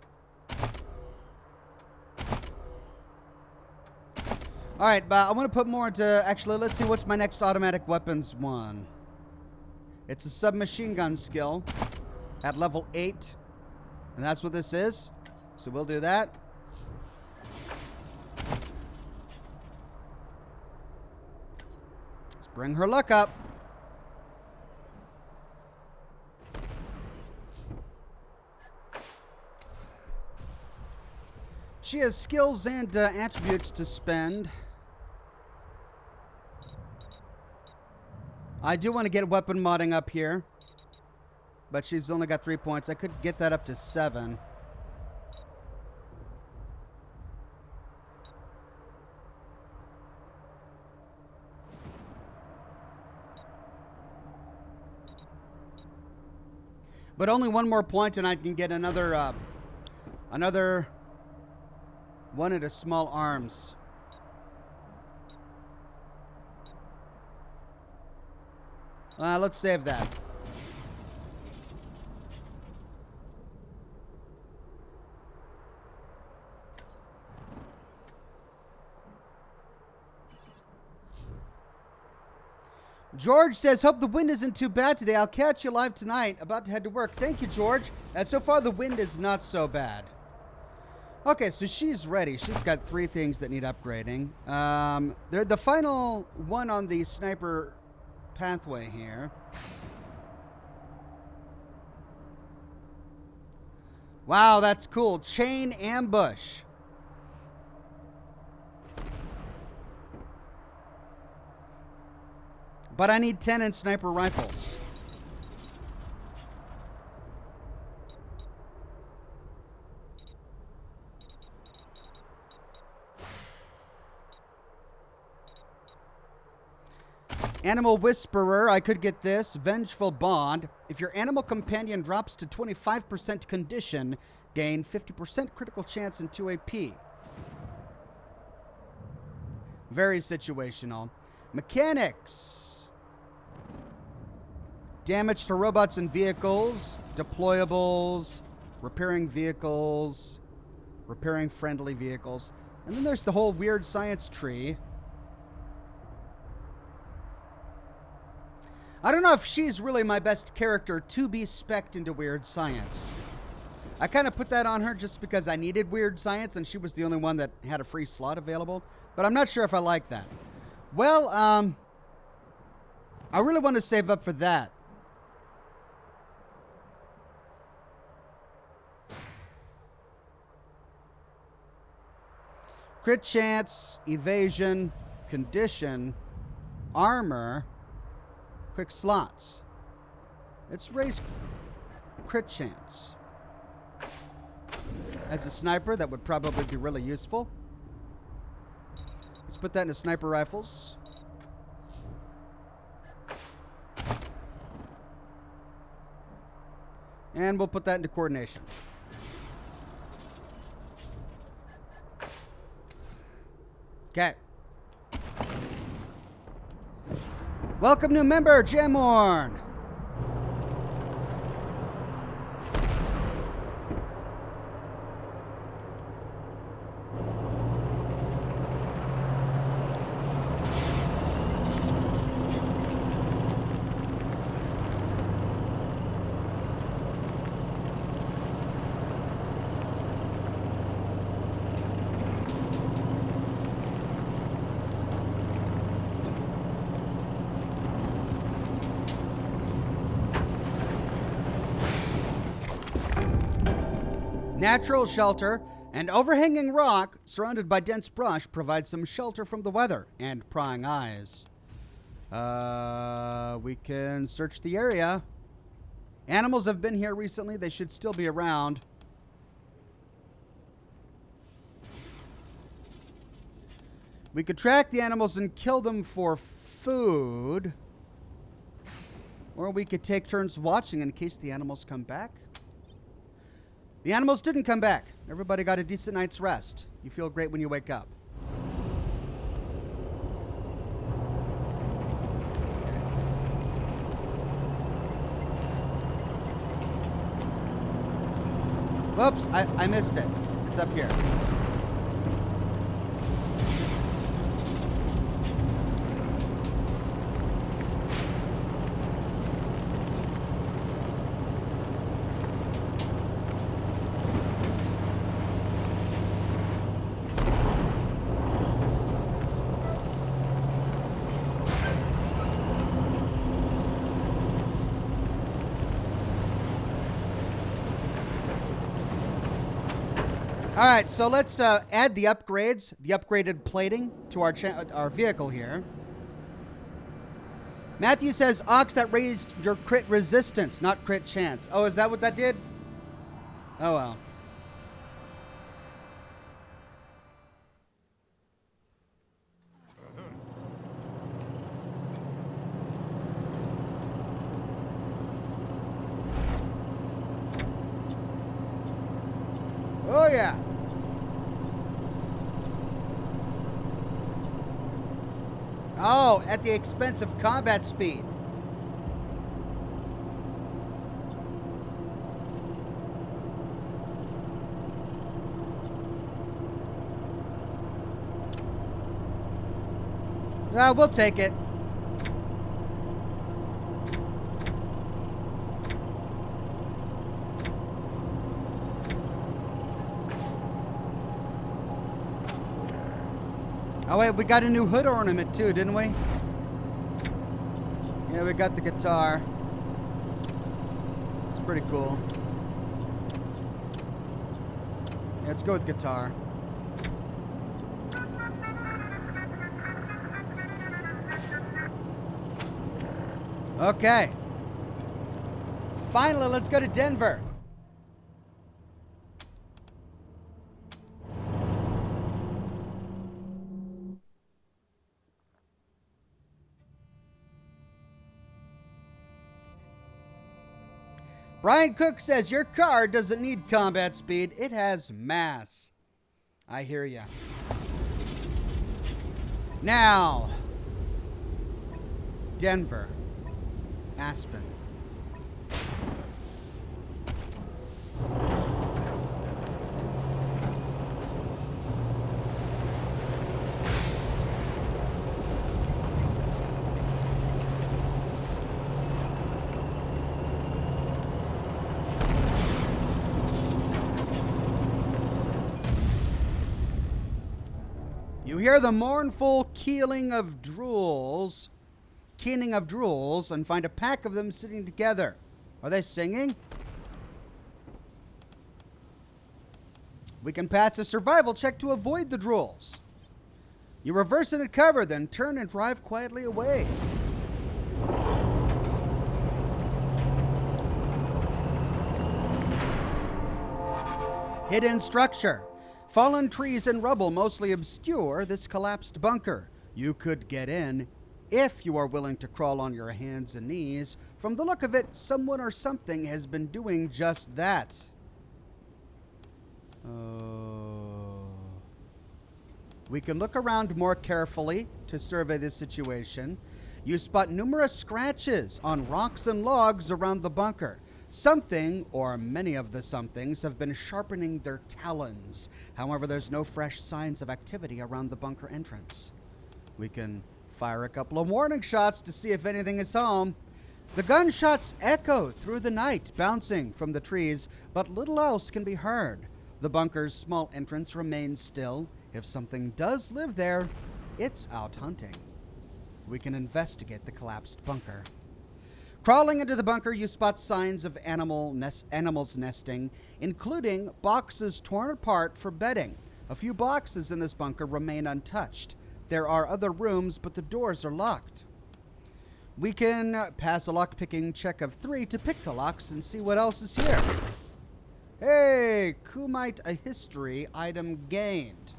All right, but I want to put more into... Actually, let's see what's my next automatic weapons one. It's a submachine gun skill at level 8. And that's what this is. So we'll do that. Let's bring her luck up. She has skills and attributes to spend. I do want to get weapon modding up here. But she's only got 3 points. I could get that up to 7. But only one more point and I can get another one at a small arms. Let's save that. George says, hope the wind isn't too bad today. I'll catch you live tonight. About to head to work. Thank you, George. And so far, the wind is not so bad. Okay, so she's ready. She's got 3 things that need upgrading. They're the final one on the sniper pathway here. Wow, that's cool. Chain ambush. But I need 10 in sniper rifles. Animal Whisperer, I could get this. Vengeful Bond. If your animal companion drops to 25% condition, gain 50% critical chance and 2 AP. Very situational. Mechanics. Damage to robots and vehicles. Deployables. Repairing vehicles. Repairing friendly vehicles. And then there's the whole weird science tree. I don't know if she's really my best character to be spec'd into weird science. I kind of put that on her just because I needed weird science and she was the only one that had a free slot available. But I'm not sure if I like that. Well, I really want to save up for that. Crit chance, evasion, condition, armor, quick slots. Let's raise crit chance. As a sniper, that would probably be really useful. Let's put that into sniper rifles. And we'll put that into coordination. Okay. Welcome, new member, Jamorn. Natural shelter. An overhanging rock surrounded by dense brush provides some shelter from the weather and prying eyes. We can search the area. Animals have been here recently. They should still be around. We could track the animals and kill them for food. Or we could take turns watching in case the animals come back. The animals didn't come back. Everybody got a decent night's rest. You feel great when you wake up. Whoops, I missed it. It's up here. All right, so let's add the upgrades, the upgraded plating to our vehicle here. Matthew says, Ox, that raised your crit resistance, not crit chance. Oh, is that what that did? Oh, well. Oh, yeah. Oh, at the expense of combat speed. We'll take it. Oh, wait, we got a new hood ornament, too, didn't we? Yeah, we got the guitar. It's pretty cool. Yeah, let's go with guitar. Okay. Finally, let's go to Denver. Brian Cook says, your car doesn't need combat speed. It has mass. I hear ya. Now, Denver, Aspen. You hear the mournful keening of drools, and find a pack of them sitting together. Are they singing? We can pass a survival check to avoid the drools. You reverse into cover, then turn and drive quietly away. Hidden structure. Fallen trees and rubble mostly obscure this collapsed bunker. You could get in if you are willing to crawl on your hands and knees. From the look of it, someone or something has been doing just that. We can look around more carefully to survey the situation. You spot numerous scratches on rocks and logs around the bunker. Something, or many of the somethings, have been sharpening their talons. However, there's no fresh signs of activity around the bunker entrance. We can fire a couple of warning shots to see if anything is home. The gunshots echo through the night, bouncing from the trees, but little else can be heard. The bunker's small entrance remains still. If something does live there, it's out hunting. We can investigate the collapsed bunker. Crawling into the bunker, you spot signs of animals nesting, including boxes torn apart for bedding. A few boxes in this bunker remain untouched. There are other rooms, but the doors are locked. We can pass a lock-picking check of 3 to pick the locks and see what else is here. Hey, Kumite a history item gained.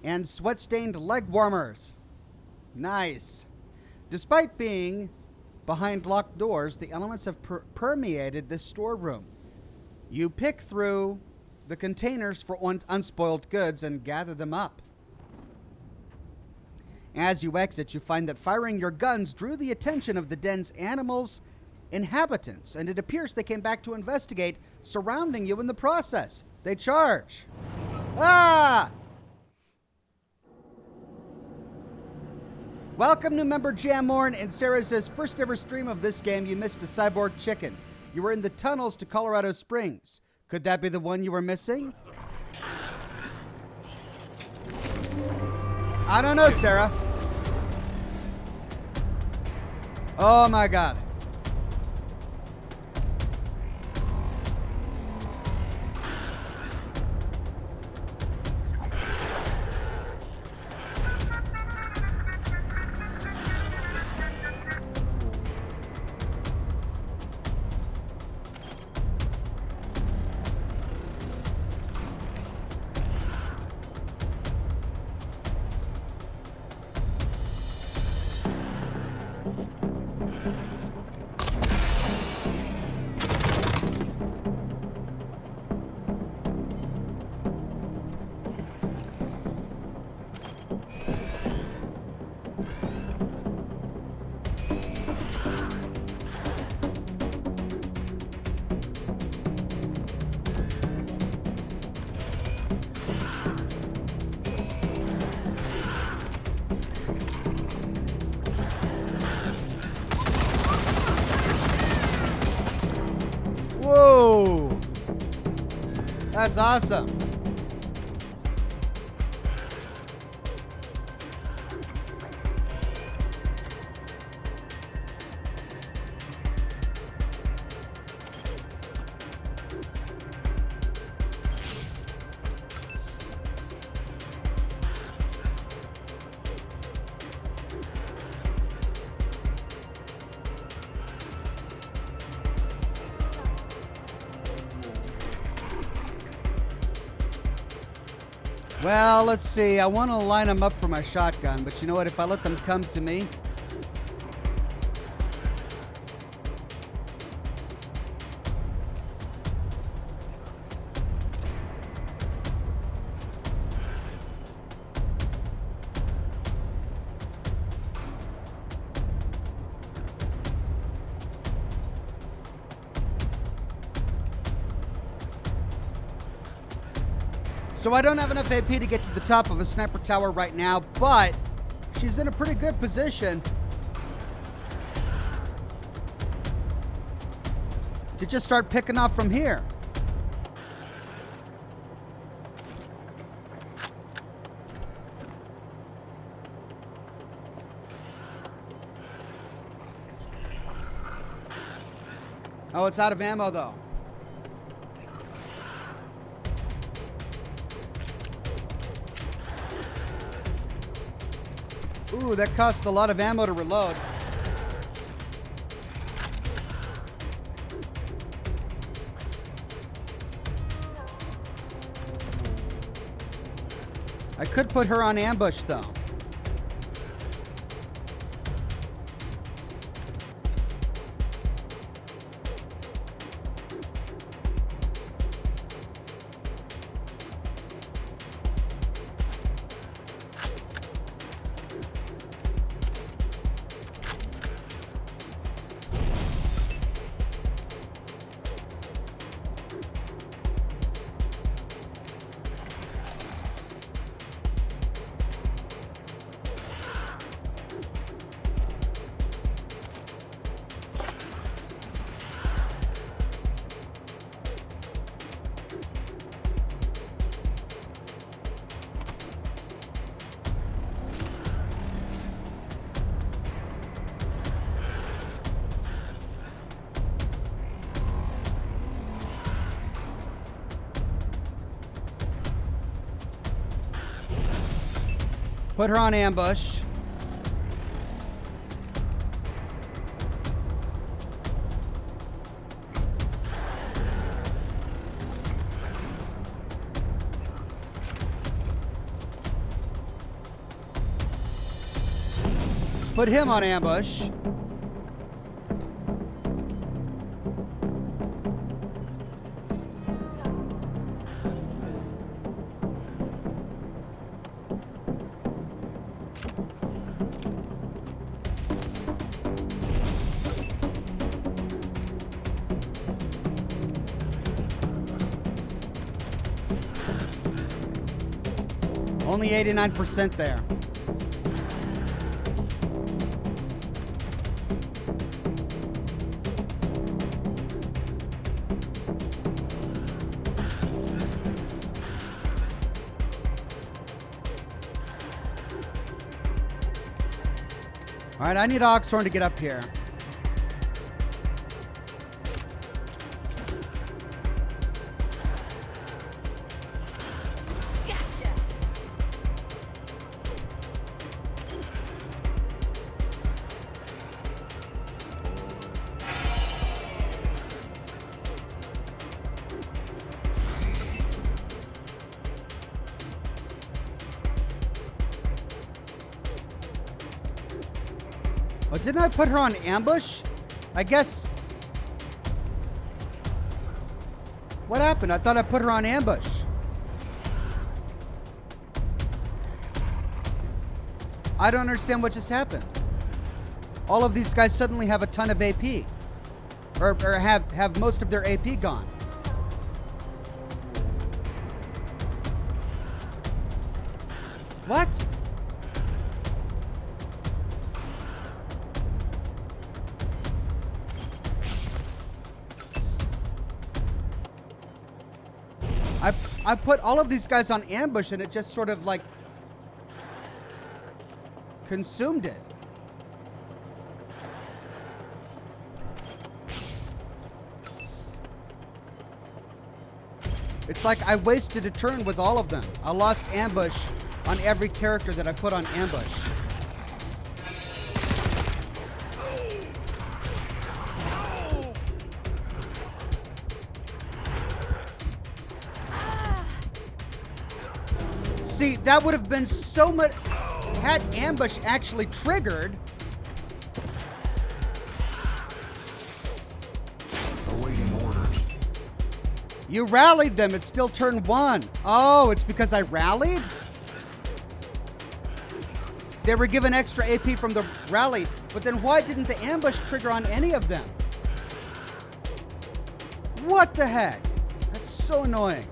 And sweat-stained leg warmers. Nice. Despite being behind locked doors, the elements have permeated this storeroom. You pick through the containers for unspoiled goods and gather them up. As you exit, you find that firing your guns drew the attention of the den's animals' inhabitants, and it appears they came back to investigate, surrounding you in the process. They charge. Ah! Welcome, new member Jamorn, and Sarah says, first ever stream of this game, you missed a cyborg chicken. You were in the tunnels to Colorado Springs. Could that be the one you were missing? I don't know, Sarah. Oh my God. Whoa! That's awesome. Well, let's see. I want to line them up for my shotgun, but you know what? If I let them come to me... So I don't have enough AP to get to the top of a sniper tower right now, but she's in a pretty good position to just start picking off from here. Oh, it's out of ammo though. Ooh, that cost a lot of ammo to reload. I could put her on ambush, though. Put her on ambush. Let's put him on ambush. Only 89% there. All right, I need Oxhorn to get up here. Oh, didn't I put her on ambush? I guess. What happened? I thought I put her on ambush. I don't understand what just happened. All of these guys suddenly have a ton of AP. Or have most of their AP gone. What? I put all of these guys on ambush and it just sort of like consumed it. It's like I wasted a turn with all of them. I lost ambush on every character that I put on ambush. See, that would have been so much. Had ambush actually triggered. Awaiting orders. You rallied them. It's still turn 1. Oh, it's because I rallied? They were given extra AP from the rally, but then why didn't the ambush trigger on any of them? What the heck? That's so annoying.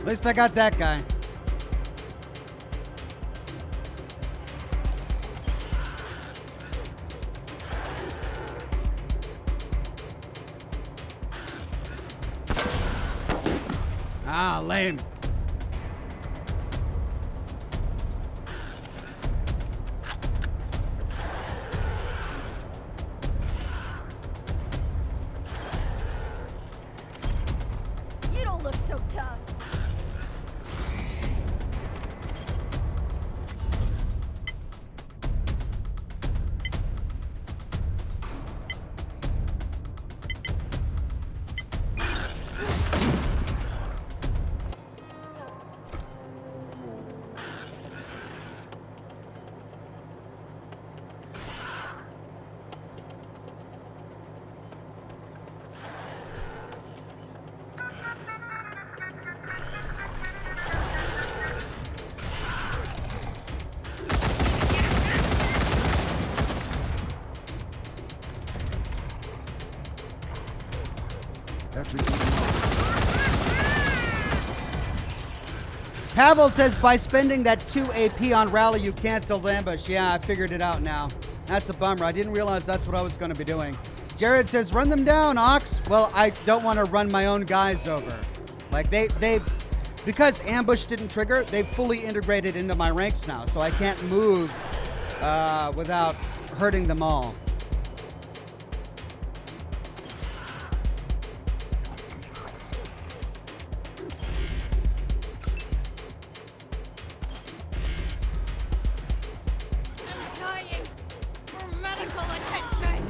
At least I got that guy. Ah, lame. You don't look so tough. Pavel says by spending that 2 AP on rally, you canceled ambush. Yeah, I figured it out now. That's a bummer. I didn't realize that's what I was going to be doing. Jared says, run them down, Ox. Well, I don't want to run my own guys over. Like, they because ambush didn't trigger, they've fully integrated into my ranks now, so I can't move without hurting them all. I'm dying for medical attention.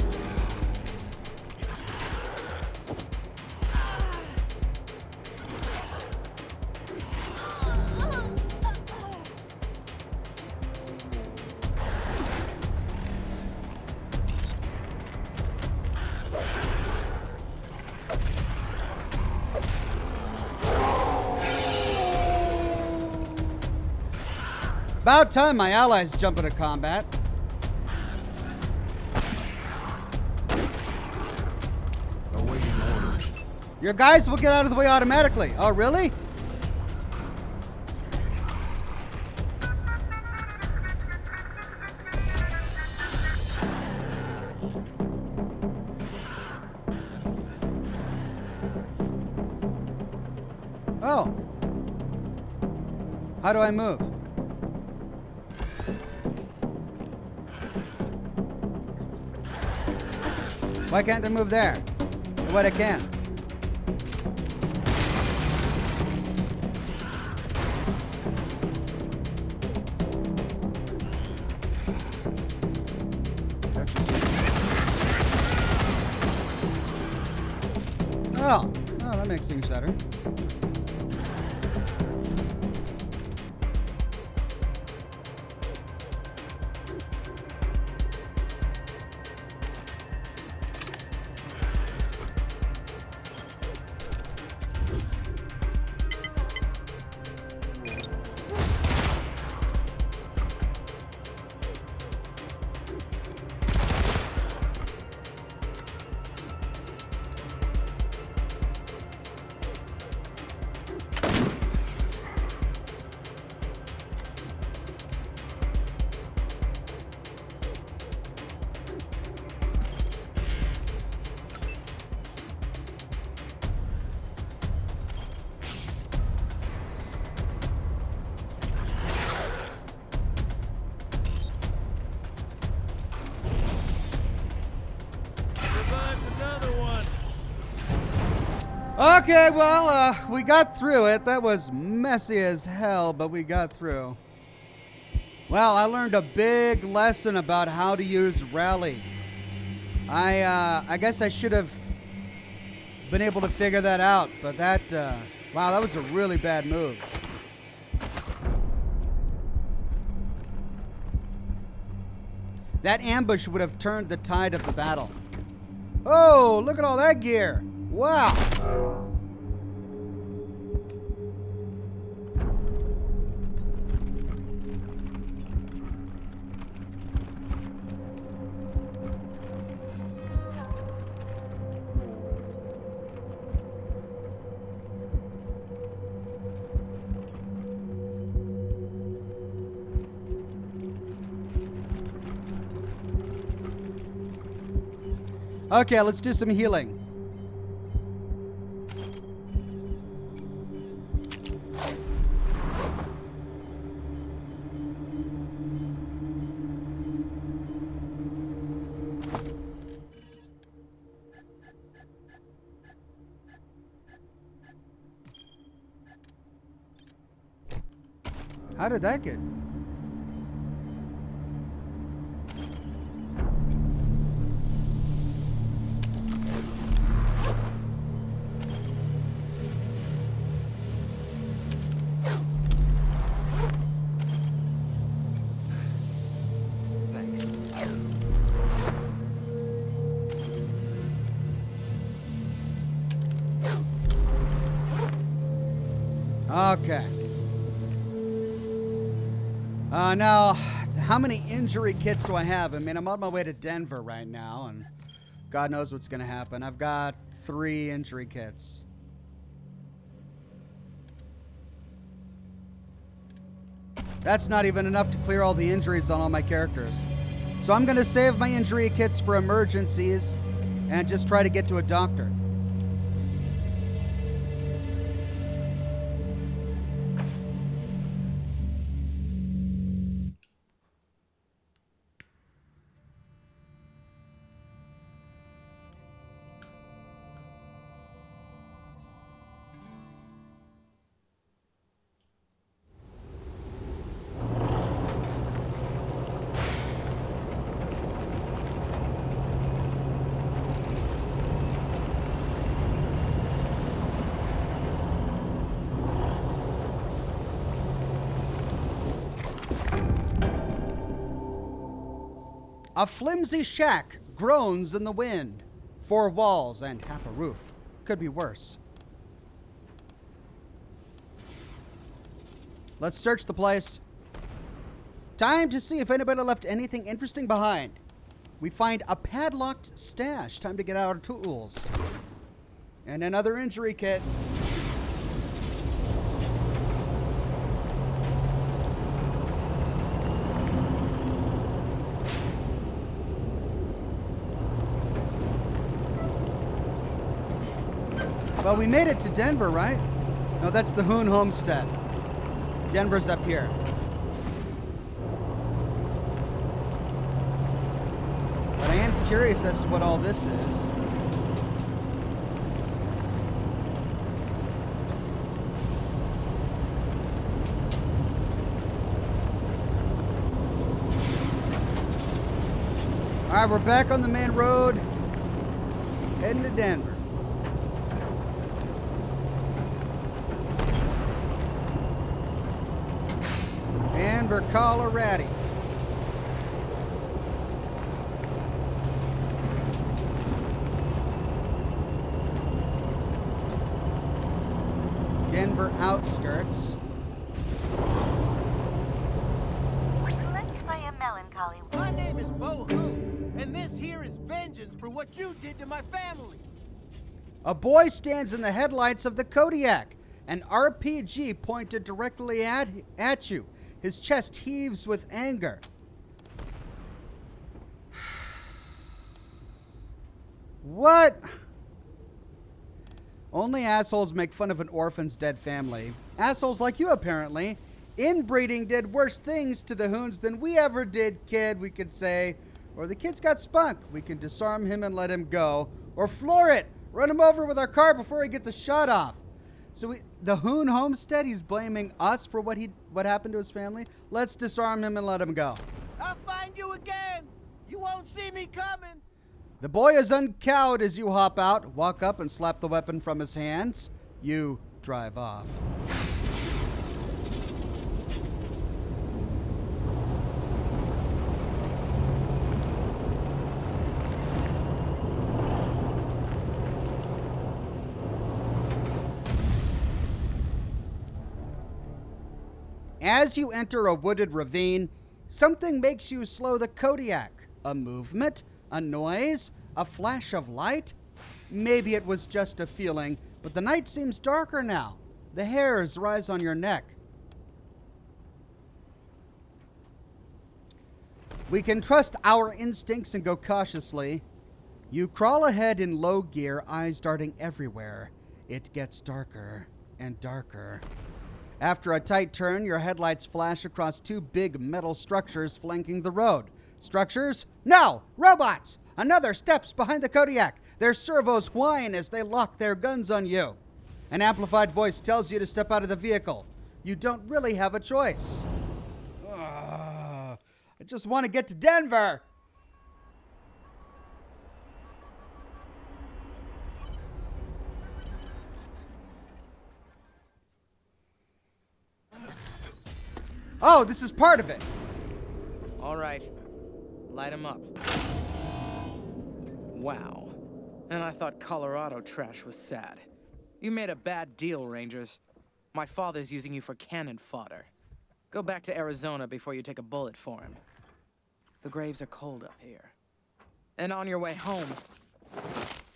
About time my allies jump into combat. Awaiting orders. Your guys will get out of the way automatically. Oh, really? Oh. How do I move? Why can't I move there? What I can? Oh, that makes things better. Okay, well, we got through it. That was messy as hell, but we got through. Well, I learned a big lesson about how to use rally. I guess I should have been able to figure that out, but that, wow, that was a really bad move. That ambush would have turned the tide of the battle. Oh, look at all that gear. Wow. Okay, let's do some healing. How did that get? Thanks. Okay. Now, how many injury kits do I have? I mean, I'm on my way to Denver right now, and God knows what's going to happen. I've got 3 injury kits. That's not even enough to clear all the injuries on all my characters. So I'm going to save my injury kits for emergencies and just try to get to a doctor. A flimsy shack groans in the wind. 4 walls and half a roof. Could be worse. Let's search the place. Time to see if anybody left anything interesting behind. We find a padlocked stash. Time to get out our tools. And another injury kit. Well, we made it to Denver, right? No, that's the Hoon Homestead. Denver's up here. But I am curious as to what all this is. All right, we're back on the main road, heading to Denver. Denver, Colorado. Denver outskirts. Let's play a melancholy. My name is Bo Hoon, and this here is vengeance for what you did to my family. A boy stands in the headlights of the Kodiak, an RPG pointed directly at you. His chest heaves with anger. What? Only assholes make fun of an orphan's dead family. Assholes like you, apparently. Inbreeding did worse things to the Hoons than we ever did, kid, we could say. Or the kid's got spunk. We can disarm him and let him go. Or floor it. Run him over with our car before he gets a shot off. So the Hoon Homestead, he's blaming us for what happened to his family. Let's disarm him and let him go. I'll find you again. You won't see me coming. The boy is uncowed as you hop out, walk up and slap the weapon from his hands. You drive off. As you enter a wooded ravine, something makes you slow the Kodiak. A movement, a noise, a flash of light. Maybe it was just a feeling, but the night seems darker now. The hairs rise on your neck. We can trust our instincts and go cautiously. You crawl ahead in low gear, eyes darting everywhere. It gets darker and darker. After a tight turn, your headlights flash across two big metal structures flanking the road. Structures? No! Robots! Another steps behind the Kodiak. Their servos whine as they lock their guns on you. An amplified voice tells you to step out of the vehicle. You don't really have a choice. I just want to get to Denver. Oh, this is part of it. All right. Light 'em up. Wow. And I thought Colorado trash was sad. You made a bad deal, Rangers. My father's using you for cannon fodder. Go back to Arizona before you take a bullet for him. The graves are cold up here. And on your way home,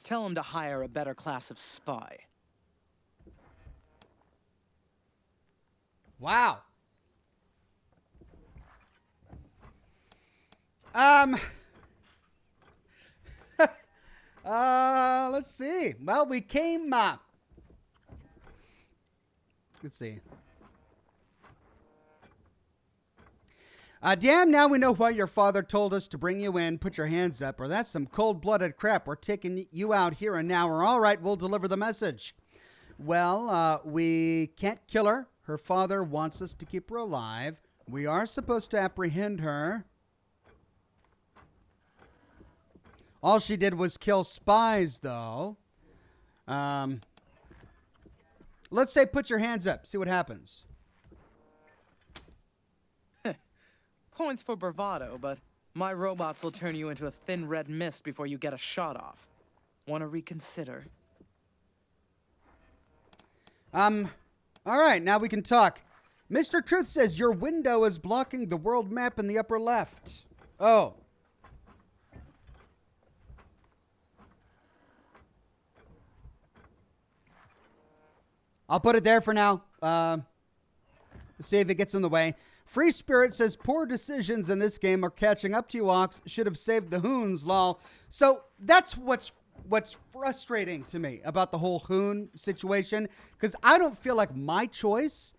tell him to hire a better class of spy. Wow. Let's see. Well, we came, let's see. Damn, now we know why your father told us to bring you in. Put your hands up, or that's some cold-blooded crap. We're taking you out here and now. We're all right, we'll deliver the message. Well, we can't kill her. Her father wants us to keep her alive. We are supposed to apprehend her. All she did was kill spies, though. Let's say put your hands up. See what happens. Points for bravado, but my robots will turn you into a thin red mist before you get a shot off. Want to reconsider? All right, now we can talk. Mr. Truth says your window is blocking the world map in the upper left. Oh. I'll put it there for now. Let's see if it gets in the way. Free Spirit says poor decisions in this game are catching up to you, Ox. Should have saved the Hoons, lol. So that's what's frustrating to me about the whole Hoon situation, because I don't feel like my choice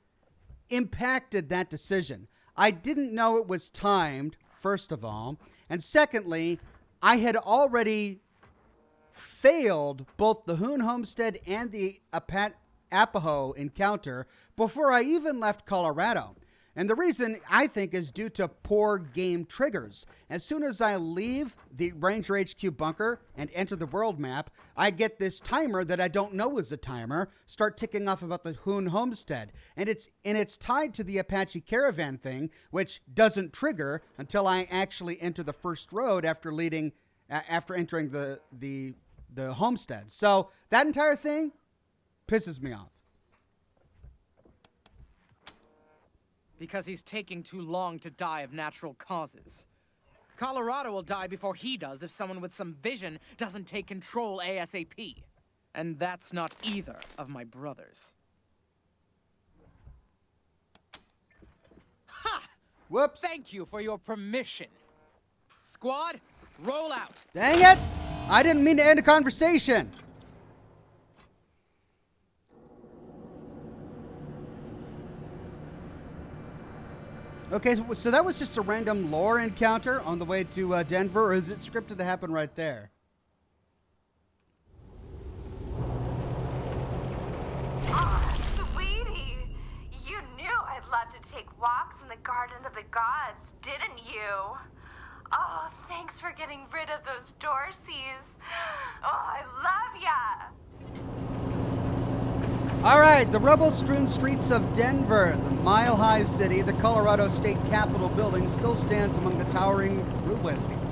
impacted that decision. I didn't know it was timed, first of all. And secondly, I had already failed both the Hoon homestead and the Apaho encounter before I even left Colorado. And the reason, I think, is due to poor game triggers. As soon as I leave the Ranger HQ bunker and enter the world map, I get this timer that I don't know is a timer start ticking off about the Hoon homestead. And it's tied to the Apache caravan thing, which doesn't trigger until I actually enter the first road after entering the homestead. So that entire thing pisses me off. Because he's taking too long to die of natural causes. Colorado will die before he does if someone with some vision doesn't take control ASAP. And that's not either of my brothers. Ha! Whoops. Thank you for your permission. Squad, roll out. Dang it! I didn't mean to end a conversation. Okay, so that was just a random lore encounter on the way to Denver, or is it scripted to happen right there? Oh, sweetie. You knew I'd love to take walks in the Gardens of the Gods, didn't you? Oh, thanks for getting rid of those Dorseys. Oh, I love ya. All right, the rubble-strewn streets of Denver, the mile-high city, the Colorado State Capitol building still stands among the towering ruins.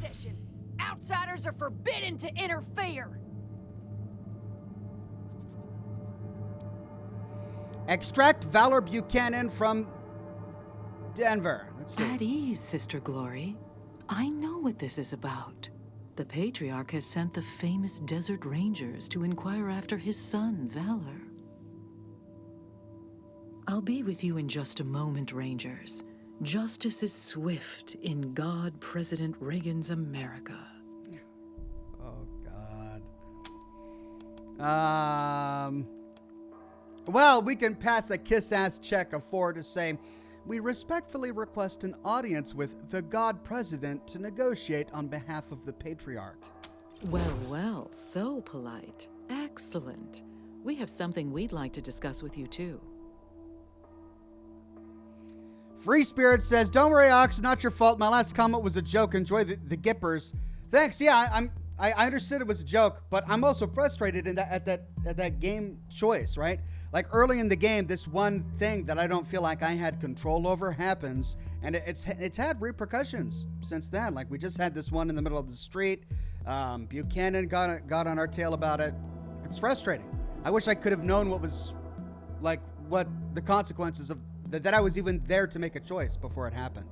Session. Outsiders are forbidden to interfere. Extract Valor Buchanan from Denver. Let's see. At ease, Sister Glory. I know what this is about. The Patriarch has sent the famous Desert Rangers to inquire after his son, Valor. I'll be with you in just a moment, Rangers. Justice is swift in God President Reagan's America. Oh, God. Well, we can pass a kiss-ass check of 4 to say, we respectfully request an audience with the God President to negotiate on behalf of the Patriarch. Well, well, so polite. Excellent. We have something we'd like to discuss with you, too. Free Spirit says, don't worry, Ox, not your fault. My last comment was a joke. Enjoy the Gippers. Thanks. Yeah, I understood it was a joke, but I'm also frustrated at that game choice, right? Like early in the game, this one thing that I don't feel like I had control over happens, and it's had repercussions since then. Like we just had this one in the middle of the street. Buchanan got on our tail about it. It's frustrating. I wish I could have known what the consequences of that I was even there to make a choice before it happened.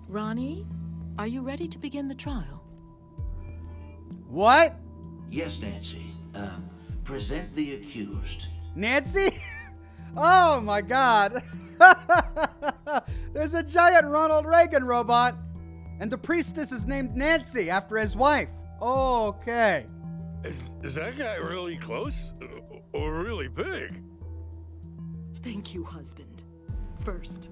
Ronnie, are you ready to begin the trial? What? Yes, Nancy. Present the accused. Nancy? Oh my God. There's a giant Ronald Reagan robot, and the priestess is named Nancy after his wife. Okay. Is that guy really close? Or really big? Thank you, husband. First,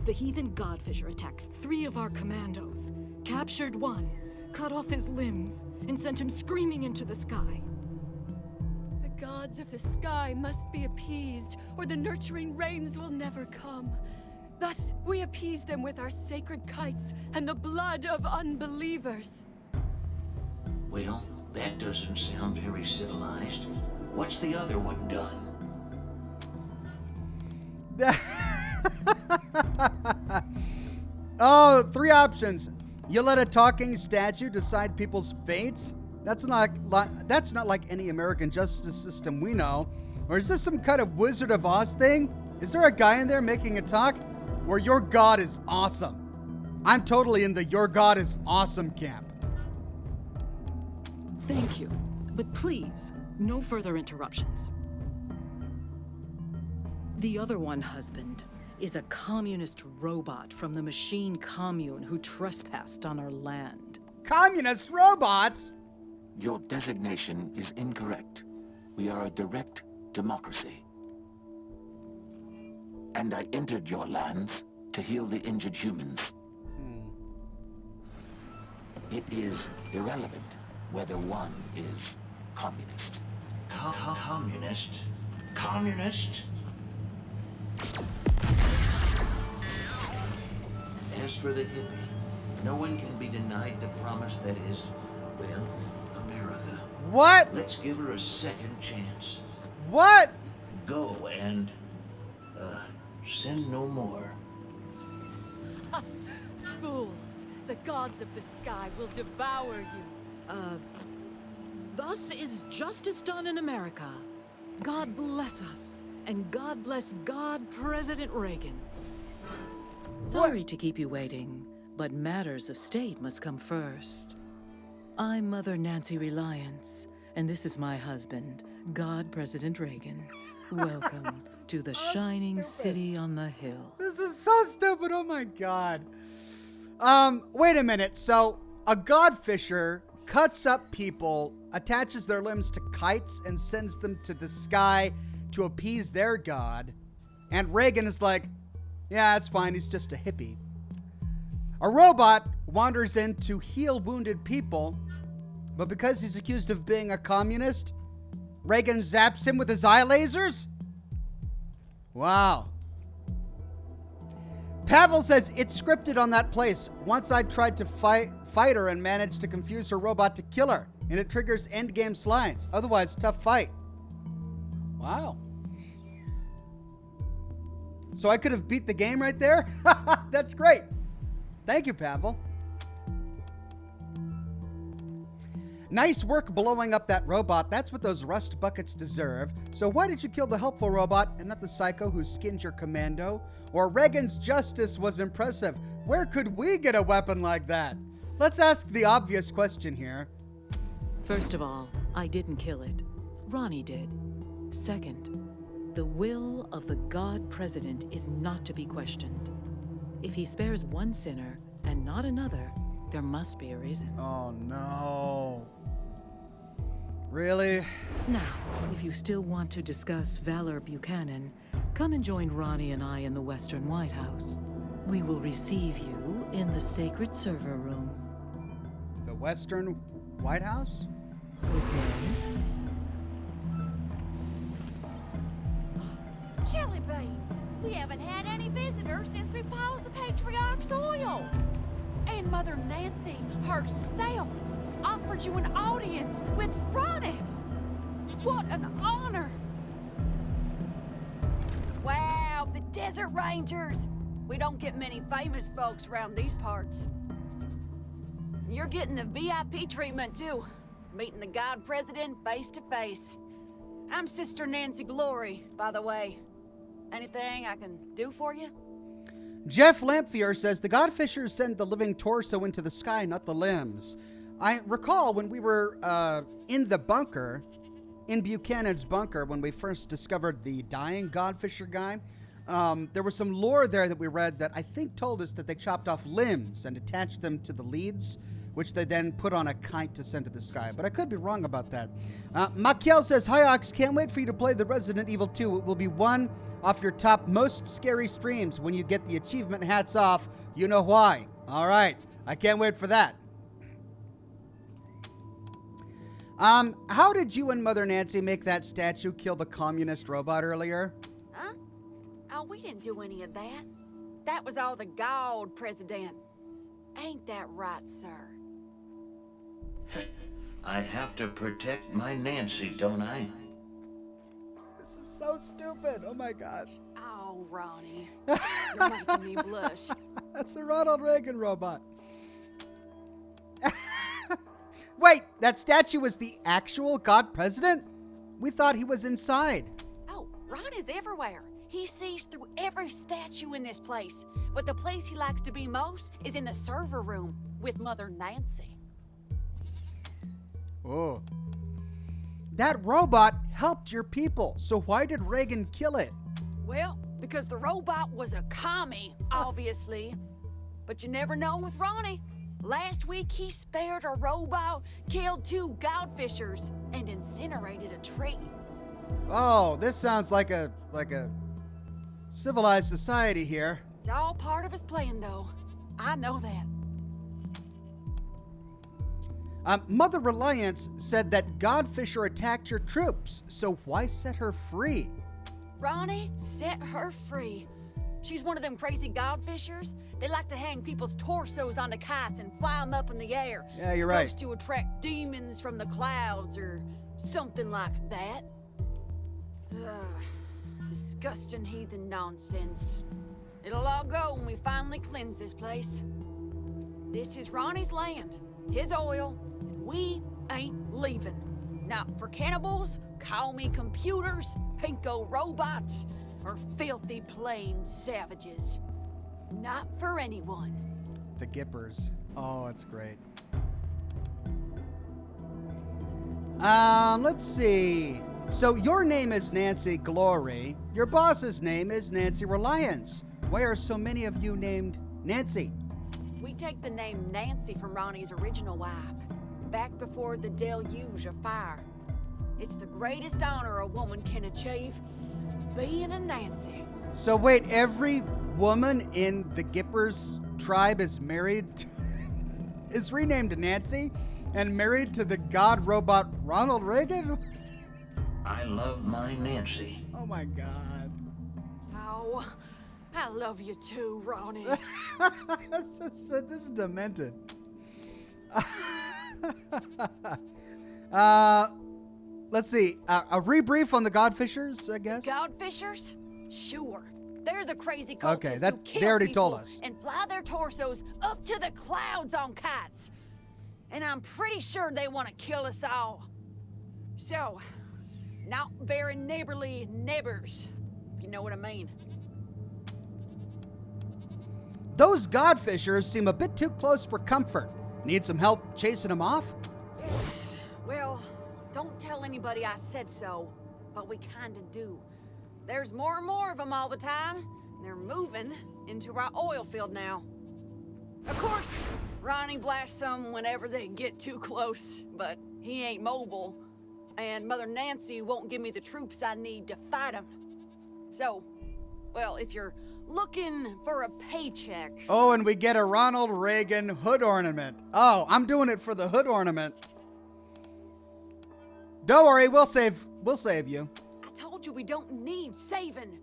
the heathen Godfisher attacked 3 of our commandos, captured 1, cut off his limbs, and sent him screaming into the sky. The gods of the sky must be appeased, or the nurturing rains will never come. Thus, we appease them with our sacred kites and the blood of unbelievers. Well, that doesn't sound very civilized. What's the other one done? Oh, 3 options. You let a talking statue decide people's fates? That's not like any American justice system we know. Or is this some kind of Wizard of Oz thing? Is there a guy in there making it talk? Or your God is awesome? I'm totally in the your God is awesome camp. Thank you, but please, no further interruptions. The other one, husband, is a communist robot from the machine commune who trespassed on our land. Communist robots? Your designation is incorrect. We are a direct democracy. And I entered your lands to heal the injured humans. It is irrelevant whether one is communist. Communist? Communist? As for the hippie, no one can be denied the promise that is, well, America. What? Let's give her a second chance. What? Go and, sin no more. Fools! The gods of the sky will devour you. Thus is justice done in America. God bless us, and God bless God President Reagan. Sorry to keep you waiting, but matters of state must come first. I'm Mother Nancy Reliance, and this is my husband, God President Reagan. Welcome to the shining city on the hill. This is so stupid. Oh my God. Wait a minute. So a godfisher cuts up people, attaches their limbs to kites, and sends them to the sky to appease their god. And Reagan is like, yeah, it's fine. He's just a hippie. A robot wanders in to heal wounded people, but because he's accused of being a communist, Reagan zaps him with his eye lasers? Wow. Pavel says it's scripted on that place. Once I tried to fight her and managed to confuse her robot to kill her, and it triggers endgame slides. Otherwise, tough fight. Wow. So I could have beat the game right there? That's great. Thank you, Pavel. Nice work blowing up that robot. That's what those rust buckets deserve. So why did you kill the helpful robot and not the psycho who skinned your commando? Or Reagan's justice was impressive. Where could we get a weapon like that? Let's ask the obvious question here. First of all, I didn't kill it. Ronnie did. Second, the will of the God President is not to be questioned. If he spares one sinner and not another, there must be a reason. Oh, no. Really? Now, if you still want to discuss Valor Buchanan, come and join Ronnie and I in the Western White House. We will receive you in the sacred server room. The Western White House? Good day. Jelly beans! We haven't had any visitors since we paused the Patriarch's oil. And Mother Nancy herself offered you an audience with Ronnie. What an honor! Wow, the Desert Rangers! We don't get many famous folks around these parts. You're getting the VIP treatment too. Meeting the God President face to face. I'm Sister Nancy Glory, by the way. Anything I can do for you? Jeff Lamphere says the Godfishers send the living torso into the sky, not the limbs. I recall when we were in the bunker, in Buchanan's bunker, when we first discovered the dying Godfisher guy, there was some lore there that we read that I think told us that they chopped off limbs and attached them to the leads, which they then put on a kite to send to the sky. But I could be wrong about that. Makiel says, "Hi, Ox. Can't wait for you to play the Resident Evil 2. It will be one off your top most scary streams. When you get the achievement, hats off. You know why." All right. I can't wait for that. How did you and Mother Nancy make that statue kill the communist robot earlier? Huh? Oh, we didn't do any of that. That was all the God President. Ain't that right, sir? I have to protect my Nancy, don't I? This is so stupid. Oh my gosh. Oh, Ronnie. You're making me blush. That's a Ronald Reagan robot. Wait, that statue was the actual God President? We thought he was inside. Oh, Ronnie's everywhere. He sees through every statue in this place. But the place he likes to be most is in the server room with Mother Nancy. Oh. That robot helped your people, so why did Reagan kill it? Well, because the robot was a commie, obviously. But you never know with Ronnie. Last week, he spared a robot, killed 2 Godfishers, and incinerated a tree. Oh, this sounds like a civilized society here. It's all part of his plan, though. I know that. Mother Reliance said that Godfisher attacked your troops, so why set her free? Ronnie set her free. She's one of them crazy Godfishers. They like to hang people's torsos onto kites and fly them up in the air. Yeah, you're right. Supposed to attract demons from the clouds or something like that. Ugh, disgusting heathen nonsense. It'll all go when we finally cleanse this place. This is Ronnie's land, his oil, and we ain't leaving. Not for cannibals, call me computers, pinko robots, or filthy plain savages. Not for anyone. The Gippers. Oh, it's great. Let's see. So your name is Nancy Glory. Your boss's name is Nancy Reliance. Why are so many of you named Nancy? We take the name Nancy from Ronnie's original wife, back before the deluge of fire. It's the greatest honor a woman can achieve, being a Nancy. So wait, every woman in the Gippers tribe is married, is renamed Nancy, and married to the god robot Ronald Reagan? I love my Nancy. Oh my God. Oh, I love you too, Ronnie. This is demented. Let's see. A rebrief on the Godfishers, I guess? The Godfishers? Sure. They're the crazy cultists Okay, who kill they already people told us. and fly their torsos up to the clouds on kites. And I'm pretty sure they want to kill us all. So, not very neighborly neighbors, if you know what I mean. Those Godfishers seem a bit too close for comfort. Need some help chasing them off? Well, don't tell anybody I said so, but we kinda do. There's more and more of them all the time. They're moving into our oil field now. Of course, Ronnie blasts some whenever they get too close, but he ain't mobile, and Mother Nancy won't give me the troops I need to fight him. So, well, if you're looking for a paycheck... Oh, and we get a Ronald Reagan hood ornament. Oh, I'm doing it for the hood ornament. Don't worry, we'll save you. I told you we don't need saving.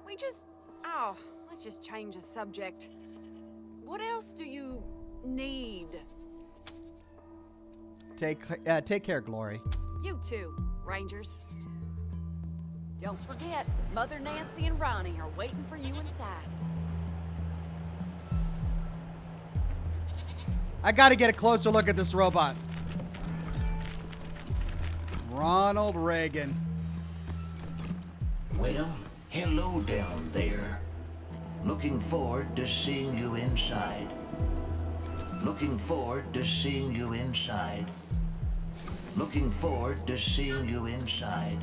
We just... Oh, let's just change the subject. What else do you need? Take care, Glory. You too, Rangers. Don't forget, Mother Nancy and Ronnie are waiting for you inside. I gotta get a closer look at this robot. Ronald Reagan. Well, hello down there. Looking forward to seeing you inside. Looking forward to seeing you inside. Looking forward to seeing you inside.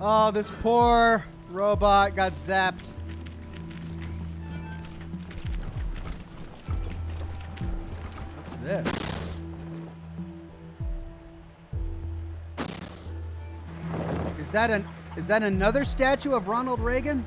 Oh, this poor robot got zapped. What's this? Is that another statue of Ronald Reagan?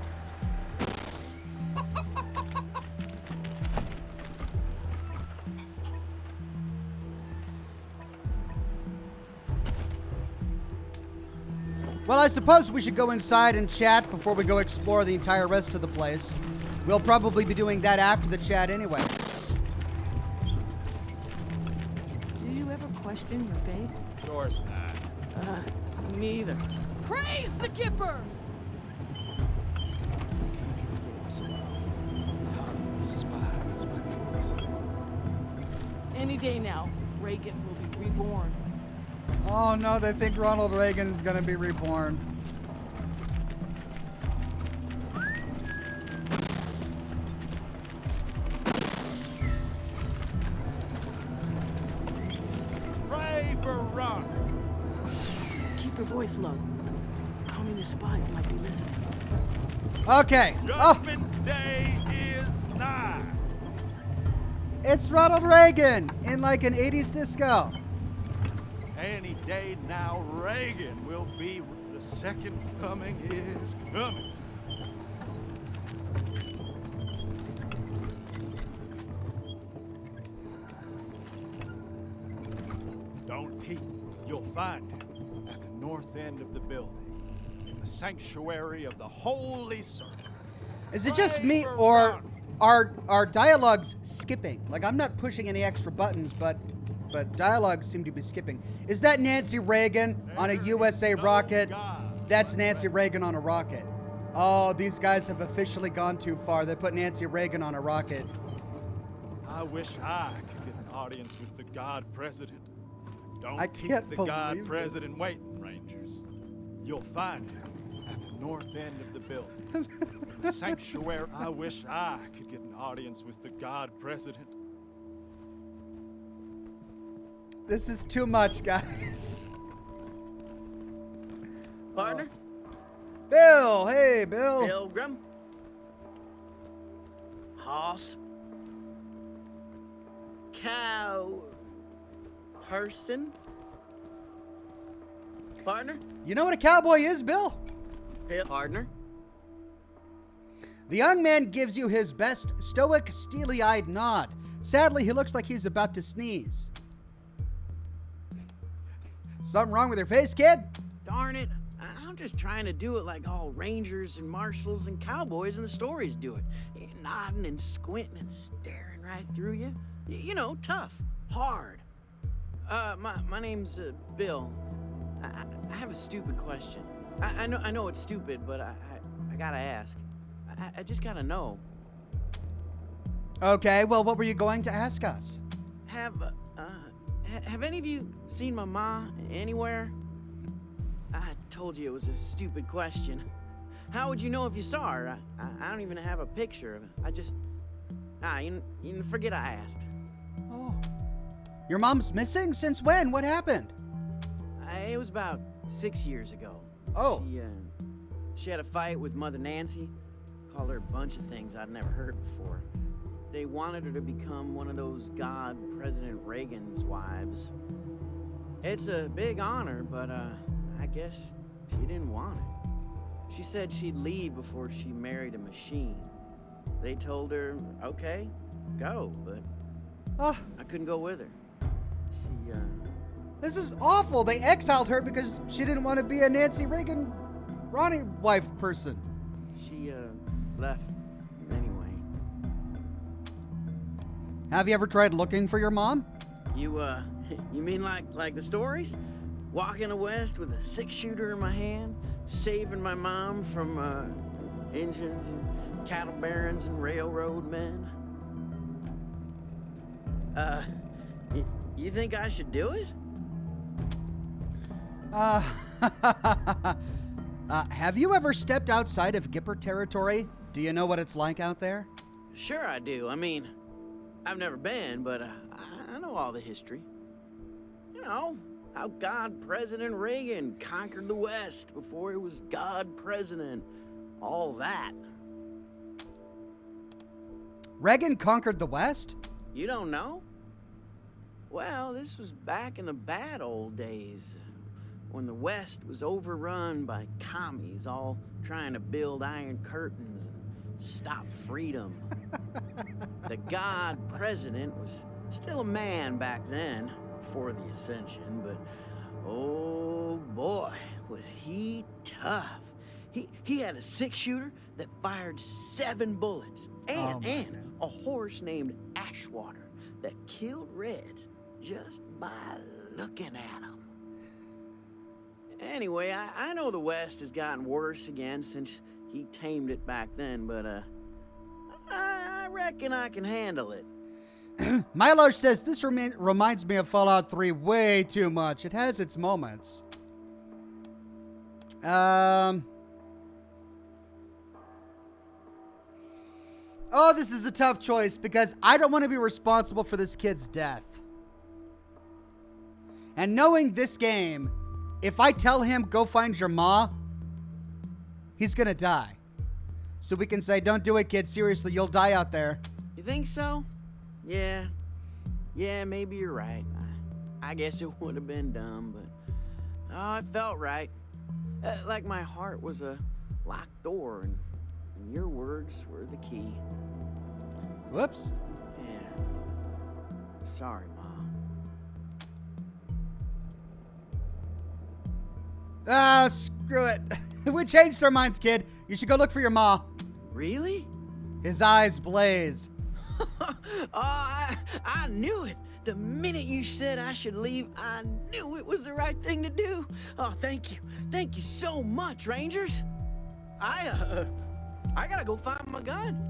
Well, I suppose we should go inside and chat before we go explore the entire rest of the place. We'll probably be doing that after the chat anyway. Do you ever question your faith? Of course not. Me either. Praise the Gipper! Any day now, Reagan will be reborn. Oh no, they think Ronald Reagan is gonna be reborn. Pray for Ron. Keep your voice low. Communist spies might be listening. Okay. Judgment Day is nigh. It's Ronald Reagan in like an 80s disco. Any day now, Reagan will be. The second coming is coming. Don't peek. You'll find him at the north end of the building, in the sanctuary of the Holy Circle. Is it just me or are dialogues skipping? Like, I'm not pushing any extra buttons, but dialogues seem to be skipping. Is that Nancy Reagan on a USA rocket? That's Nancy Reagan on a rocket. Oh, these guys have officially gone too far. They put Nancy Reagan on a rocket. I wish I could get an audience with the God President. Don't I keep can't the believe God this. President waiting, Rangers. You'll find him at the north end of the building. In the sanctuary. I wish I could get an audience with the God President. This is too much, guys. Partner? Bill, hey, Bill. Pilgrim? Hoss? Cow? Person? Partner? You know what a cowboy is, Bill? Partner? The young man gives you his best stoic, steely-eyed nod. Sadly, he looks like he's about to sneeze. Something wrong with your face, kid? Darn it. I'm just trying to do it like all rangers and marshals and cowboys in the stories do it. Nodding and squinting and staring right through you. You know, tough, hard. My name's Bill. I have a stupid question. I know it's stupid, but I gotta ask. I just gotta know. Okay, well, what were you going to ask us? Have any of you seen my ma anywhere? I told you it was a stupid question. How would you know if you saw her? I don't even have a picture of it. I just... you forget I asked. Oh. Your mom's missing? Since when? What happened? It was about 6 years ago. Oh. She had a fight with Mother Nancy. Called her a bunch of things I'd never heard before. They wanted her to become one of those God President Reagan's wives. It's a big honor, but I guess she didn't want it. She said she'd leave before she married a machine. They told her, okay, go, but I couldn't go with her. She, This is awful. They exiled her because she didn't want to be a Nancy Reagan Ronnie wife person. She, left anyway. Have you ever tried looking for your mom? You mean like the stories? Walking the West with a 6-shooter in my hand, saving my mom from, engines and cattle barons and railroad men? You think I should do it? Have you ever stepped outside of Gipper territory? Do you know what it's like out there? Sure I do. I mean, I've never been, but I know all the history. You know, how God President Reagan conquered the West before he was God President. All that. Reagan conquered the West? You don't know? Well, this was back in the bad old days, when the West was overrun by commies all trying to build iron curtains and stop freedom. The God President was still a man back then, before the ascension, but oh boy, was he tough. He had a 6-shooter that fired 7 bullets, and a horse named Ashwater that killed Reds just by looking at them. Anyway, I know the West has gotten worse again since he tamed it back then, but I reckon I can handle it. Milo says this reminds me of Fallout 3 way too much. It has its moments. Oh, this is a tough choice because I don't want to be responsible for this kid's death. And knowing this game, if I tell him, go find your ma, he's gonna die. So we can say, don't do it, kid. Seriously, you'll die out there. You think so? Yeah, maybe you're right. I guess it would have been dumb, but oh, it felt right. Like my heart was a locked door, and your words were the key. Whoops. Yeah. Sorry, Mom. Ah, screw it. We changed our minds, kid. You should go look for your ma. Really? His eyes blaze. I knew it. The minute you said I should leave, I knew it was the right thing to do. Oh, thank you. Thank you so much, Rangers. I gotta go find my gun.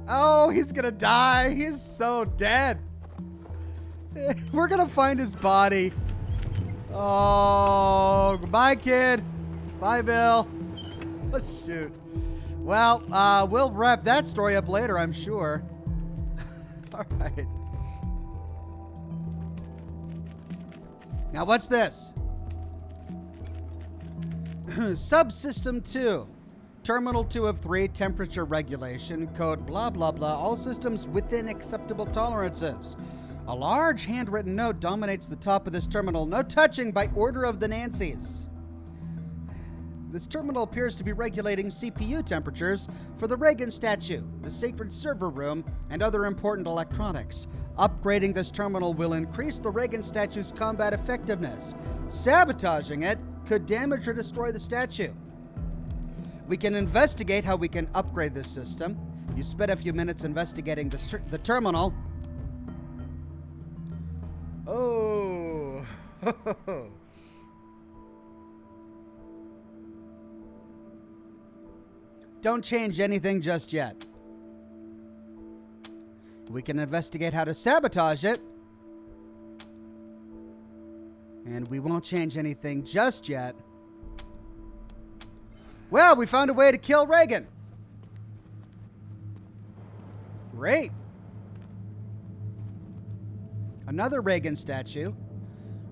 Oh, he's gonna die. He's so dead. We're gonna find his body. Oh, goodbye, kid. Bye, Bill. Oh, shoot. Well, we'll wrap that story up later, I'm sure. All right. Now, what's this? Subsystem 2. Terminal 2 of 3, temperature regulation, code blah blah blah, all systems within acceptable tolerances. A large handwritten note dominates the top of this terminal. No touching by order of the Nancys. This terminal appears to be regulating CPU temperatures for the Reagan statue, the sacred server room, and other important electronics. Upgrading this terminal will increase the Reagan statue's combat effectiveness. Sabotaging it could damage or destroy the statue. We can investigate how we can upgrade this system. You spent a few minutes investigating the terminal. Oh. Don't change anything just yet. We can investigate how to sabotage it. And we won't change anything just yet. Well, we found a way to kill Reagan. Great. Another Reagan statue.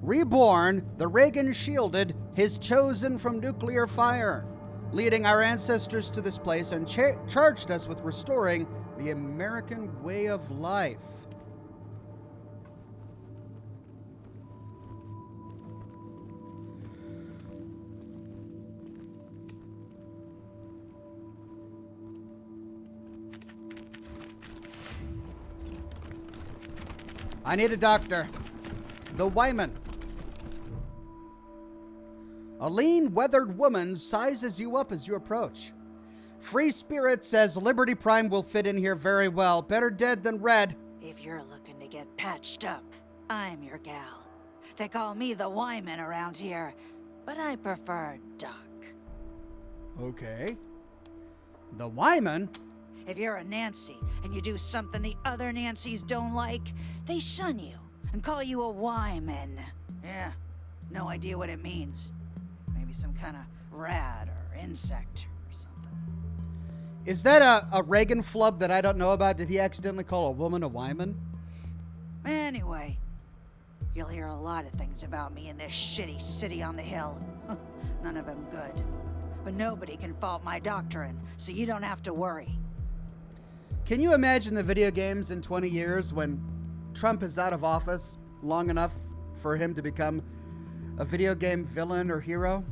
Reborn, the Reagan shielded his chosen from nuclear fire, leading our ancestors to this place and charged us with restoring the American way of life. I need a doctor. The Wyman. A lean, weathered woman sizes you up as you approach. Free Spirit says Liberty Prime will fit in here very well. Better dead than red. If you're looking to get patched up, I'm your gal. They call me the Wyman around here, but I prefer Doc. Okay. The Wyman? If you're a Nancy and you do something the other Nancys don't like, they shun you and call you a Wyman. Yeah, no idea what it means. Maybe some kind of rat or insect or something. Is that a Reagan flub that I don't know about? Did he accidentally call a woman a Wyman? Anyway, you'll hear a lot of things about me in this shitty city on the hill. None of them good. But nobody can fault my doctrine, so you don't have to worry. Can you imagine the video games in 20 years when Trump is out of office long enough for him to become a video game villain or hero?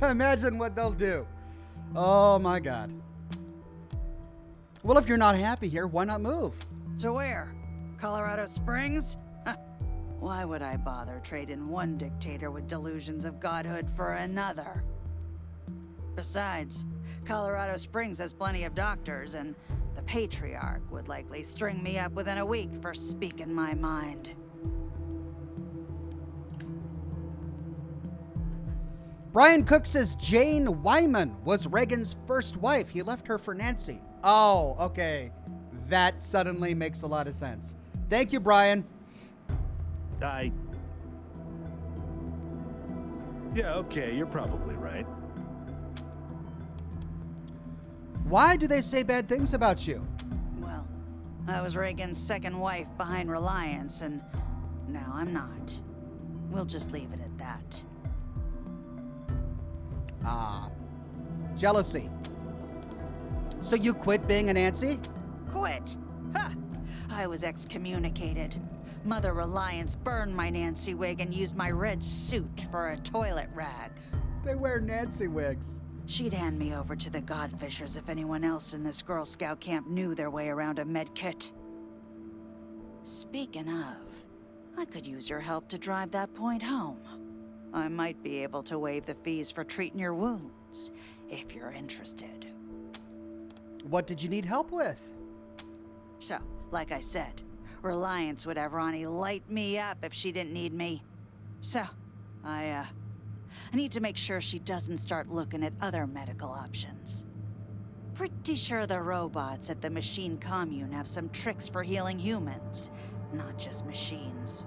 Imagine what they'll do. Oh my God. Well, if you're not happy here, why not move? To where? Colorado Springs? Why would I bother trading one dictator with delusions of godhood for another? Besides, Colorado Springs has plenty of doctors, and the Patriarch would likely string me up within a week for speaking my mind. Brian Cook says Jane Wyman was Reagan's first wife. He left her for Nancy. Oh, okay. That suddenly makes a lot of sense. Thank you, Brian. Yeah, okay, you're probably right. Why do they say bad things about you? Well, I was Reagan's second wife behind Reliance, and now I'm not. We'll just leave it at that. Ah, jealousy. So you quit being a Nancy? Quit? Ha! I was excommunicated. Mother Reliance burned my Nancy wig and used my red suit for a toilet rag. They wear Nancy wigs. She'd hand me over to the Godfishers if anyone else in this Girl Scout camp knew their way around a med kit. Speaking of, I could use your help to drive that point home. I might be able to waive the fees for treating your wounds, if you're interested. What did you need help with? So, like I said, Reliance would have Ronnie light me up if she didn't need me. So, I need to make sure she doesn't start looking at other medical options. Pretty sure the robots at the machine commune have some tricks for healing humans, not just machines.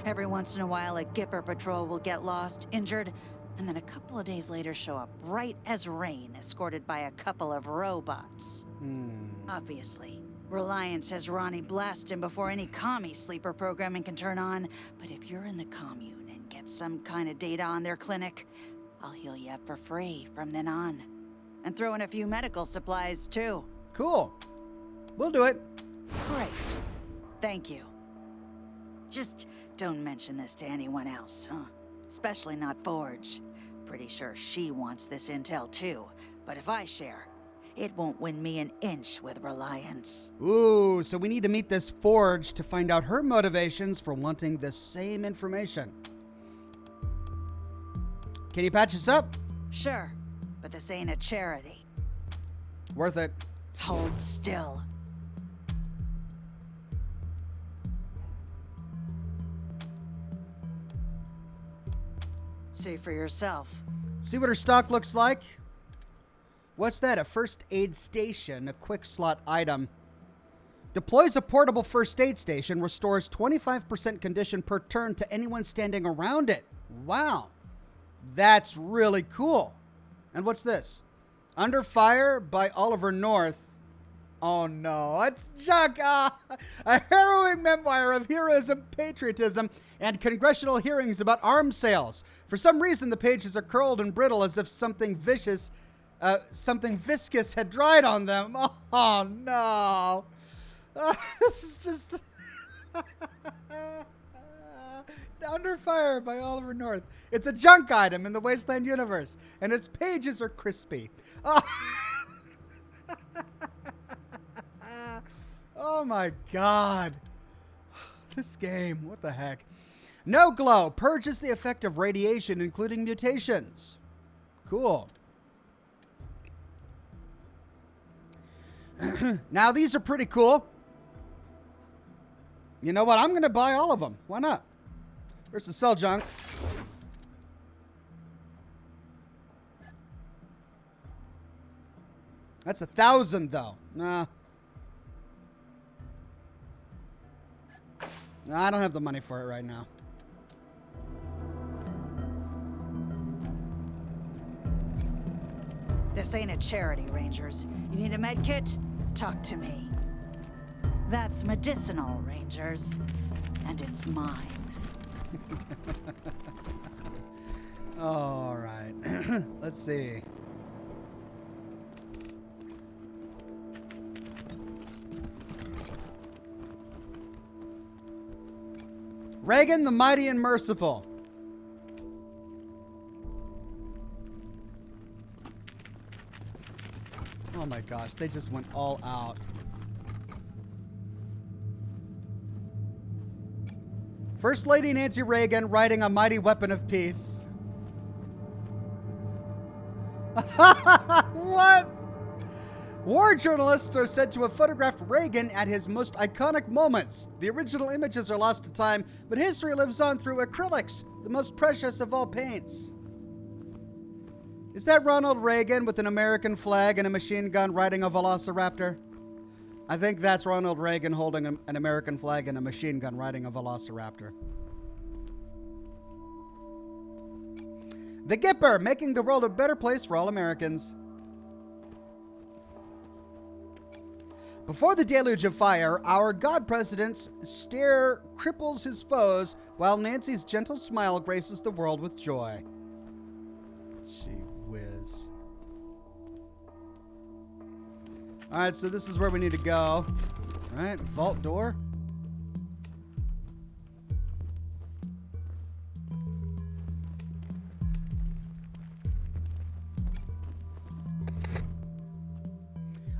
Every once in a while, a Gipper patrol will get lost, injured, and then a couple of days later show up bright as rain, escorted by a couple of robots. Obviously, Reliance has Ronnie blast him before any commie sleeper programming can turn on, but if you're in the commune and get some kind of data on their clinic, I'll heal you up for free from then on. And throw in a few medical supplies, too. Cool. We'll do it. Great. Thank you. Just don't mention this to anyone else, huh? Especially not Forge. Pretty sure she wants this intel too, but if I share, it won't win me an inch with Reliance. Ooh, so we need to meet this Forge to find out her motivations for wanting the same information. Can you patch us up? Sure, but this ain't a charity. Worth it. Hold still. See for yourself. See what her stock looks like? What's that? A first aid station, a quick slot item. Deploys a portable first aid station, restores 25% condition per turn to anyone standing around it. Wow. That's really cool. And what's this? Under Fire by Oliver North. Oh no, it's junk. A harrowing memoir of heroism, patriotism, and congressional hearings about arms sales. For some reason, the pages are curled and brittle as if something viscous had dried on them. Oh no. This is just Under Fire by Oliver North. It's a junk item in the Wasteland universe, and its pages are crispy. Oh my god. This game, what the heck? No glow purges the effect of radiation, including mutations. Cool. Now these are pretty cool. You know what? I'm going to buy all of them. Why not? Where's the sell junk? That's 1,000 though. Nah. I don't have the money for it right now. This ain't a charity, Rangers. You need a med kit? Talk to me. That's medicinal, Rangers. And it's mine. All right. Let's see. Reagan the Mighty and Merciful. Oh my gosh, they just went all out. First Lady Nancy Reagan riding a mighty weapon of peace. What? War journalists are said to have photographed Reagan at his most iconic moments. The original images are lost to time, but history lives on through acrylics, the most precious of all paints. Is that Ronald Reagan with an American flag and a machine gun riding a velociraptor? I think that's Ronald Reagan holding an American flag and a machine gun riding a velociraptor. The Gipper, making the world a better place for all Americans. Before the deluge of fire, our God President's stare cripples his foes, while Nancy's gentle smile graces the world with joy. Gee whiz. Alright, so this is where we need to go. Alright, vault door.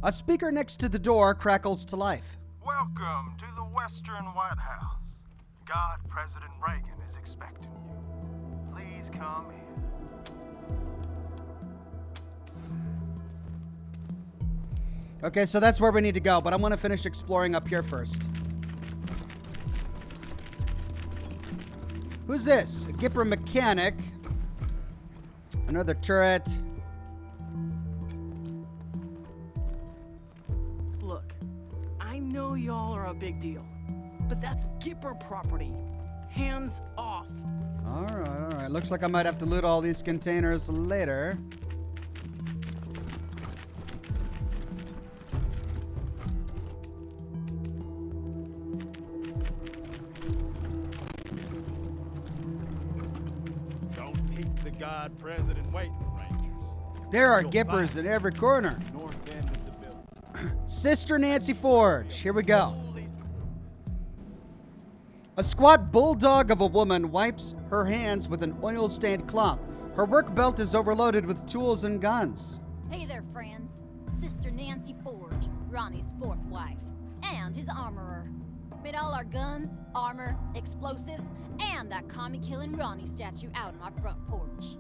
A speaker next to the door crackles to life. Welcome to the Western White House. God President Reagan is expecting you. Please come in. Okay, so that's where we need to go, but I want to finish exploring up here first. Who's this? A Gipper mechanic. Another turret. Look, I know y'all are a big deal, but that's Gipper property. Hands off. All right. Looks like I might have to loot all these containers later. Don't keep the God President waiting, Rangers. There are You'll Gippers find in every corner. North end of the building. Sister Nancy Forge. Here we go. A squat bulldog of a woman wipes her hands with an oil-stained cloth. Her work belt is overloaded with tools and guns. Hey there, friends. Sister Nancy Forge, Ronnie's fourth wife, and his armorer. Made all our guns, armor, explosives, and that commie-killing Ronnie statue out on our front porch.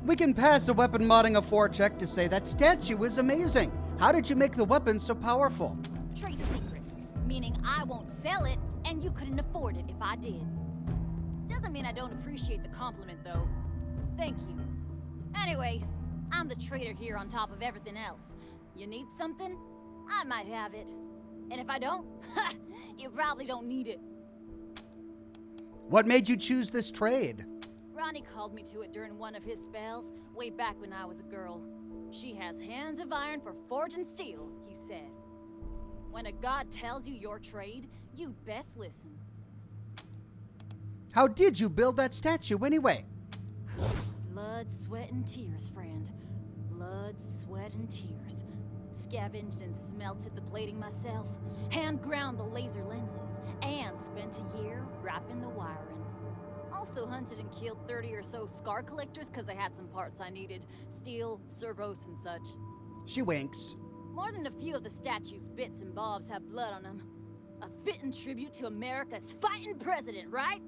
We can pass a weapon modding a 4 check to say that statue is amazing. How did you make the weapon so powerful? Trade secret, meaning I won't sell it, and you couldn't afford it if I did. Doesn't mean I don't appreciate the compliment, though. Thank you. Anyway, I'm the trader here on top of everything else. You need something? I might have it. And if I don't, you probably don't need it. What made you choose this trade? Ronnie called me to it during one of his spells, way back when I was a girl. She has hands of iron for forging steel, he said. When a god tells you your trade, you best listen. How did you build that statue anyway? Blood, sweat, and tears, friend. Blood, sweat, and tears. Scavenged and smelted the plating myself, hand ground the laser lenses, and spent a year wrapping the wiring. Also hunted and killed 30 or so scar collectors because I had some parts I needed. Steel, servos, and such. She winks. More than a few of the statue's bits and bobs have blood on them. A fitting tribute to America's fighting president, right?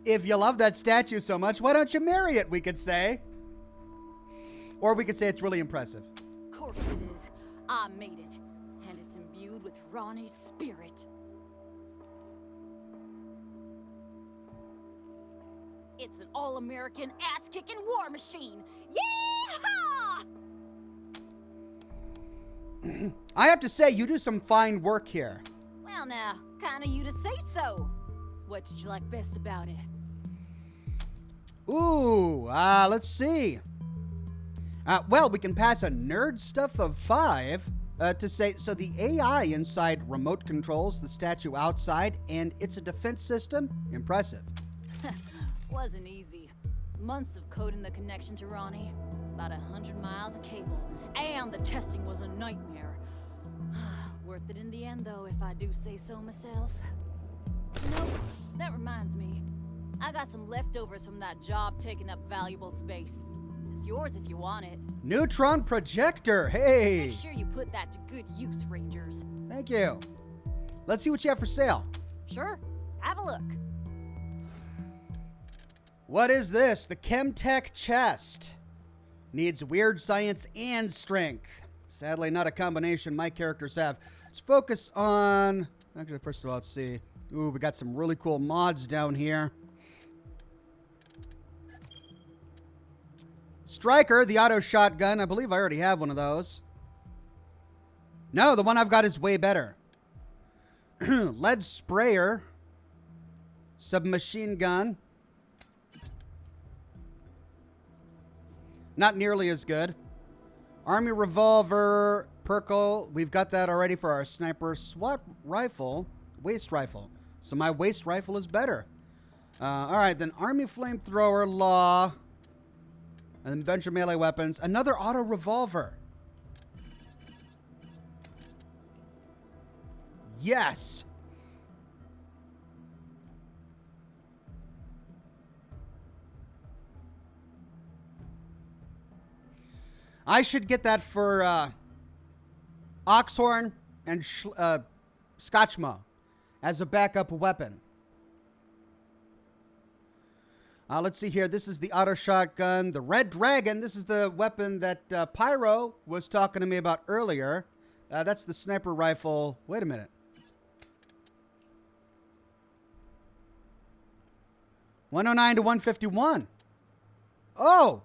If you love that statue so much, why don't you marry it, we could say. Or we could say it's really impressive. Of course it is. I made it. And it's imbued with Ronnie's spirit. It's an all-American, ass-kicking war machine. Yeehaw! I have to say, you do some fine work here. Well now, kinda you to say so. What did you like best about it? Ooh, let's see. Well, we can pass a nerd stuff of 5 to say, so the AI inside remote controls the statue outside, and it's a defense system? Impressive. Wasn't easy. Months of coding the connection to Ronnie. About 100 miles of cable. And the testing was a nightmare. Worth it in the end, though, if I do say so myself. You know, that reminds me. I got some leftovers from that job taking up valuable space. It's yours if you want it. Neutron projector, hey! Make sure you put that to good use, Rangers. Thank you. Let's see what you have for sale. Sure, have a look. What is this? The Chemtech chest. Needs weird science and strength. Sadly, not a combination my characters have. Let's focus on... Actually, first of all, let's see. Ooh, we got some really cool mods down here. Striker, the auto shotgun. I believe I already have one of those. No, the one I've got is way better. Lead sprayer. Submachine gun. Not nearly as good. Army revolver, Perkle. We've got that already for our sniper. SWAT rifle, waist rifle. So my waist rifle is better. All right, then Army flamethrower, law. And then bunch of melee weapons. Another auto revolver. Yes. I should get that for Oxhorn and Scotchmo as a backup weapon. Let's see here. This is the auto shotgun. The Red Dragon. This is the weapon that Pyro was talking to me about earlier. That's the sniper rifle. Wait a minute. $109 to $151. Oh!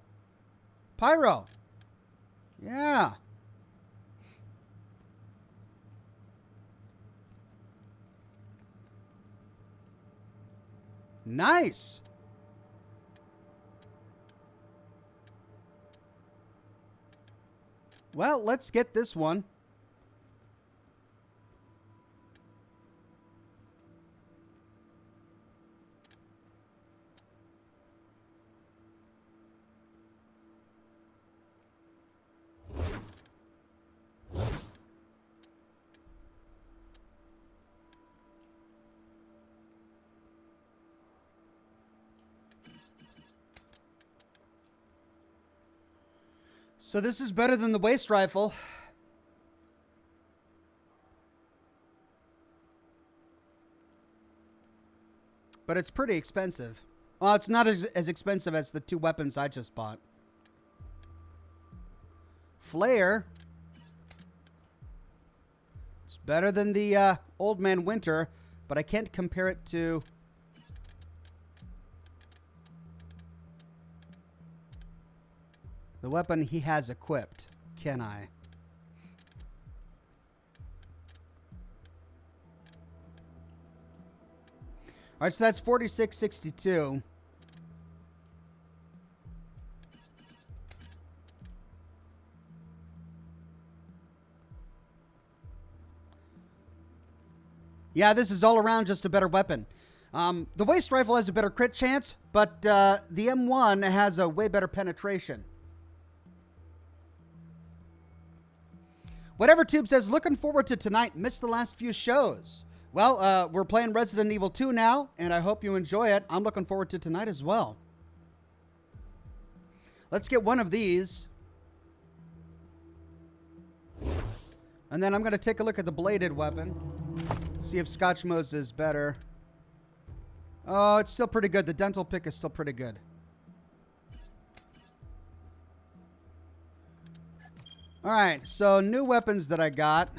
Pyro. Yeah. Nice. Well, let's get this one. So this is better than the waist rifle. But it's pretty expensive. Well, it's not as expensive as the 2 weapons I just bought. Flare. It's better than the Old Man Winter, but I can't compare it to... the weapon he has equipped, can I? All right, so that's $46.62. Yeah, this is all around just a better weapon. The Waste Rifle has a better crit chance, but the M1 has a way better penetration. Whatever Tube says, looking forward to tonight. Missed the last few shows. Well, we're playing Resident Evil 2 now, and I hope you enjoy it. I'm looking forward to tonight as well. Let's get one of these. And then I'm going to take a look at the bladed weapon. See if Scotchmo's is better. Oh, it's still pretty good. The dental pick is still pretty good. All right, so new weapons that I got.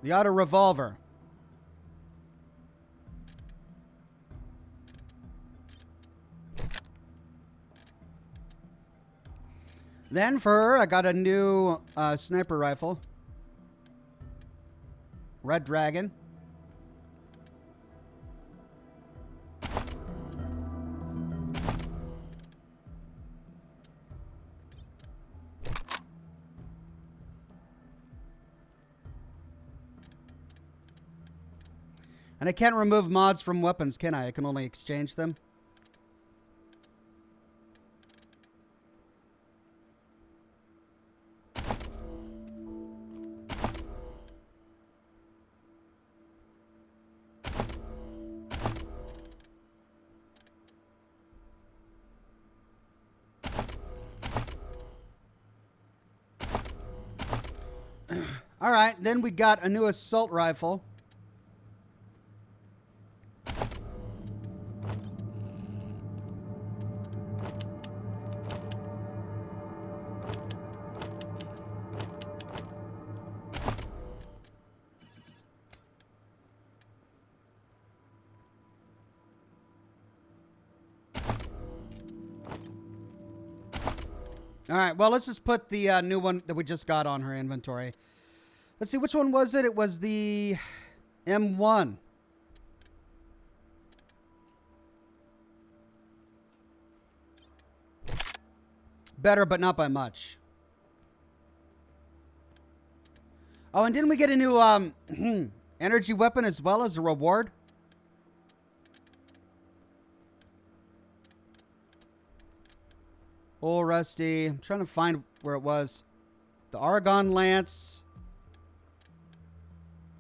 The auto revolver. Then for her, I got a new sniper rifle. Red Dragon. And I can't remove mods from weapons, can I? I can only exchange them. All right, then we got a new assault rifle. All right, well, let's just put the new one that we just got on her inventory. Let's see, which one was it? It was the M1. Better, but not by much. Oh, and didn't we get a new energy weapon as well as a reward? Oh, Rusty. I'm trying to find where it was. The Argon Lance.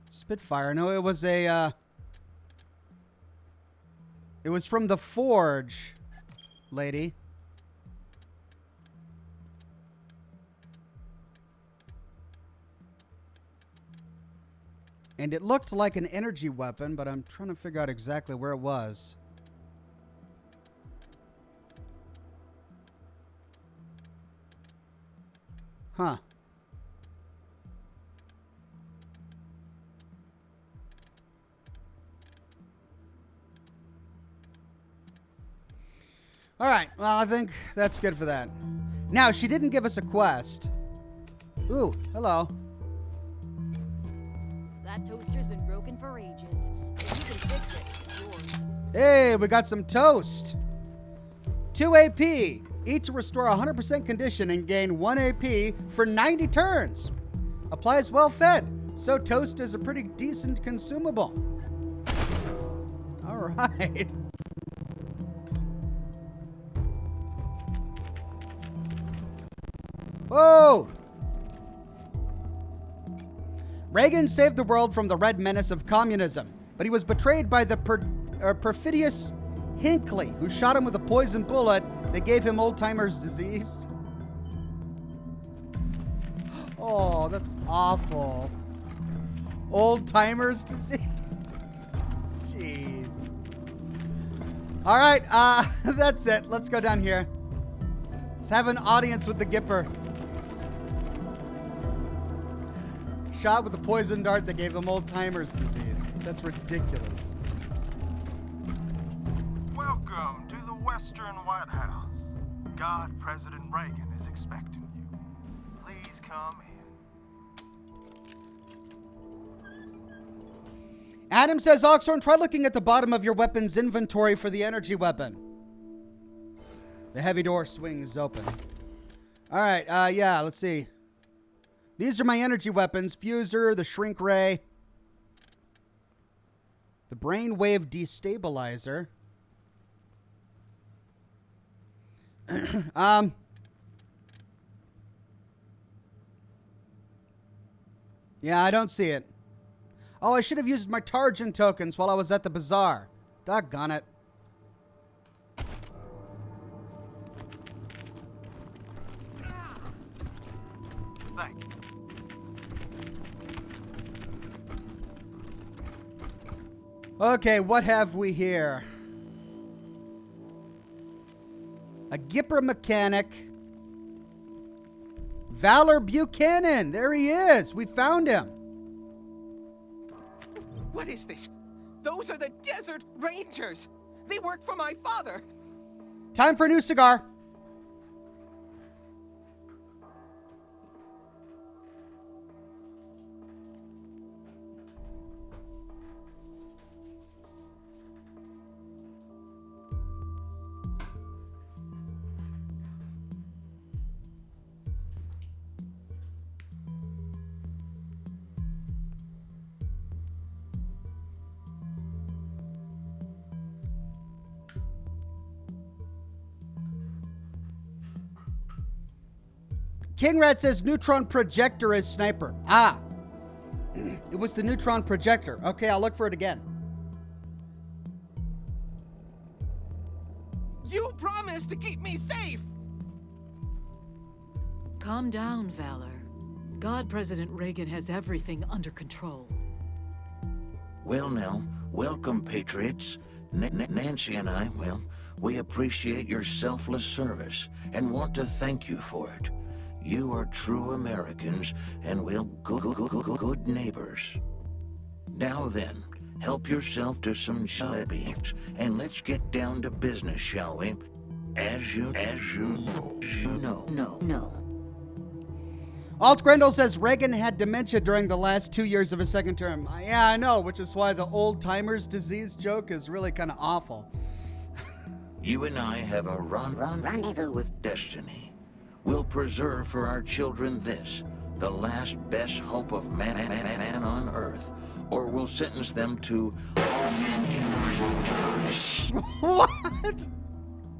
Spitfire. No, it was a... it was from the Forge, lady. And it looked like an energy weapon, but I'm trying to figure out exactly where it was. Huh. All right. Well, I think that's good for that. Now, she didn't give us a quest. Ooh, hello. That toaster's been broken for ages. If you can fix it, it's yours. Hey, we got some toast. 2 AP. Each to restore 100% condition and gain 1 AP for 90 turns. Applies well fed, so toast is a pretty decent consumable. All right. Whoa! Reagan saved the world from the red menace of communism, but he was betrayed by the perfidious Hinckley, who shot him with a poison bullet that gave him old-timer's disease. Oh, that's awful. Old-timer's disease. Jeez. All right, that's it. Let's go down here. Let's have an audience with the Gipper. Shot with a poison dart that gave him old-timer's disease. That's ridiculous. Welcome to the Western White House. God, President Reagan is expecting you. Please come in. Adam says, Oxhorn, try looking at the bottom of your weapon's inventory for the energy weapon. The heavy door swings open. All right, yeah, let's see. These are my energy weapons. Fuser, the shrink ray, the brainwave destabilizer. Yeah, I don't see it. Oh, I should have used my Targin tokens while I was at the bazaar. Doggone it. Thank you. Okay, what have we here? A Gipper mechanic. Valor Buchanan. There he is. We found him. What is this? Those are the Desert Rangers. They work for my father. Time for a new cigar. King Rat says neutron projector is sniper. Ah. It was the neutron projector. Okay, I'll look for it again. You promised to keep me safe. Calm down, Valor. God President Reagan has everything under control. Well now, welcome, Patriots. Nancy and I, well, we appreciate your selfless service and want to thank you for it. You are true Americans and, well, good neighbors. Now then, help yourself to some jalebies and let's get down to business, shall we? As you know. Alt Grendel says Reagan had dementia during the last 2 years of his second term. Yeah, I know, which is why the old timers disease joke is really kind of awful. You and I have a rendezvous with destiny. We'll preserve for our children this, the last best hope of man on earth, or we'll sentence them to... What?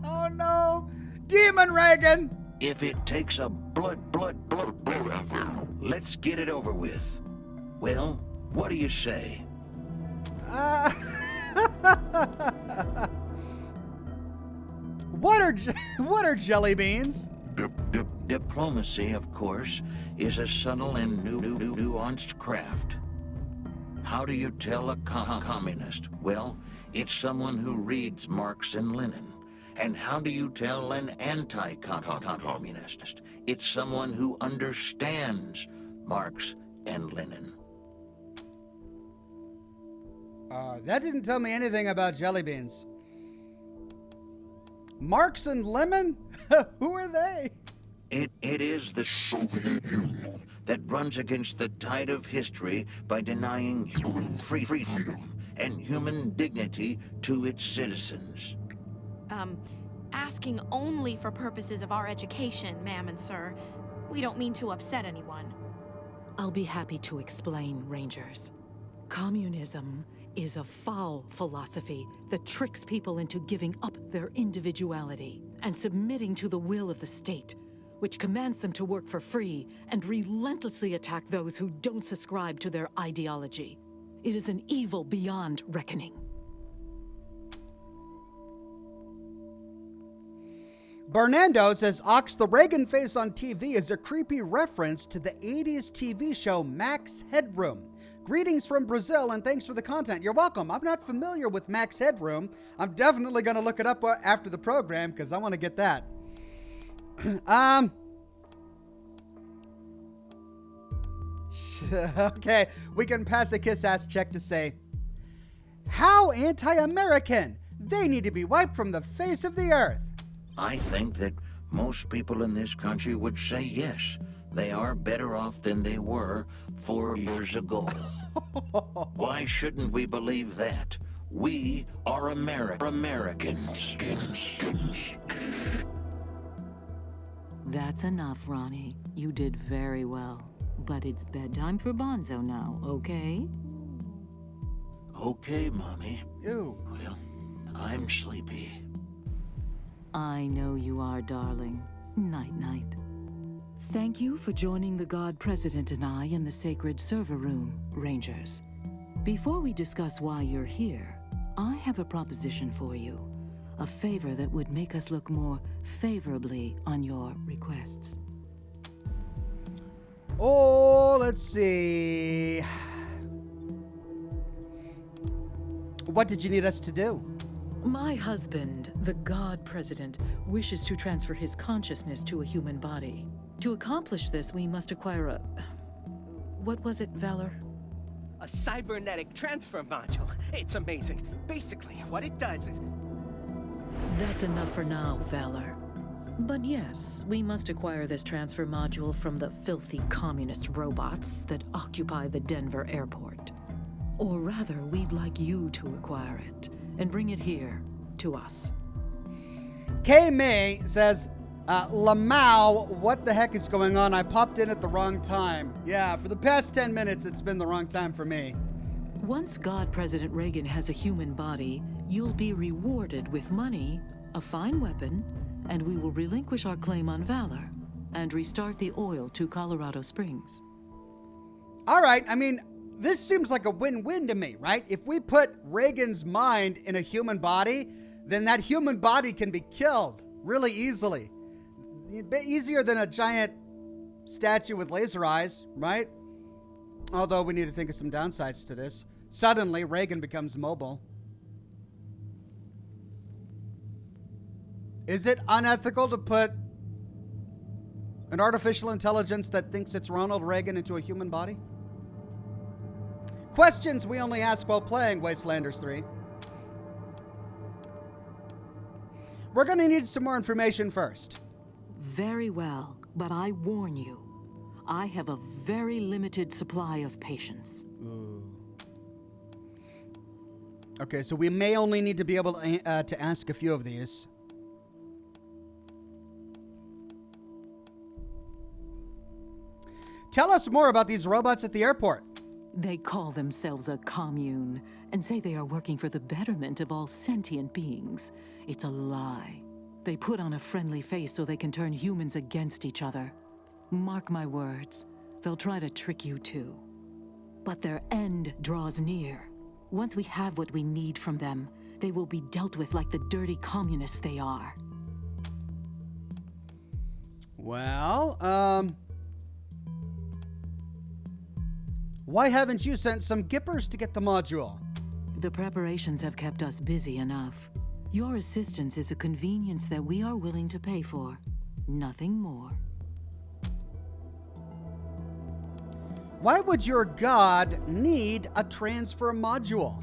Oh no! Demon Reagan! If it takes a blood, let's get it over with. Well, what do you say? What are jelly beans? Diplomacy, of course, is a subtle and nuanced craft. How do you tell a communist? Well, it's someone who reads Marx and Lenin. And how do you tell an anti-communist? It's someone who understands Marx and Lenin. That didn't tell me anything about jelly beans. Marx and Lemon? Who are they? It is the Soviet Union that runs against the tide of history by denying human freedom and human dignity to its citizens. Asking only for purposes of our education, ma'am and sir. We don't mean to upset anyone. I'll be happy to explain, Rangers. Communism is a foul philosophy that tricks people into giving up their individuality and submitting to the will of the state, which commands them to work for free and relentlessly attack those who don't subscribe to their ideology. It is an evil beyond reckoning. Bernardo says Ox, the Reagan face on TV is a creepy reference to the 80s TV show Max Headroom. Greetings from Brazil and thanks for the content. You're welcome. I'm not familiar with Max Headroom. I'm definitely going to look it up after the program because I want to get that. Okay, we can pass a kiss-ass check to say, how anti-American? They need to be wiped from the face of the earth. I think that most people in this country would say yes. They are better off than they were 4 years ago. Why shouldn't we believe that? We are Americans. That's enough, Ronnie. You did very well. But it's bedtime for Bonzo now, okay? Okay, Mommy. Ew. Well, I'm sleepy. I know you are, darling. Night-night. Thank you for joining the God President and I in the sacred server room, Rangers. Before we discuss why you're here, I have a proposition for you. A favor that would make us look more favorably on your requests. Oh, let's see. What did you need us to do? My husband, the God President, wishes to transfer his consciousness to a human body. To accomplish this, we must acquire a... What was it, Valor? A cybernetic transfer module. It's amazing. Basically, what it does is... That's enough for now, Valor. But yes, we must acquire this transfer module from the filthy communist robots that occupy the Denver airport. Or rather, we'd like you to acquire it and bring it here to us. K. May says, Lamau, what the heck is going on? I popped in at the wrong time. Yeah, for the past 10 minutes, it's been the wrong time for me. Once God President Reagan has a human body, you'll be rewarded with money, a fine weapon, and we will relinquish our claim on Valor and restart the oil to Colorado Springs. All right, I mean, this seems like a win-win to me, right? If we put Reagan's mind in a human body, then that human body can be killed really easily. A bit easier than a giant statue with laser eyes, right? Although we need to think of some downsides to this. Suddenly, Reagan becomes mobile. Is it unethical to put an artificial intelligence that thinks it's Ronald Reagan into a human body? Questions we only ask while playing Wastelanders 3. We're going to need some more information first. Very well, but I warn you, I have a very limited supply of patience. Ooh. Okay, so we may only need to be able to ask a few of these. Tell us more about these robots at the airport. They call themselves a commune and say they are working for the betterment of all sentient beings. It's a lie. They put on a friendly face so they can turn humans against each other. Mark my words, they'll try to trick you too. But their end draws near. Once we have what we need from them, they will be dealt with like the dirty communists they are. Well, why haven't you sent some gippers to get the module? The preparations have kept us busy enough. Your assistance is a convenience that we are willing to pay for. Nothing more. Why would your god need a transfer module?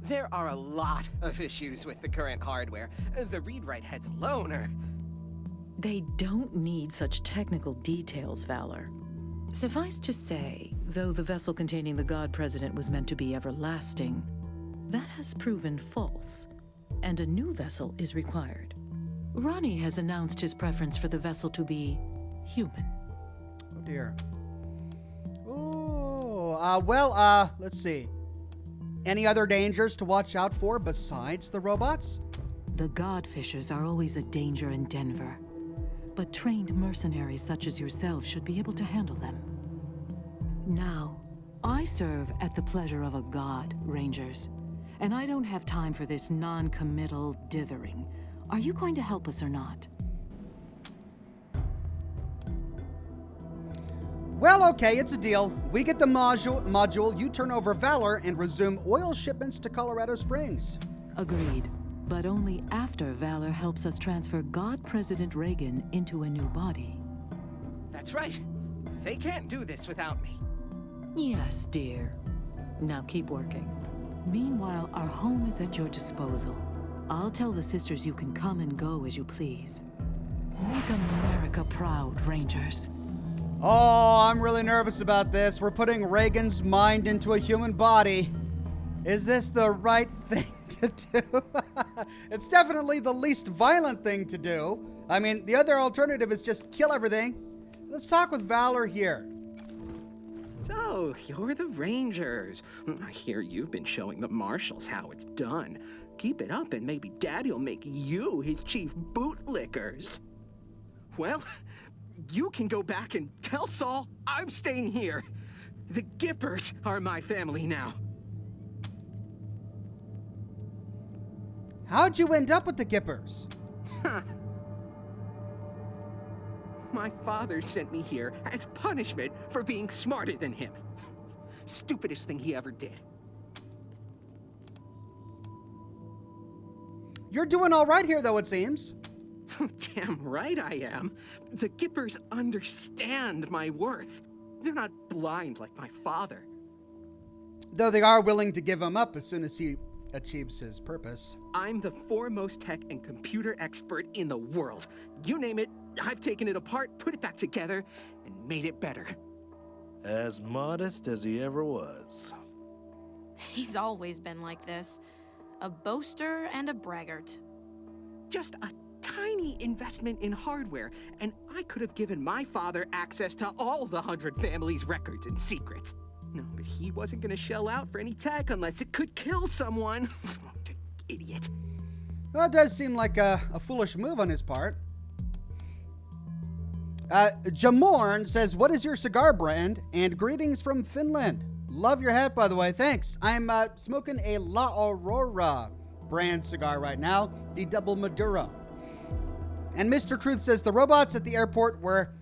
There are a lot of issues with the current hardware. The read-write heads alone are... They don't need such technical details, Valor. Suffice to say, though the vessel containing the God President was meant to be everlasting, that has proven false, and a new vessel is required. Ronnie has announced his preference for the vessel to be human. Oh dear. Let's see. Any other dangers to watch out for besides the robots? The Godfishers are always a danger in Denver, but trained mercenaries such as yourself should be able to handle them. Now, I serve at the pleasure of a god, Rangers, and I don't have time for this non-committal dithering. Are you going to help us or not? Well, okay, it's a deal. We get the module, you turn over Valor, and resume oil shipments to Colorado Springs. Agreed, but only after Valor helps us transfer God President Reagan into a new body. That's right. They can't do this without me. Yes, dear. Now keep working. Meanwhile, our home is at your disposal. I'll tell the sisters you can come and go as you please. Make America proud, Rangers. Oh, I'm really nervous about this. We're putting Reagan's mind into a human body. Is this the right thing to do? It's definitely the least violent thing to do. I mean, the other alternative is just kill everything. Let's talk with Valor here. So, you're the Rangers. I hear you've been showing the Marshals how it's done. Keep it up and maybe Daddy'll make you his chief bootlickers. Well, you can go back and tell Saul I'm staying here. The Gippers are my family now. How'd you end up with the Gippers? My father sent me here as punishment for being smarter than him. Stupidest thing he ever did. You're doing all right here, though, it seems. Damn right I am. The Gippers understand my worth. They're not blind like my father. Though they are willing to give him up as soon as he achieves his purpose. I'm the foremost tech and computer expert in the world. You name it, I've taken it apart, put it back together, and made it better. As modest as he ever was. He's always been like this. A boaster and a braggart. Just a tiny investment in hardware, and I could have given my father access to all the 100 families' records and secrets. No, but he wasn't gonna shell out for any tech unless it could kill someone. Idiot. Well, it does seem like a foolish move on his part. Jamorn says, what is your cigar brand? And greetings from Finland. Love your hat, by the way. Thanks. I'm smoking a La Aurora brand cigar right now, the Double Maduro. And Mr. Truth says, the robots at the airport were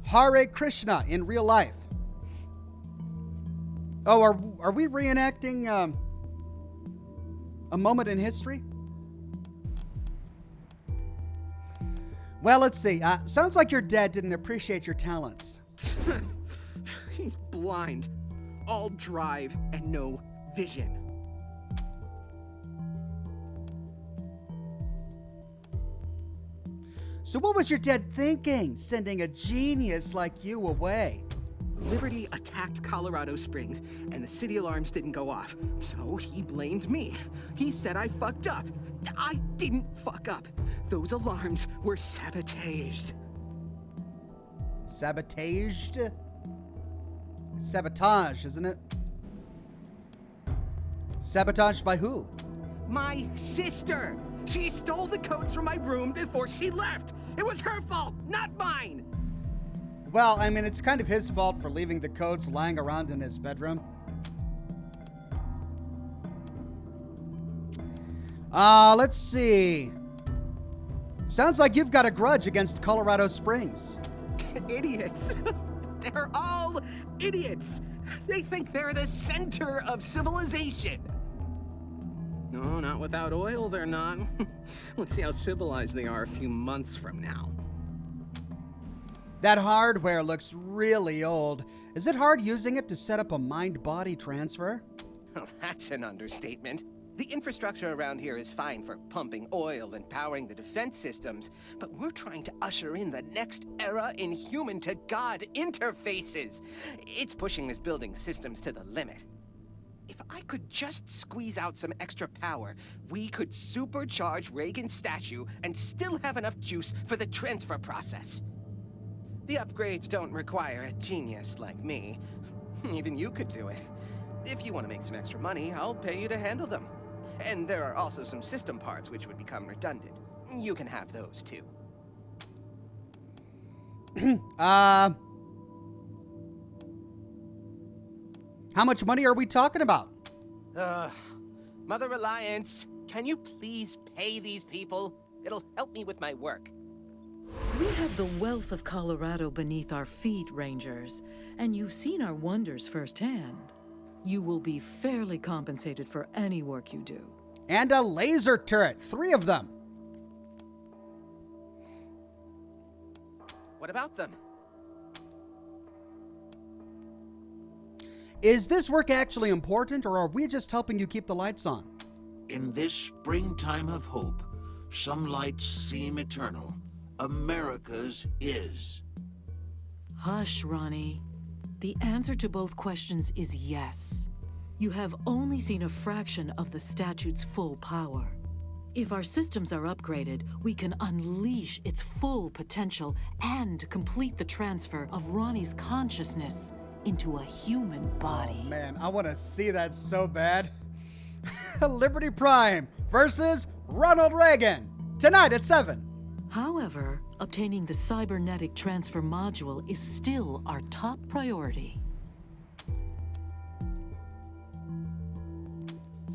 Hare Krishna in real life. Oh, are we reenacting a moment in history? Well, let's see. Sounds like your dad didn't appreciate your talents. He's blind. All drive and no vision. So what was your dad thinking, sending a genius like you away? Liberty attacked Colorado Springs, and the city alarms didn't go off. So he blamed me. He said I fucked up. I didn't fuck up. Those alarms were sabotaged. Sabotaged? Sabotage, isn't it? Sabotage by who? My sister! She stole the codes from my room before she left! It was her fault, not mine! Well, I mean, it's kind of his fault for leaving the codes lying around in his bedroom. Let's see. Sounds like you've got a grudge against Colorado Springs. Idiots. They're all idiots. They think they're the center of civilization. No, not without oil, they're not. Let's see how civilized they are a few months from now. That hardware looks really old. Is it hard using it to set up a mind-body transfer? Oh, that's an understatement. The infrastructure around here is fine for pumping oil and powering the defense systems, but we're trying to usher in the next era in human-to-God interfaces. It's pushing this building's systems to the limit. If I could just squeeze out some extra power, we could supercharge Reagan's statue and still have enough juice for the transfer process. The upgrades don't require a genius like me. Even you could do it. If you want to make some extra money, I'll pay you to handle them. And there are also some system parts which would become redundant. You can have those too. How much money are we talking about? Mother Reliance, can you please pay these people? It'll help me with my work. We have the wealth of Colorado beneath our feet, Rangers, and you've seen our wonders firsthand. You will be fairly compensated for any work you do. And a laser turret, 3 of them. What about them? Is this work actually important, or are we just helping you keep the lights on? In this springtime of hope, some lights seem eternal. America's is. Hush, Ronnie. The answer to both questions is yes. You have only seen a fraction of the statute's full power. If our systems are upgraded, we can unleash its full potential and complete the transfer of Ronnie's consciousness into a human body. Oh, man, I want to see that so bad. Liberty Prime versus Ronald Reagan. Tonight at 7. However, obtaining the cybernetic transfer module is still our top priority.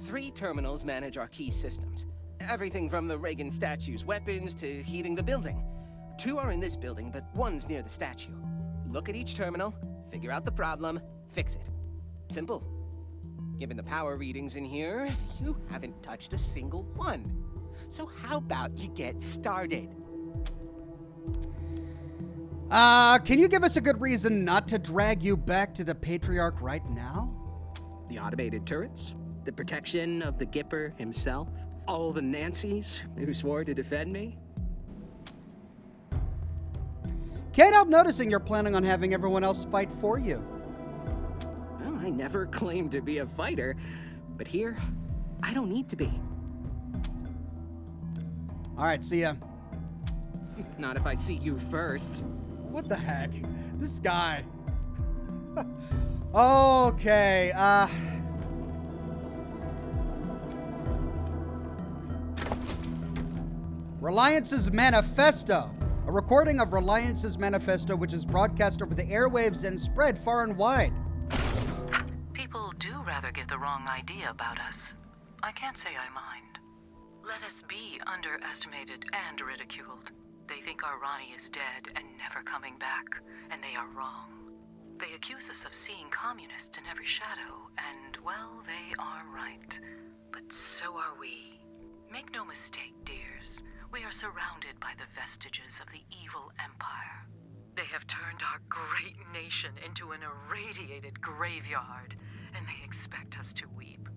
3 terminals manage our key systems. Everything from the Reagan statue's weapons to heating the building. 2 are in this building, but 1's near the statue. Look at each terminal, figure out the problem, fix it. Simple. Given the power readings in here, you haven't touched a single one. So how about you get started? Can you give us a good reason not to drag you back to the Patriarch right now? The automated turrets, the protection of the Gipper himself, all the Nancys who swore to defend me. Can't help noticing you're planning on having everyone else fight for you. Well, I never claimed to be a fighter, but here, I don't need to be. All right, see ya. Not if I see you first. What the heck? This guy. Okay, Reliance's Manifesto. A recording of Reliance's Manifesto, which is broadcast over the airwaves and spread far and wide. People do rather get the wrong idea about us. I can't say I mind. Let us be underestimated and ridiculed. They think our Ronnie is dead and never coming back, and they are wrong. They accuse us of seeing communists in every shadow, and, well, they are right. But so are we. Make no mistake, dears. We are surrounded by the vestiges of the evil empire. They have turned our great nation into an irradiated graveyard, and they expect us to weep.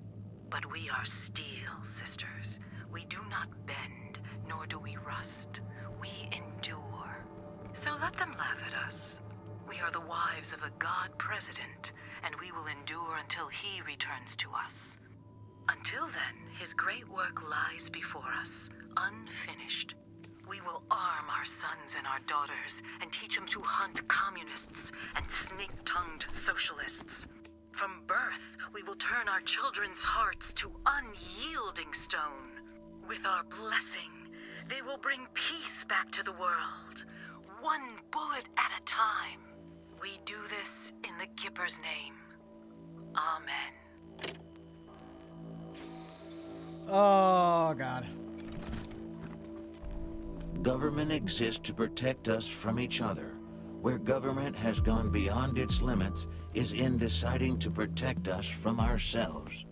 But we are steel, sisters. We do not bend, nor do we rust. We endure. So let them laugh at us. We are the wives of the God President, and we will endure until he returns to us. Until then, his great work lies before us, unfinished. We will arm our sons and our daughters and teach them to hunt communists and snake-tongued socialists. From birth, we will turn our children's hearts to unyielding stone. With our blessing, they will bring peace back to the world, one bullet at a time. We do this in the Gipper's name. Amen. Oh, God. Government exists to protect us from each other. Where government has gone beyond its limits is in deciding to protect us from ourselves.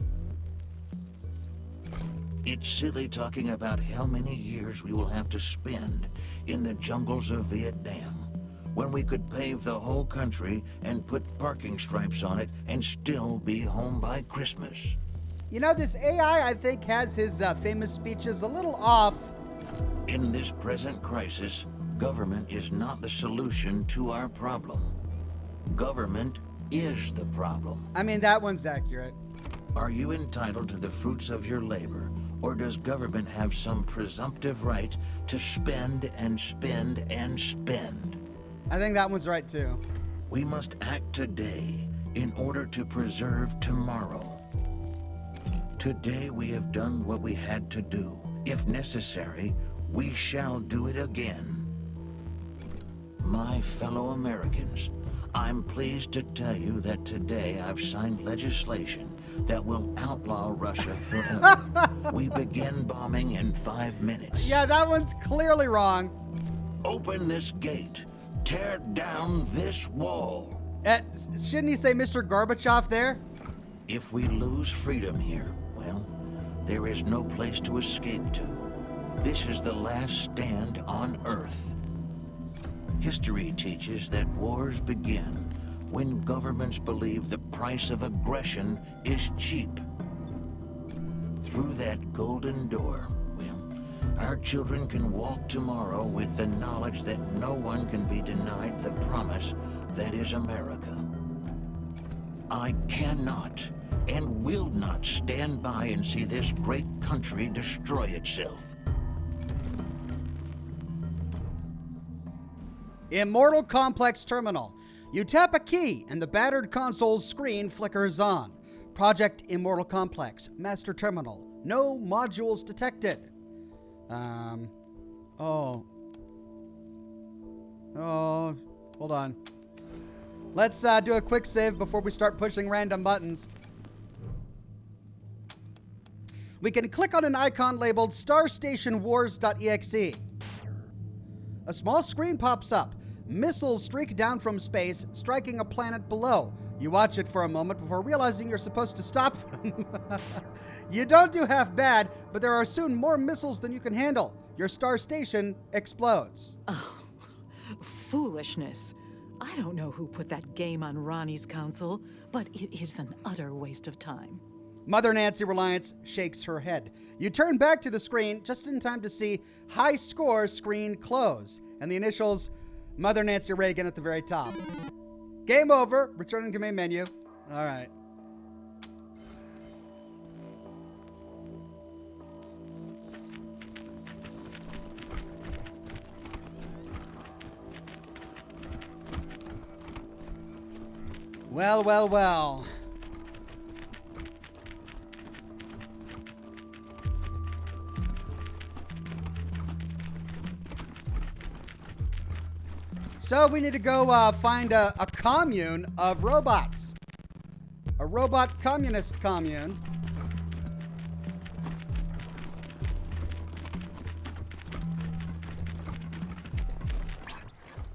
It's silly talking about how many years we will have to spend in the jungles of Vietnam, when we could pave the whole country and put parking stripes on it and still be home by Christmas. You know, this AI, I think, has his famous speeches a little off. In this present crisis, government is not the solution to our problem. Government is the problem. I mean, that one's accurate. Are you entitled to the fruits of your labor, or does government have some presumptive right to spend and spend and spend? I think that one's right, too. We must act today in order to preserve tomorrow. Today we have done what we had to do. If necessary, we shall do it again. My fellow Americans, I'm pleased to tell you that today I've signed legislation that will outlaw Russia forever. We begin bombing in 5 minutes. Yeah, that one's clearly wrong. Open this gate. Tear down this wall. Shouldn't he say Mr. Gorbachev there? If we lose freedom here, well, there is no place to escape to. This is the last stand on Earth. History teaches that wars begin when governments believe the price of aggression is cheap. Through that golden door, well, our children can walk tomorrow with the knowledge that no one can be denied the promise that is America. I cannot and will not stand by and see this great country destroy itself. Immortal Complex Terminal. You tap a key, and the battered console's screen flickers on. Project Immortal Complex, Master Terminal. No modules detected. Oh, hold on. Let's do a quick save before we start pushing random buttons. We can click on an icon labeled StarStationWars.exe. A small screen pops up. Missiles streak down from space, striking a planet below. You watch it for a moment before realizing you're supposed to stop them. You don't do half bad, but there are soon more missiles than you can handle. Your star station explodes. Oh, foolishness. I don't know who put that game on Ronnie's console, but it is an utter waste of time. Mother Nancy Reliance shakes her head. You turn back to the screen just in time to see high score screen close and the initials Mother Nancy Reagan at the very top. Game over. Returning to main menu. All right. Well, well, well. So we need to go find a commune of robots. A robot communist commune.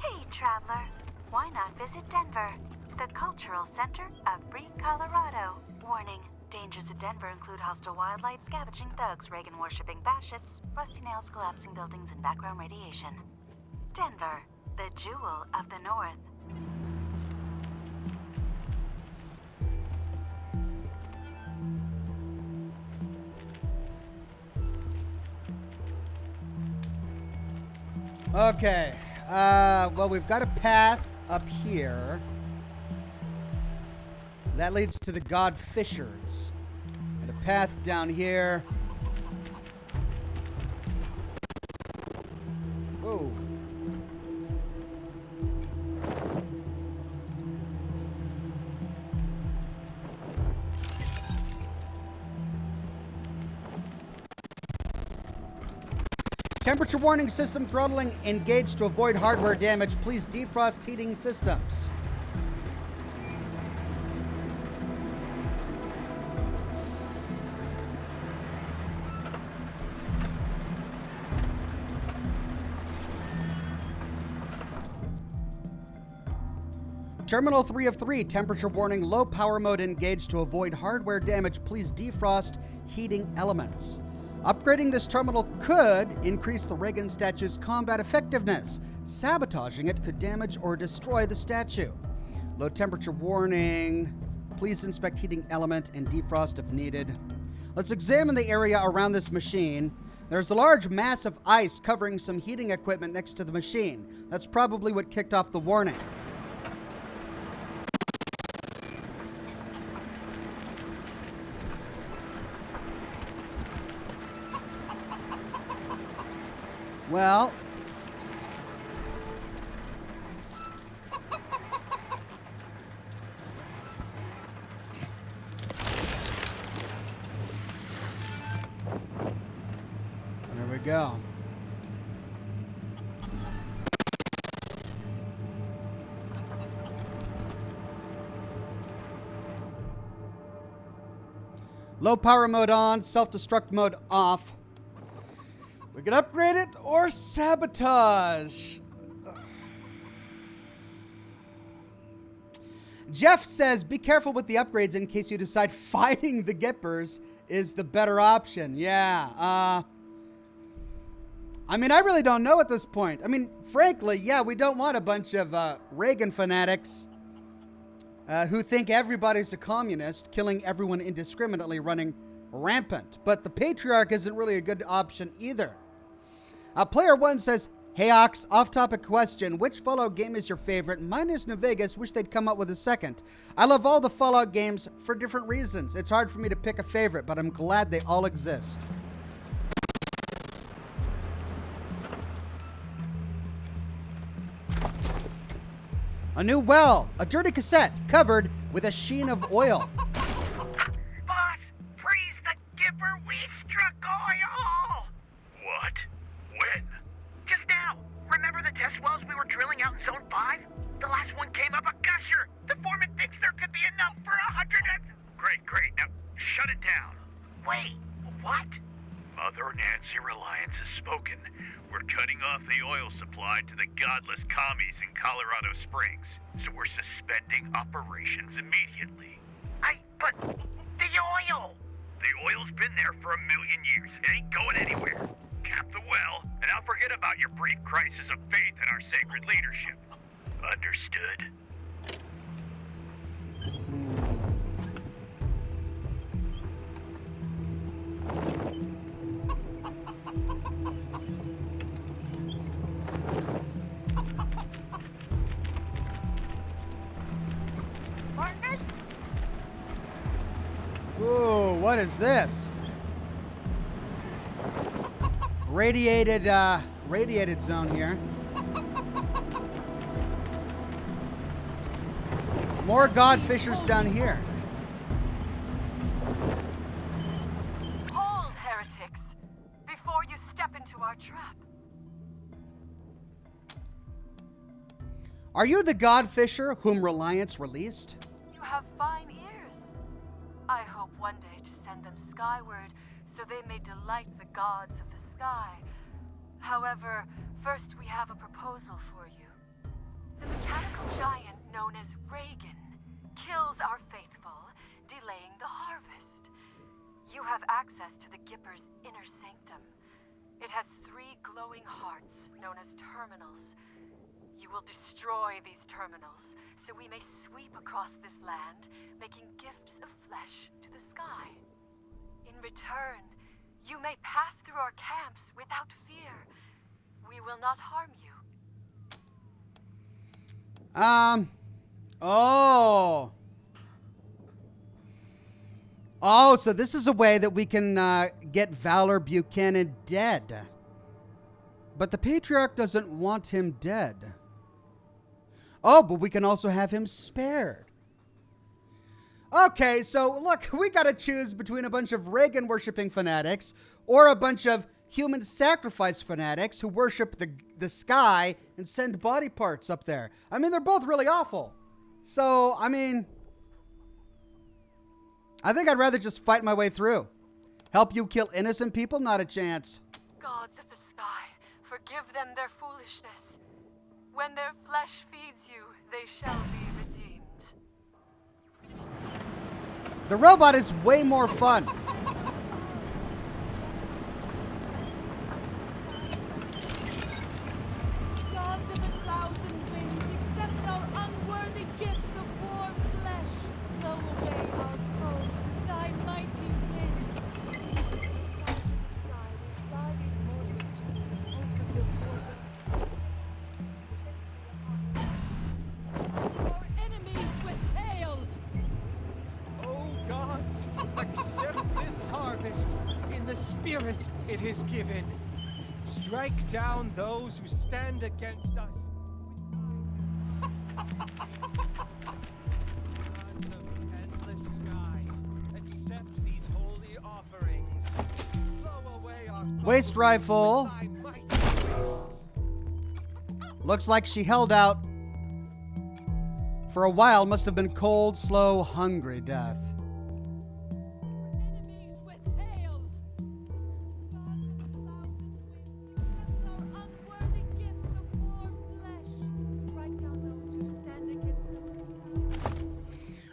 Hey, traveler. Why not visit Denver, the cultural center of free Colorado? Warning. Dangers of Denver include hostile wildlife, scavenging thugs, Reagan-worshipping fascists, rusty nails, collapsing buildings, and background radiation. Denver, the jewel of the North. Okay. Well, we've got a path up here. That leads to the God Fishers. And a path down here. Whoa. Temperature warning system throttling engaged to avoid hardware damage. Please defrost heating systems. Terminal 3 of 3, temperature warning, low power mode engaged to avoid hardware damage. Please defrost heating elements. Upgrading this terminal could increase the Reagan statue's combat effectiveness. Sabotaging it could damage or destroy the statue. Low temperature warning. Please inspect heating element and defrost if needed. Let's examine the area around this machine. There's a large mass of ice covering some heating equipment next to the machine. That's probably what kicked off the warning. Well, there we go. Low power mode on, self-destruct mode off. We can upgrade it or sabotage. Jeff says, be careful with the upgrades in case you decide fighting the Gippers is the better option. Yeah. I mean, I really don't know at this point. I mean, frankly, yeah, we don't want a bunch of Reagan fanatics who think everybody's a communist, killing everyone indiscriminately, running rampant. But the Patriarch isn't really a good option either. Player 1 says, hey Ox, off-topic question. Which Fallout game is your favorite? Mine is New Vegas. Wish they'd come up with a second. I love all the Fallout games for different reasons. It's hard for me to pick a favorite, but I'm glad they all exist. A new well. A dirty cassette covered with a sheen of oil. Boss, freeze the Gipper. We struck oil. What? When? Just now. Remember the test wells we were drilling out in Zone 5? The last one came up a gusher. The foreman thinks there could be enough for 100 and... Great. Now, shut it down. Wait, what? Mother Nancy Reliance has spoken. We're cutting off the oil supply to the godless commies in Colorado Springs, so we're suspending operations immediately. But the oil! The oil's been there for 1,000,000 years. It ain't going anywhere. Cap the well, and I'll forget about your brief crisis of faith in our sacred leadership. Understood? Partners? Ooh, what is this? Radiated zone here. More godfishers down here. Hold, heretics, before you step into our trap. Are you the godfisher whom Reliance released? You have fine ears. I hope one day to send them skyward so they may delight the gods of the sky. However, first we have a proposal for you. The mechanical giant known as Reagan kills our faithful, delaying the harvest. You have access to the Gipper's inner sanctum. It has 3 glowing hearts known as terminals. You will destroy these terminals so we may sweep across this land, making gifts of flesh to the sky. In return, you may pass through our camps without fear. We will not harm you. Oh, so this is a way that we can get Valor Buchanan dead. But the Patriarch doesn't want him dead. Oh, but we can also have him spared. Okay, so look, we gotta choose between a bunch of Reagan-worshipping fanatics or a bunch of human sacrifice fanatics who worship the sky and send body parts up there. I mean, they're both really awful. So, I mean, I think I'd rather just fight my way through. Help you kill innocent people? Not a chance. Gods of the sky, forgive them their foolishness. When their flesh feeds you, they shall be redeemed. The robot is way more fun. Gods of the clouds and winds, accept our unworthy gifts of warm flesh. Blow away our foes with thy mighty winds. Gods of the sky, we fly these morsels to you in hope of your forward. Our enemies with hail. Oh gods, accept this harvest in the spirit it is given. Strike down those who stand against us. Gods of endless sky, accept these holy offerings. Blow away our Waste rifle. Looks like she held out for a while. Must have been cold, slow, hungry death.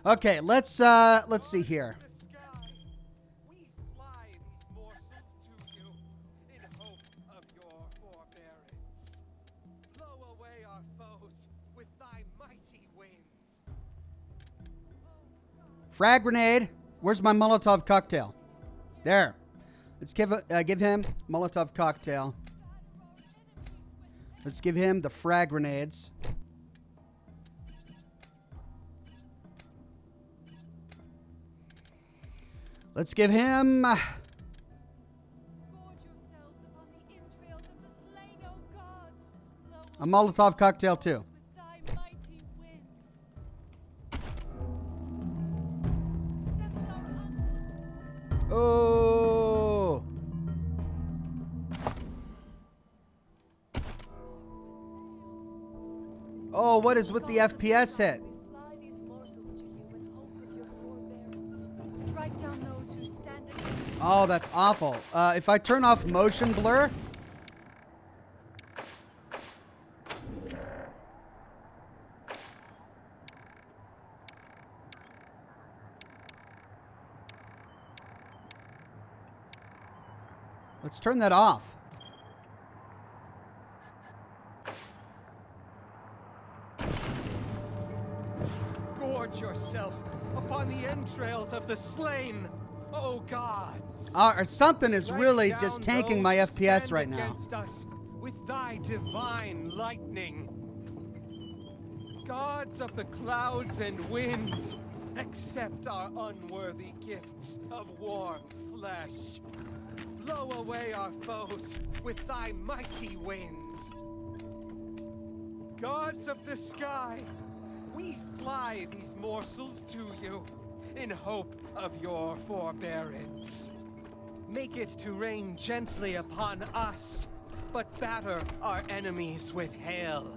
Okay, let's see here. We fly these morsels to you in hope of your forbearance. Blow away our foes with thy mighty winds. Frag grenade. Where's my Molotov cocktail? There. Let's give him Molotov cocktail. Let's give him the frag grenades. Let's give him a Molotov cocktail too. Oh, what is with the FPS hit? Fly these morsels to you in hope of your forbearance. Strike down those who stand against. Oh, that's awful. If I turn off motion blur. Let's turn that off. Gorge yourself upon the entrails of the slain, O gods. Or something is Strike really down just tanking those my who FPS stand right now. against us with thy divine lightning. Gods of the clouds and winds, accept our unworthy gifts of warm flesh. Blow away our foes with thy mighty winds. Gods of the sky, we fly these morsels to you in hope of your forbearance. Make it to rain gently upon us, but batter our enemies with hail.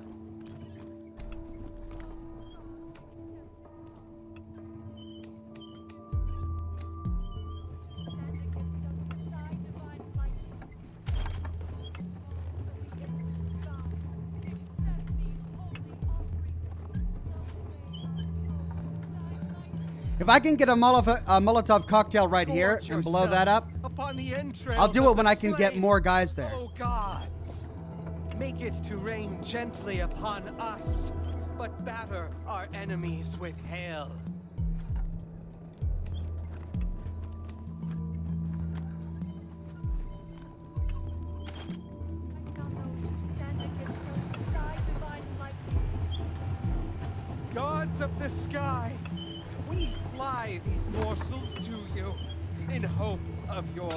If I can get a Molotov cocktail right here and blow that up, Upon the entrails I'll do of it when the I can get slain, more guys there. O gods, make it to rain gently upon us, but batter our enemies with hail. Gods of the sky, we fly these morsels to you in hope of your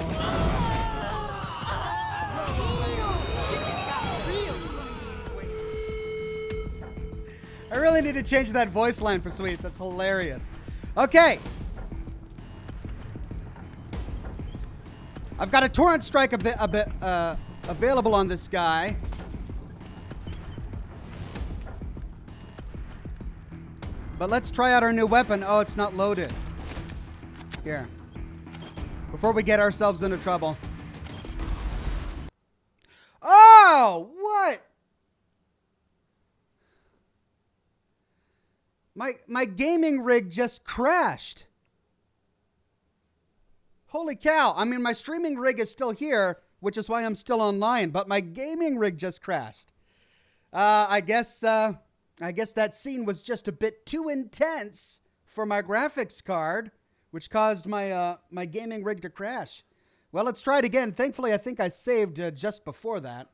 I really need to change that voice line for Sweets. That's hilarious. Okay. I've got a torrent strike available on this guy. But let's try out our new weapon. Oh, it's not loaded. Here. Before we get ourselves into trouble. Oh, what? My gaming rig just crashed. Holy cow. I mean, my streaming rig is still here, which is why I'm still online, but my gaming rig just crashed. I guess that scene was just a bit too intense for my graphics card, which caused my gaming rig to crash. Well, let's try it again. Thankfully, I think I saved just before that.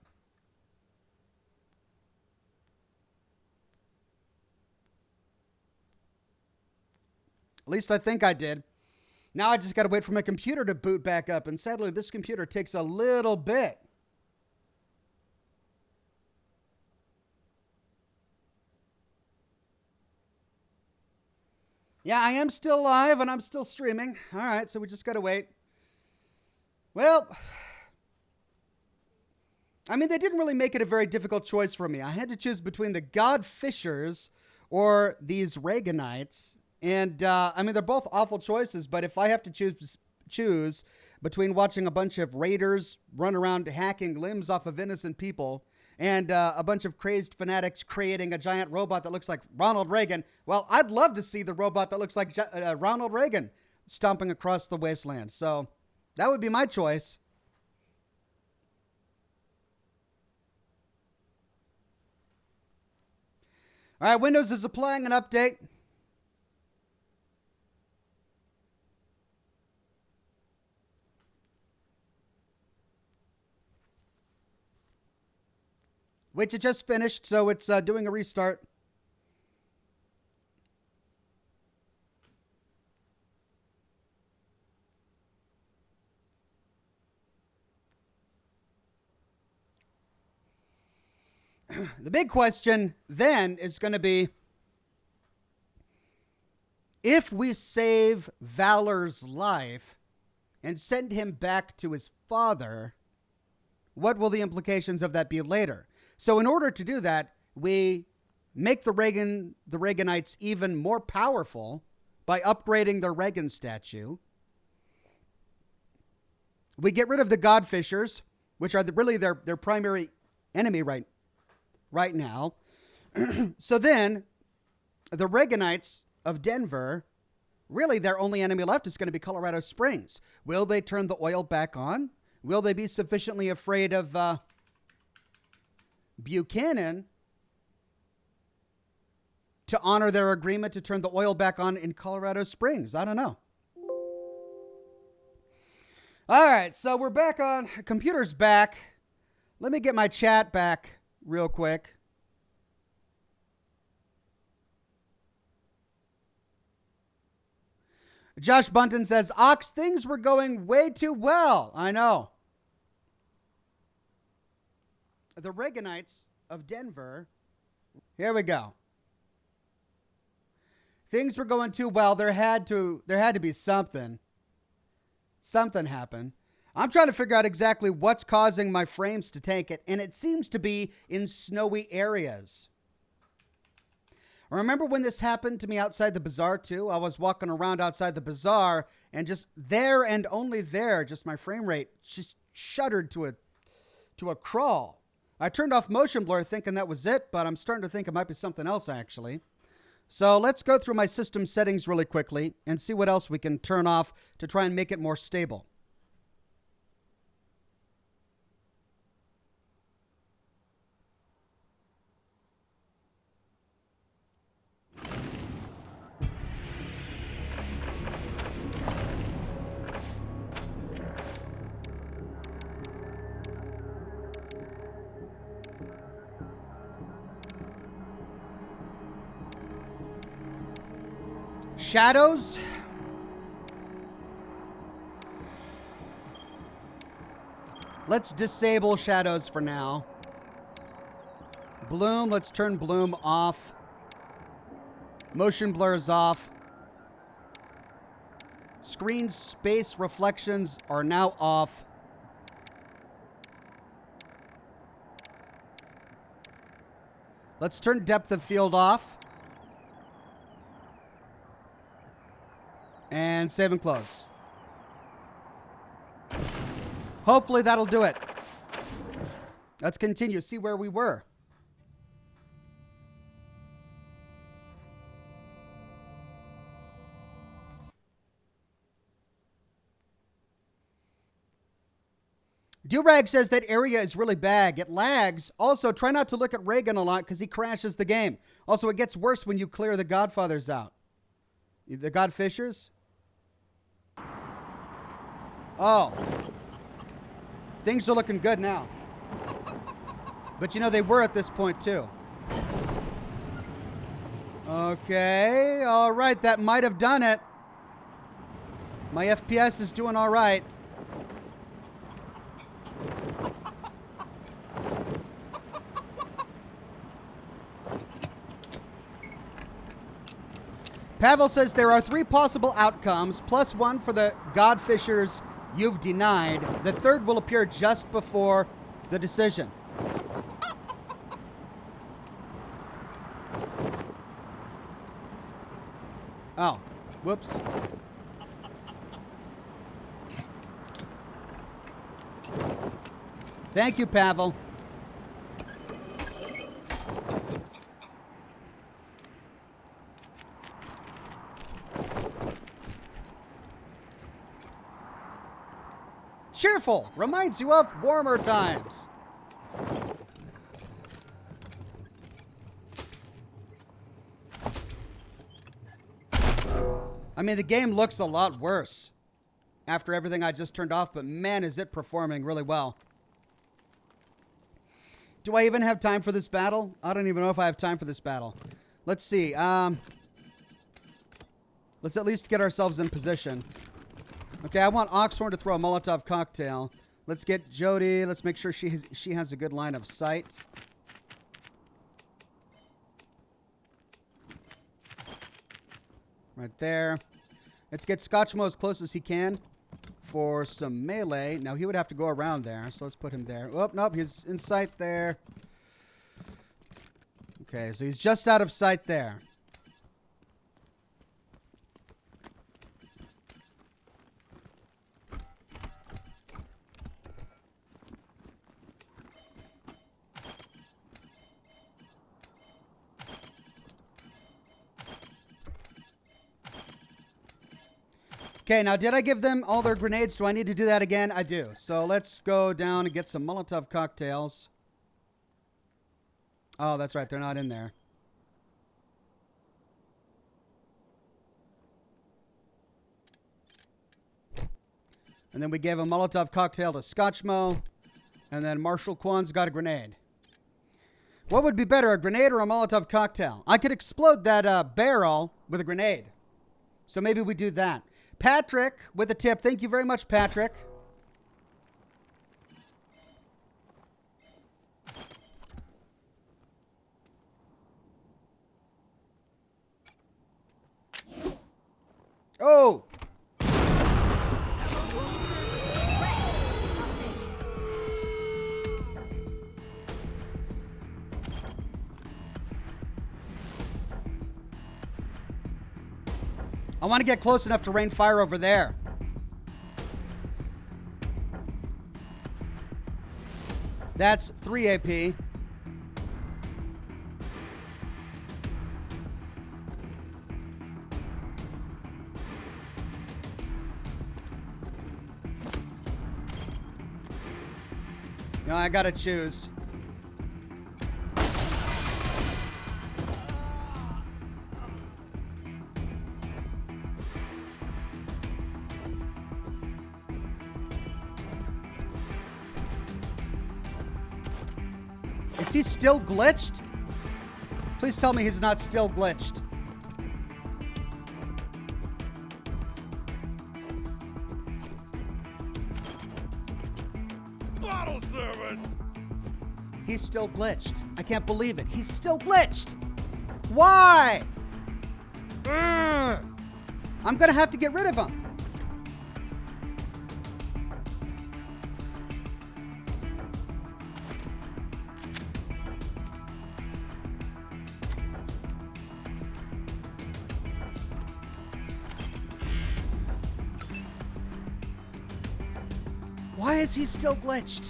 At least I think I did. Now I just got to wait for my computer to boot back up, and sadly, this computer takes a little bit. Yeah, I am still live and I'm still streaming. All right, so we just got to wait. Well, I mean, they didn't really make it a very difficult choice for me. I had to choose between the God Fishers or these Reaganites. And, I mean, they're both awful choices, but if I have to choose between watching a bunch of raiders run around hacking limbs off of innocent people and a bunch of crazed fanatics creating a giant robot that looks like Ronald Reagan, well, I'd love to see the robot that looks like Ronald Reagan stomping across the wasteland. So that would be my choice. All right, Windows is applying an update. Which it just finished, so it's doing a restart. The big question then is going to be, if we save Valor's life and send him back to his father, what will the implications of that be later? So in order to do that, we make the Reaganites even more powerful by upgrading their Reagan statue. We get rid of the Godfishers, which are really their primary enemy right now. So then, the Reaganites of Denver, really their only enemy left is going to be Colorado Springs. Will they turn the oil back on? Will they be sufficiently afraid of Buchanan to honor their agreement to turn the oil back on in Colorado Springs? I don't know. All right, so we're back on. Computer's back. Let me get my chat back real quick. Josh Bunton says, Ox, things were going way too well. I know. The Reaganites of Denver. Here we go. Things were going too well. There had to be something. Something happened. I'm trying to figure out exactly what's causing my frames to tank it, and it seems to be in snowy areas. Remember when this happened to me outside the bazaar too? I was walking around outside the bazaar, and just there and only there, just my frame rate just shuddered to a crawl. I turned off motion blur thinking that was it, but I'm starting to think it might be something else actually. So let's go through my system settings really quickly and see what else we can turn off to try and make it more stable. Shadows. Let's disable shadows for now. Bloom, let's turn bloom off. Motion blur is off. Screen space reflections are now off. Let's turn depth of field off. And save and close. Hopefully that'll do it. Let's continue. See where we were. Durag says that area is really bad. It lags. Also, try not to look at Reagan a lot because he crashes the game. Also, it gets worse when you clear the Godfathers out. The Godfishers? Oh. Things are looking good now. But you know, they were at this point too. Okay. All right. That might have done it. My FPS is doing all right. Pavel says there are 3 possible outcomes, plus 1 for the Godfishers you've denied. The third will appear just before the decision. Oh, whoops. Thank you, Pavel. Cheerful reminds you of warmer times. I mean, the game looks a lot worse after everything I just turned off, but man, is it performing really well. Do I even have time for this battle? I don't even know if I have time for this battle. Let's see. Let's at least get ourselves in position. Okay, I want Oxhorn to throw a Molotov cocktail. Let's get Jody. Let's make sure she has a good line of sight. Right there. Let's get Scotchmo as close as he can for some melee. Now, he would have to go around there, so let's put him there. Oh, nope, he's in sight there. Okay, so he's just out of sight there. Okay, now did I give them all their grenades? Do I need to do that again? I do. So let's go down and get some Molotov cocktails. Oh, that's right. They're not in there. And then we gave a Molotov cocktail to Scotchmo. And then Marshall Kwan's got a grenade. What would be better, a grenade or a Molotov cocktail? I could explode that barrel with a grenade. So maybe we do that. Patrick with a tip. Thank you very much, Patrick. Oh! I want to get close enough to rain fire over there. That's 3 AP. No, I gotta choose. Is he still glitched? Please tell me he's not still glitched. Bottle service! He's still glitched. I can't believe it. He's still glitched. Why? Ugh. I'm gonna have to get rid of him. Why is he still glitched?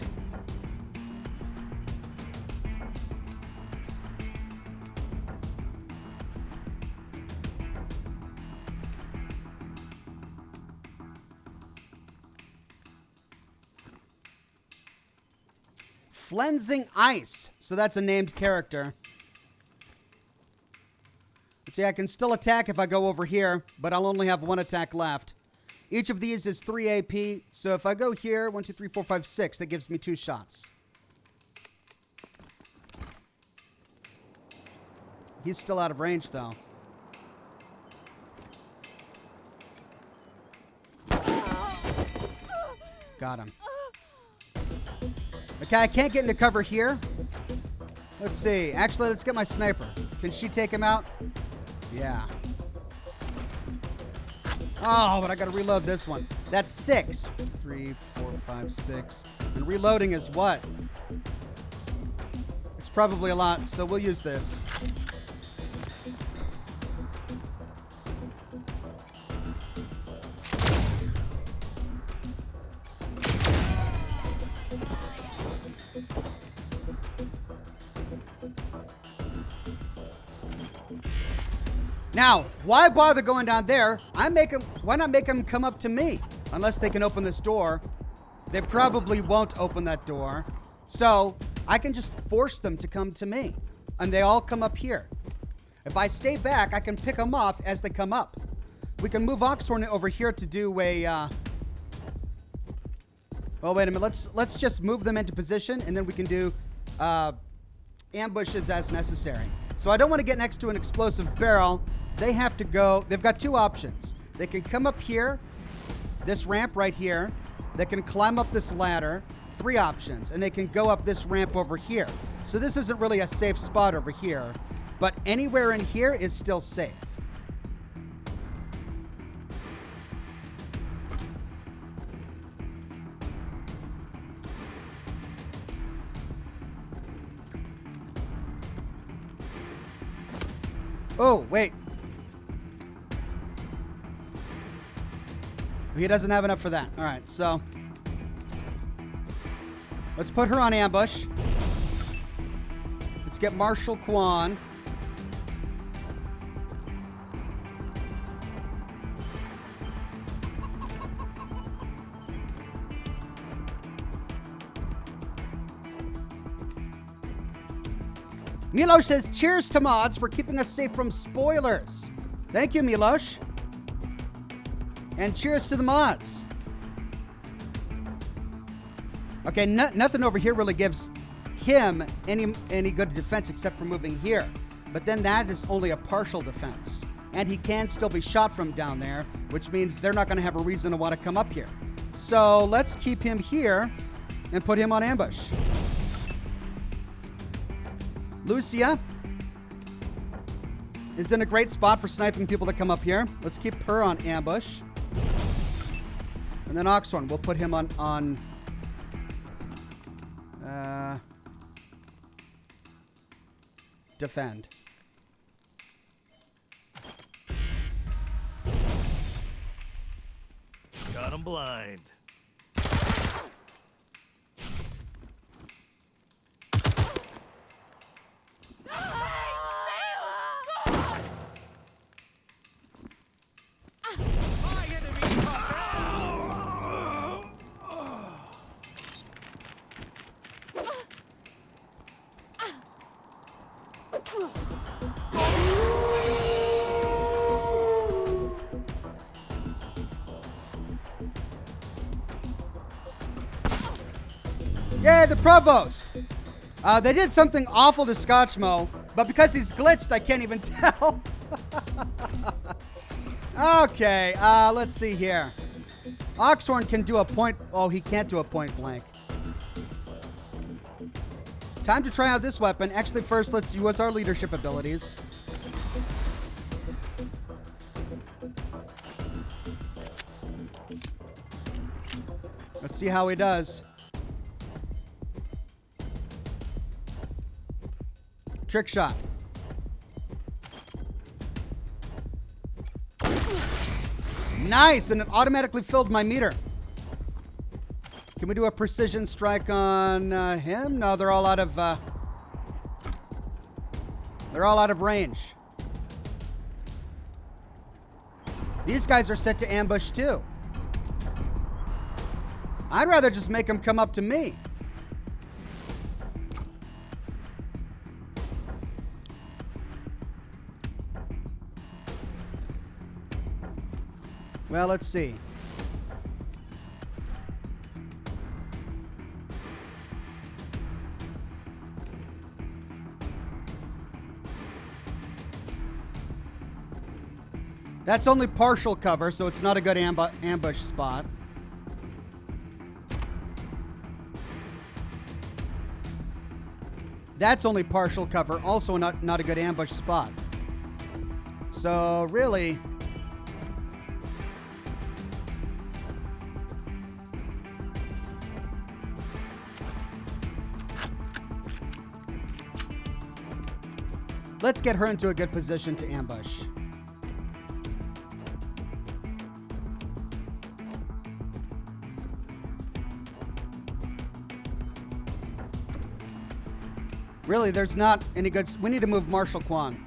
Flensing Ice. So that's a named character. See, I can still attack if I go over here, but I'll only have one attack left. Each of these is 3 AP. So if I go here, 1, 2, 3, 4, 5, 6, that gives me 2 shots. He's still out of range, though. Got him. Okay, I can't get into cover here. Let's see. Actually, let's get my sniper. Can she take him out? Yeah. Oh, but I gotta reload this one. That's 6. 3, 4, 5, 6. And reloading is what? It's probably a lot, so we'll use this. Now, why bother going down there? Why not make them come up to me? Unless they can open this door. They probably won't open that door. So, I can just force them to come to me. And they all come up here. If I stay back, I can pick them off as they come up. We can move Oxhorn over here to do a... Well, wait a minute. Let's just move them into position, and then we can do ambushes as necessary. So I don't want to get next to an explosive barrel. They have to go... They've got 2 options. They can come up here, this ramp right here. They can climb up this ladder. 3 options. And they can go up this ramp over here. So this isn't really a safe spot over here. But anywhere in here is still safe. Oh, wait. He doesn't have enough for that. All right, so let's put her on ambush. Let's get Marshal Kwan. Milosh says, cheers to mods for keeping us safe from spoilers. Thank you, Milosh. And cheers to the mods. Okay, nothing over here really gives him any good defense except for moving here. But then that is only a partial defense. And he can still be shot from down there, which means they're not going to have a reason to want to come up here. So let's keep him here and put him on ambush. Lucia is in a great spot for sniping people that come up here. Let's keep her on ambush. And then Oxhorn, we'll put him on defend. Got him blind. Yay, the Provost! They did something awful to Scotchmo, but because he's glitched, I can't even tell. Okay, let's see here. Oxhorn can do a point... Oh, he can't do a point blank. Time to try out this weapon. Actually, first, let's use our leadership abilities. Let's see how he does. Trick shot. Nice, and it automatically filled my meter. Can we do a precision strike on him? No, they're all out of range. These guys are set to ambush too. I'd rather just make them come up to me. Well, let's see. That's only partial cover, so it's not a good ambush spot. That's only partial cover, also not a good ambush spot. So, really... Let's get her into a good position to ambush. Really, there's not any good... We need to move Marshal Kwan.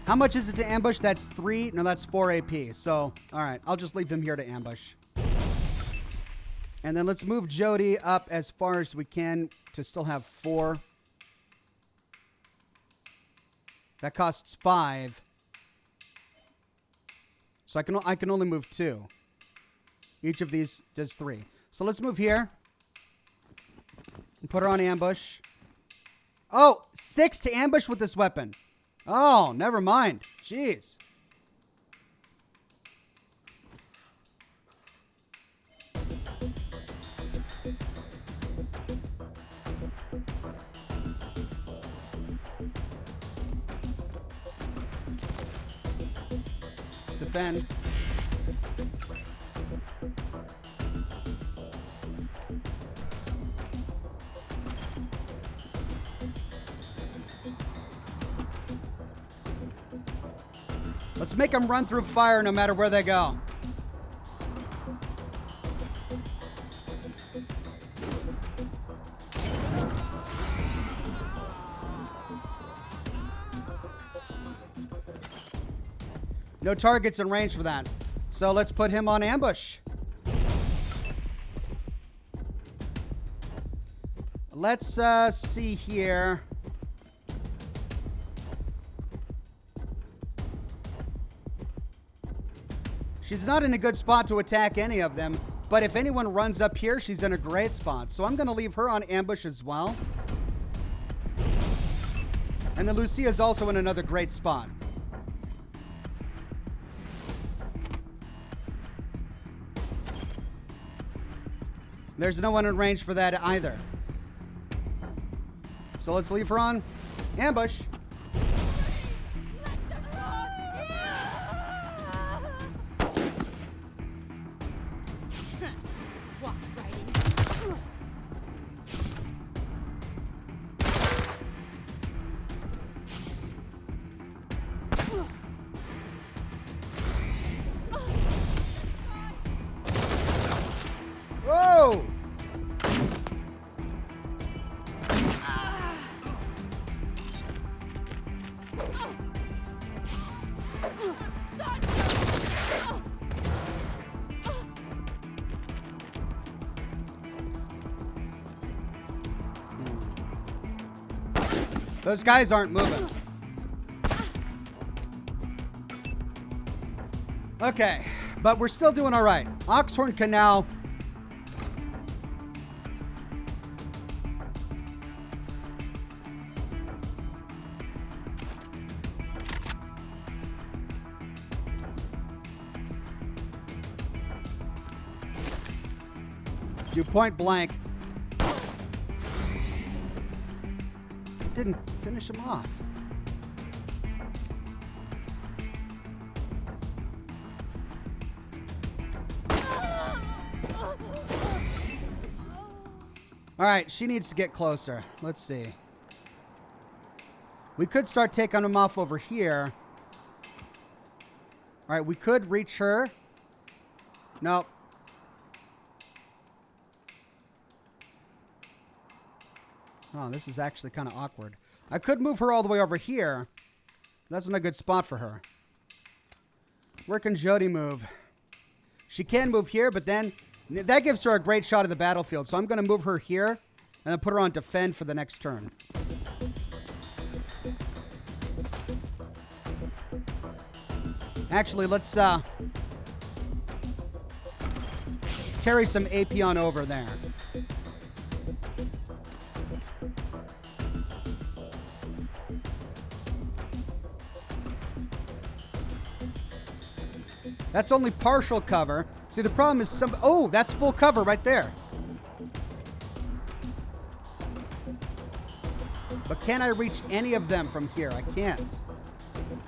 How much is it to ambush? That's 3. No, that's 4 AP. So, all right. I'll just leave him here to ambush. And then let's move Jody up as far as we can to still have 4. That costs 5. So I can only move 2. Each of these does 3. So let's move here. And put her on ambush. Oh, 6 to ambush with this weapon. Oh, never mind. Jeez. defend. Let's make them run through fire no matter where they go. No targets in range for that. So let's put him on ambush. Let's see here. She's not in a good spot to attack any of them, but if anyone runs up here, she's in a great spot. So I'm going to leave her on ambush as well. And then Lucia's also in another great spot. There's no one in range for that either. So let's leave her on ambush. Whoa! Those guys aren't moving. Okay, but we're still doing all right. Oxhorn can now do point blank. Didn't finish him off. All right, she needs to get closer. Let's see. We could start taking him off over here. All right, we could reach her. Nope. Oh, this is actually kind of awkward. I could move her all the way over here. That's not a good spot for her. Where can Jody move? She can move here, but then that gives her a great shot of the battlefield. So I'm going to move her here and then put her on defend for the next turn. Actually, let's carry some AP on over there. That's only partial cover. See, the problem is oh, that's full cover right there. But can I reach any of them from here? I can't.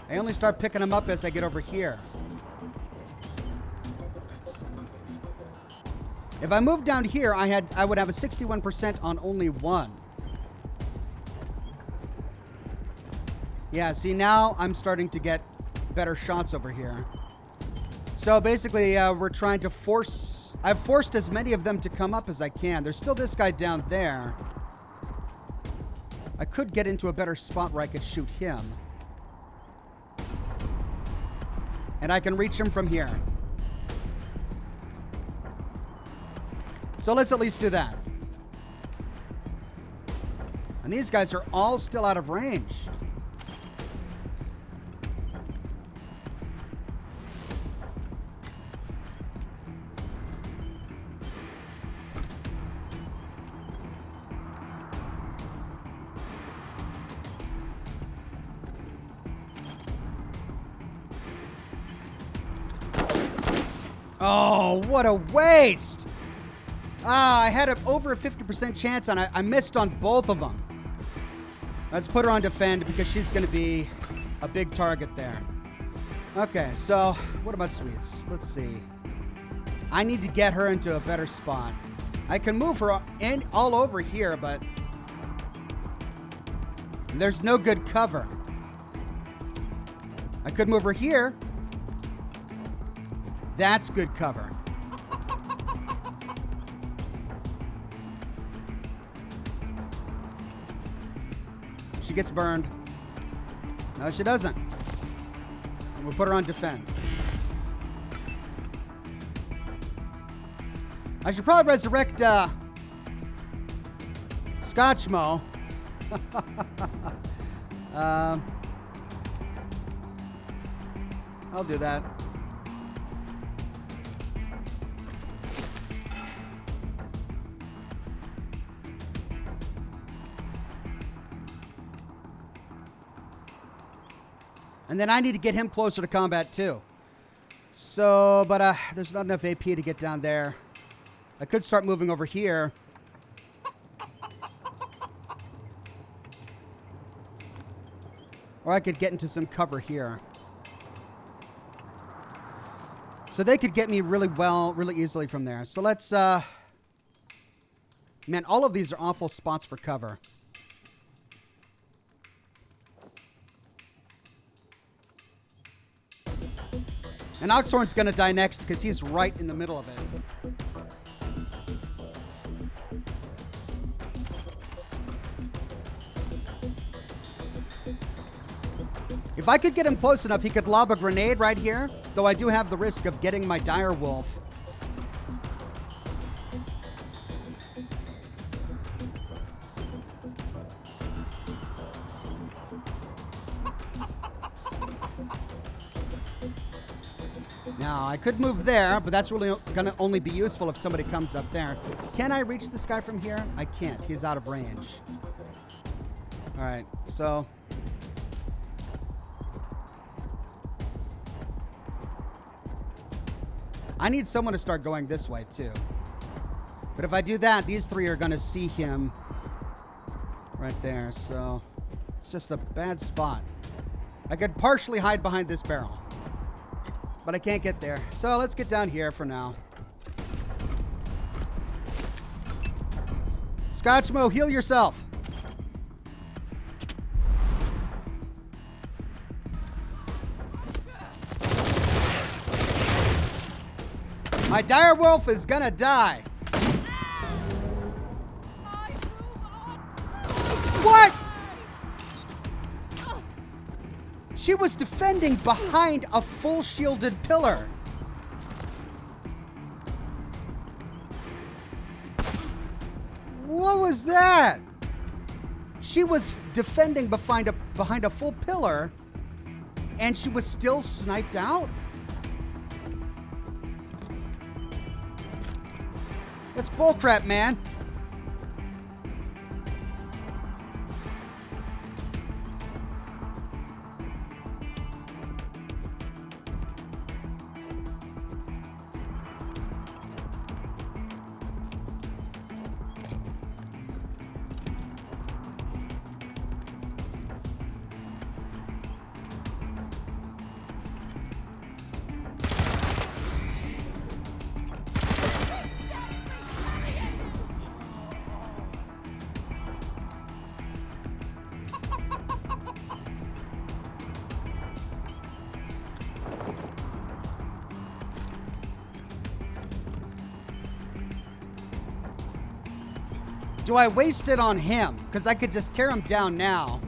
I only start picking them up as I get over here. If I moved down here, I would have a 61% on only one. Yeah, see, now I'm starting to get better shots over here. So basically, we're trying to force... I've forced as many of them to come up as I can. There's still this guy down there. I could get into a better spot where I could shoot him. And I can reach him from here. So let's at least do that. And these guys are all still out of range. Oh, what a waste! I had over a 50% chance, and I missed on both of them. Let's put her on defend because she's going to be a big target there. Okay, so what about Sweets? Let's see. I need to get her into a better spot. I can move her in all over here, but there's no good cover. I could move her here. That's good cover. She gets burned. No, she doesn't. We'll put her on defend. I should probably resurrect Scotchmo. I'll do that. And then I need to get him closer to combat too. So, but there's not enough AP to get down there. I could start moving over here. Or I could get into some cover here. So they could get me really easily from there. So let's, man, all of these are awful spots for cover. And Oxhorn's going to die next because he's right in the middle of it. If I could get him close enough, he could lob a grenade right here, though I do have the risk of getting my dire wolf. Now, I could move there, but that's really going to only be useful if somebody comes up there. Can I reach this guy from here? I can't. He's out of range. All right, so... I need someone to start going this way, too. But if I do that, these three are going to see him right there. So it's just a bad spot. I could partially hide behind this barrel, but I can't get there. So let's get down here for now. Scotchmo, heal yourself. My dire wolf is gonna die. What? She was defending behind a full shielded pillar. What was that? She was defending behind a full pillar, and she was still sniped out? That's bullcrap, man. Do I waste it on him? Because I could just tear him down now.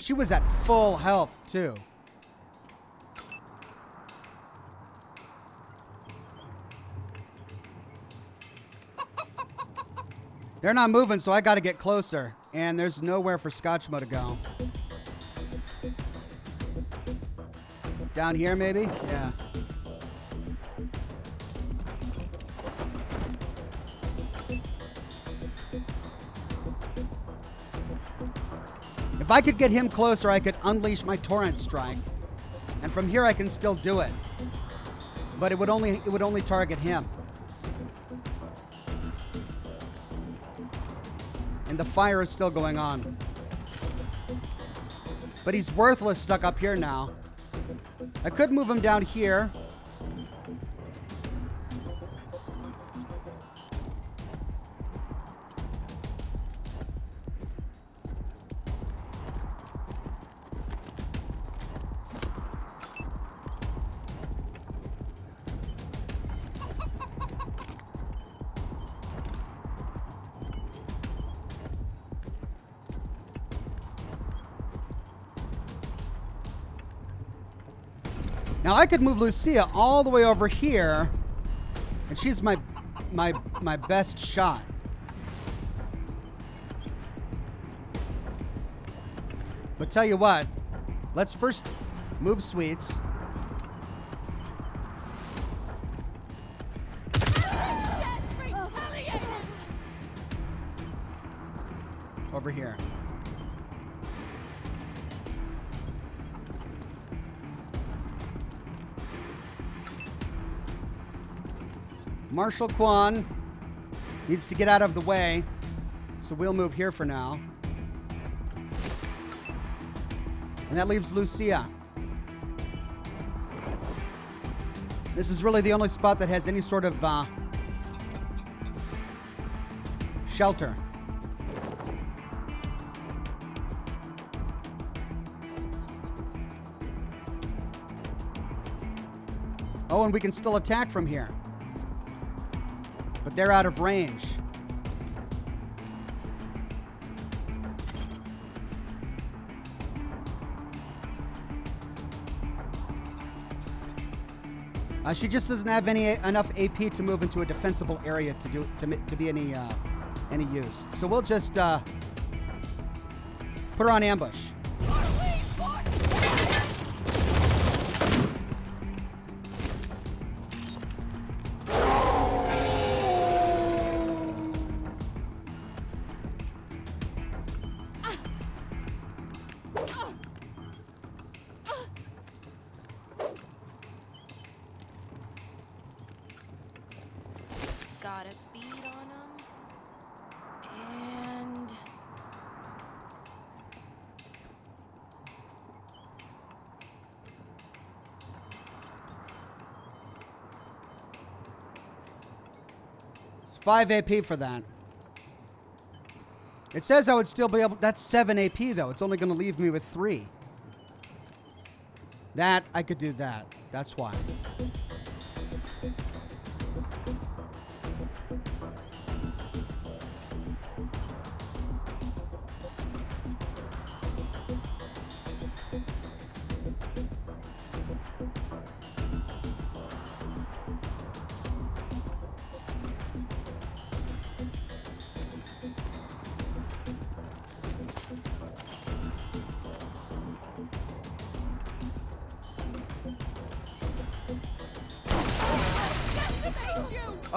She was at full health, too. They're not moving, so I got to get closer. And there's nowhere for Scotchmo to go. Down here, maybe? Yeah. If I could get him closer, I could unleash my torrent strike. And from here I can still do it. But it would only target him. And the fire is still going on. But he's worthless stuck up here now. I could move him down here. Now I could move Lucia all the way over here, and she's my best shot. But tell you what, let's first move Sweets. Over here. Marshal Quan needs to get out of the way, so we'll move here for now. And that leaves Lucia. This is really the only spot that has any sort of shelter. Oh, and we can still attack from here. But they're out of range. She just doesn't have enough AP to move into a defensible area to be any use. So we'll just put her on ambush. Got a beat on him. And... It's 5 AP for that. It says I would still be able... That's 7 AP, though. It's only going to leave me with 3. That, I could do that. That's why.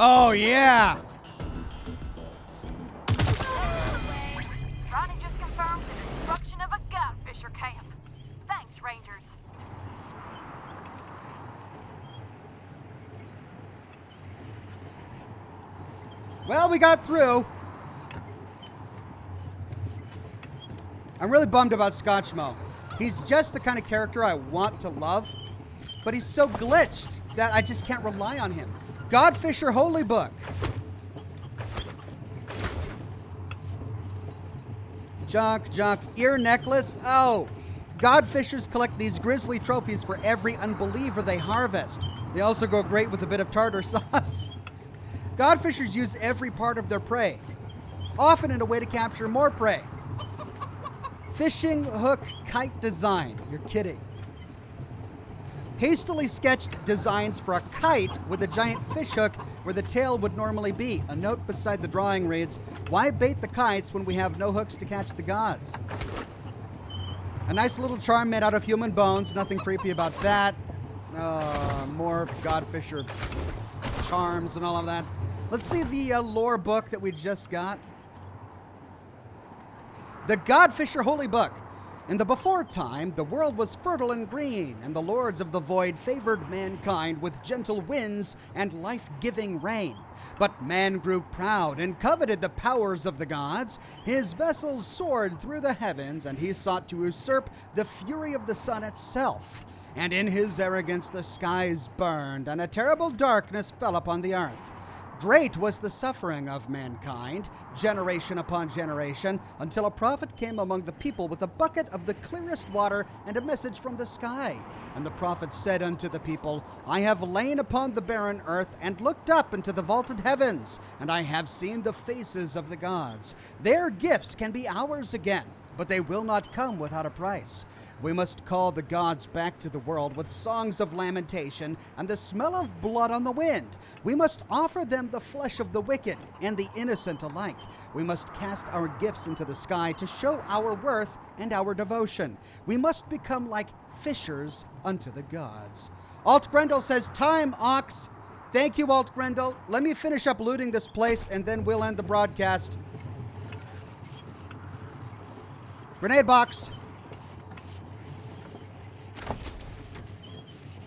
Oh, yeah! Ronnie just confirmed the destruction of a Godfisher camp. Thanks, Rangers. Well, we got through. I'm really bummed about Scotchmo. He's just the kind of character I want to love, but he's so glitched that I just can't rely on him. Godfisher Holy Book. Junk. Ear necklace. Oh, Godfishers collect these grisly trophies for every unbeliever they harvest. They also go great with a bit of tartar sauce. Godfishers use every part of their prey, often in a way to capture more prey. Fishing hook kite design. You're kidding. Hastily sketched designs for a kite with a giant fish hook where the tail would normally be. A note beside the drawing reads, "Why bait the kites when we have no hooks to catch the gods?" A nice little charm made out of human bones. Nothing creepy about that. More Godfisher charms and all of that. Let's see the lore book that we just got. The Godfisher Holy Book. In the before time, the world was fertile and green, and the lords of the void favored mankind with gentle winds and life-giving rain. But man grew proud and coveted the powers of the gods. His vessels soared through the heavens, and he sought to usurp the fury of the sun itself. And in his arrogance the skies burned, and a terrible darkness fell upon the earth. Great was the suffering of mankind, generation upon generation, until a prophet came among the people with a bucket of the clearest water and a message from the sky. And the prophet said unto the people, I have lain upon the barren earth and looked up into the vaulted heavens, and I have seen the faces of the gods. Their gifts can be ours again, but they will not come without a price. We must call the gods back to the world with songs of lamentation and the smell of blood on the wind. We must offer them the flesh of the wicked and the innocent alike. We must cast our gifts into the sky to show our worth and our devotion. We must become like fishers unto the gods. Alt Grendel says, time, Ox. Thank you, Alt Grendel. Let me finish up looting this place, and then we'll end the broadcast. Grenade box.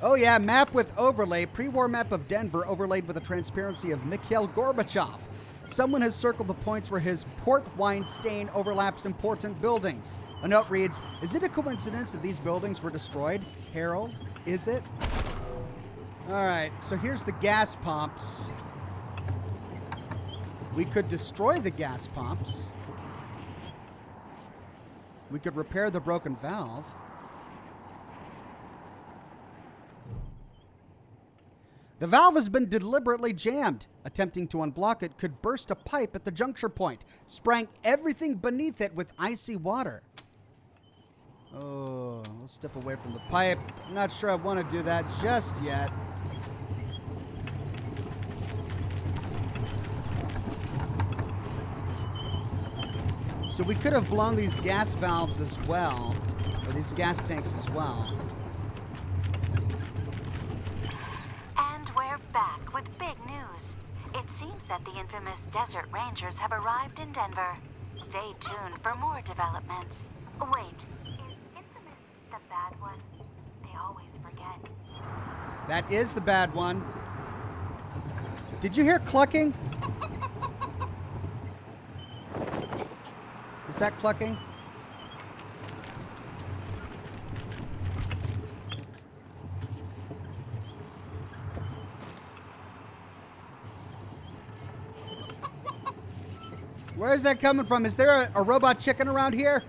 Oh yeah, map with overlay. Pre-war map of Denver overlaid with the transparency of Mikhail Gorbachev. Someone has circled the points where his port wine stain overlaps important buildings. A note reads, is it a coincidence that these buildings were destroyed? Harold, is it? Alright, so here's the gas pumps. We could destroy the gas pumps. We could repair the broken valve. The valve has been deliberately jammed. Attempting to unblock it could burst a pipe at the juncture point, spraying everything beneath it with icy water. Oh, we'll step away from the pipe. I'm not sure I want to do that just yet. So we could have blown these gas valves as well, or these gas tanks as well. And we're back with big news. It seems that the infamous Desert Rangers have arrived in Denver. Stay tuned for more developments. Wait, is infamous the bad one? They always forget. That is the bad one. Did you hear clucking? Is that clucking? Where is that coming from? Is there a robot chicken around here?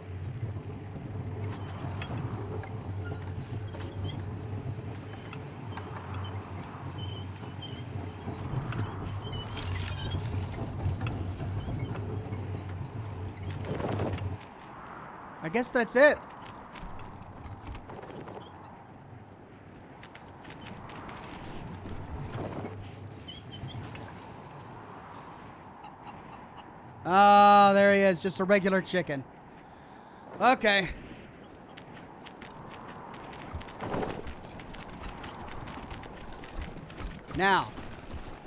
I guess that's it. Oh, there he is. Just a regular chicken. Okay. Now,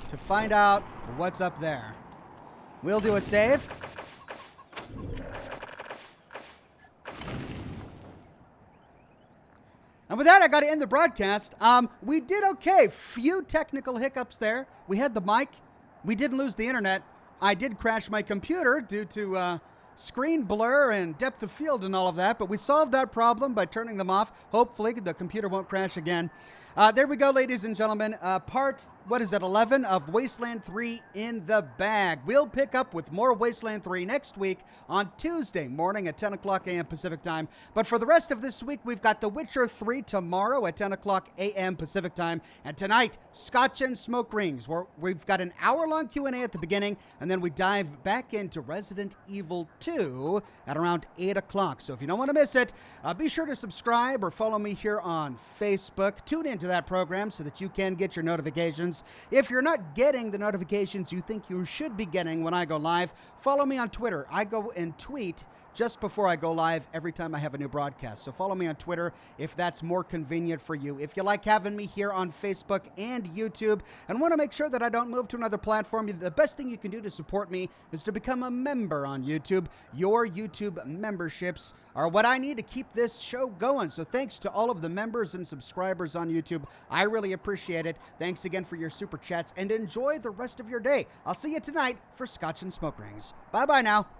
to find out what's up there, we'll do a save. And with that, I got to end the broadcast. We did okay. Few technical hiccups there. We had the mic. We didn't lose the internet. I did crash my computer due to screen blur and depth of field and all of that, but we solved that problem by turning them off. Hopefully, the computer won't crash again. There we go, ladies and gentlemen. Part, 11 of Wasteland 3 in the bag. We'll pick up with more Wasteland 3 next week on Tuesday morning at 10 o'clock a.m. Pacific time. But for the rest of this week, we've got The Witcher 3 tomorrow at 10 o'clock a.m. Pacific time. And tonight, Scotch and Smoke Rings, where we've got an hour-long Q&A at the beginning, and then we dive back into Resident Evil 2 at around 8 o'clock. So if you don't want to miss it, be sure to subscribe or follow me here on Facebook. Tune into that program so that you can get your notifications. If you're not getting the notifications you think you should be getting when I go live, follow me on Twitter. I go and tweet just before I go live every time I have a new broadcast. So follow me on Twitter if that's more convenient for you. If you like having me here on Facebook and YouTube and want to make sure that I don't move to another platform, the best thing you can do to support me is to become a member on YouTube. Your YouTube memberships are what I need to keep this show going. So thanks to all of the members and subscribers on YouTube. I really appreciate it. Thanks again for your super chats and enjoy the rest of your day. I'll see you tonight for Scotch and Smoke Rings. Bye-bye now.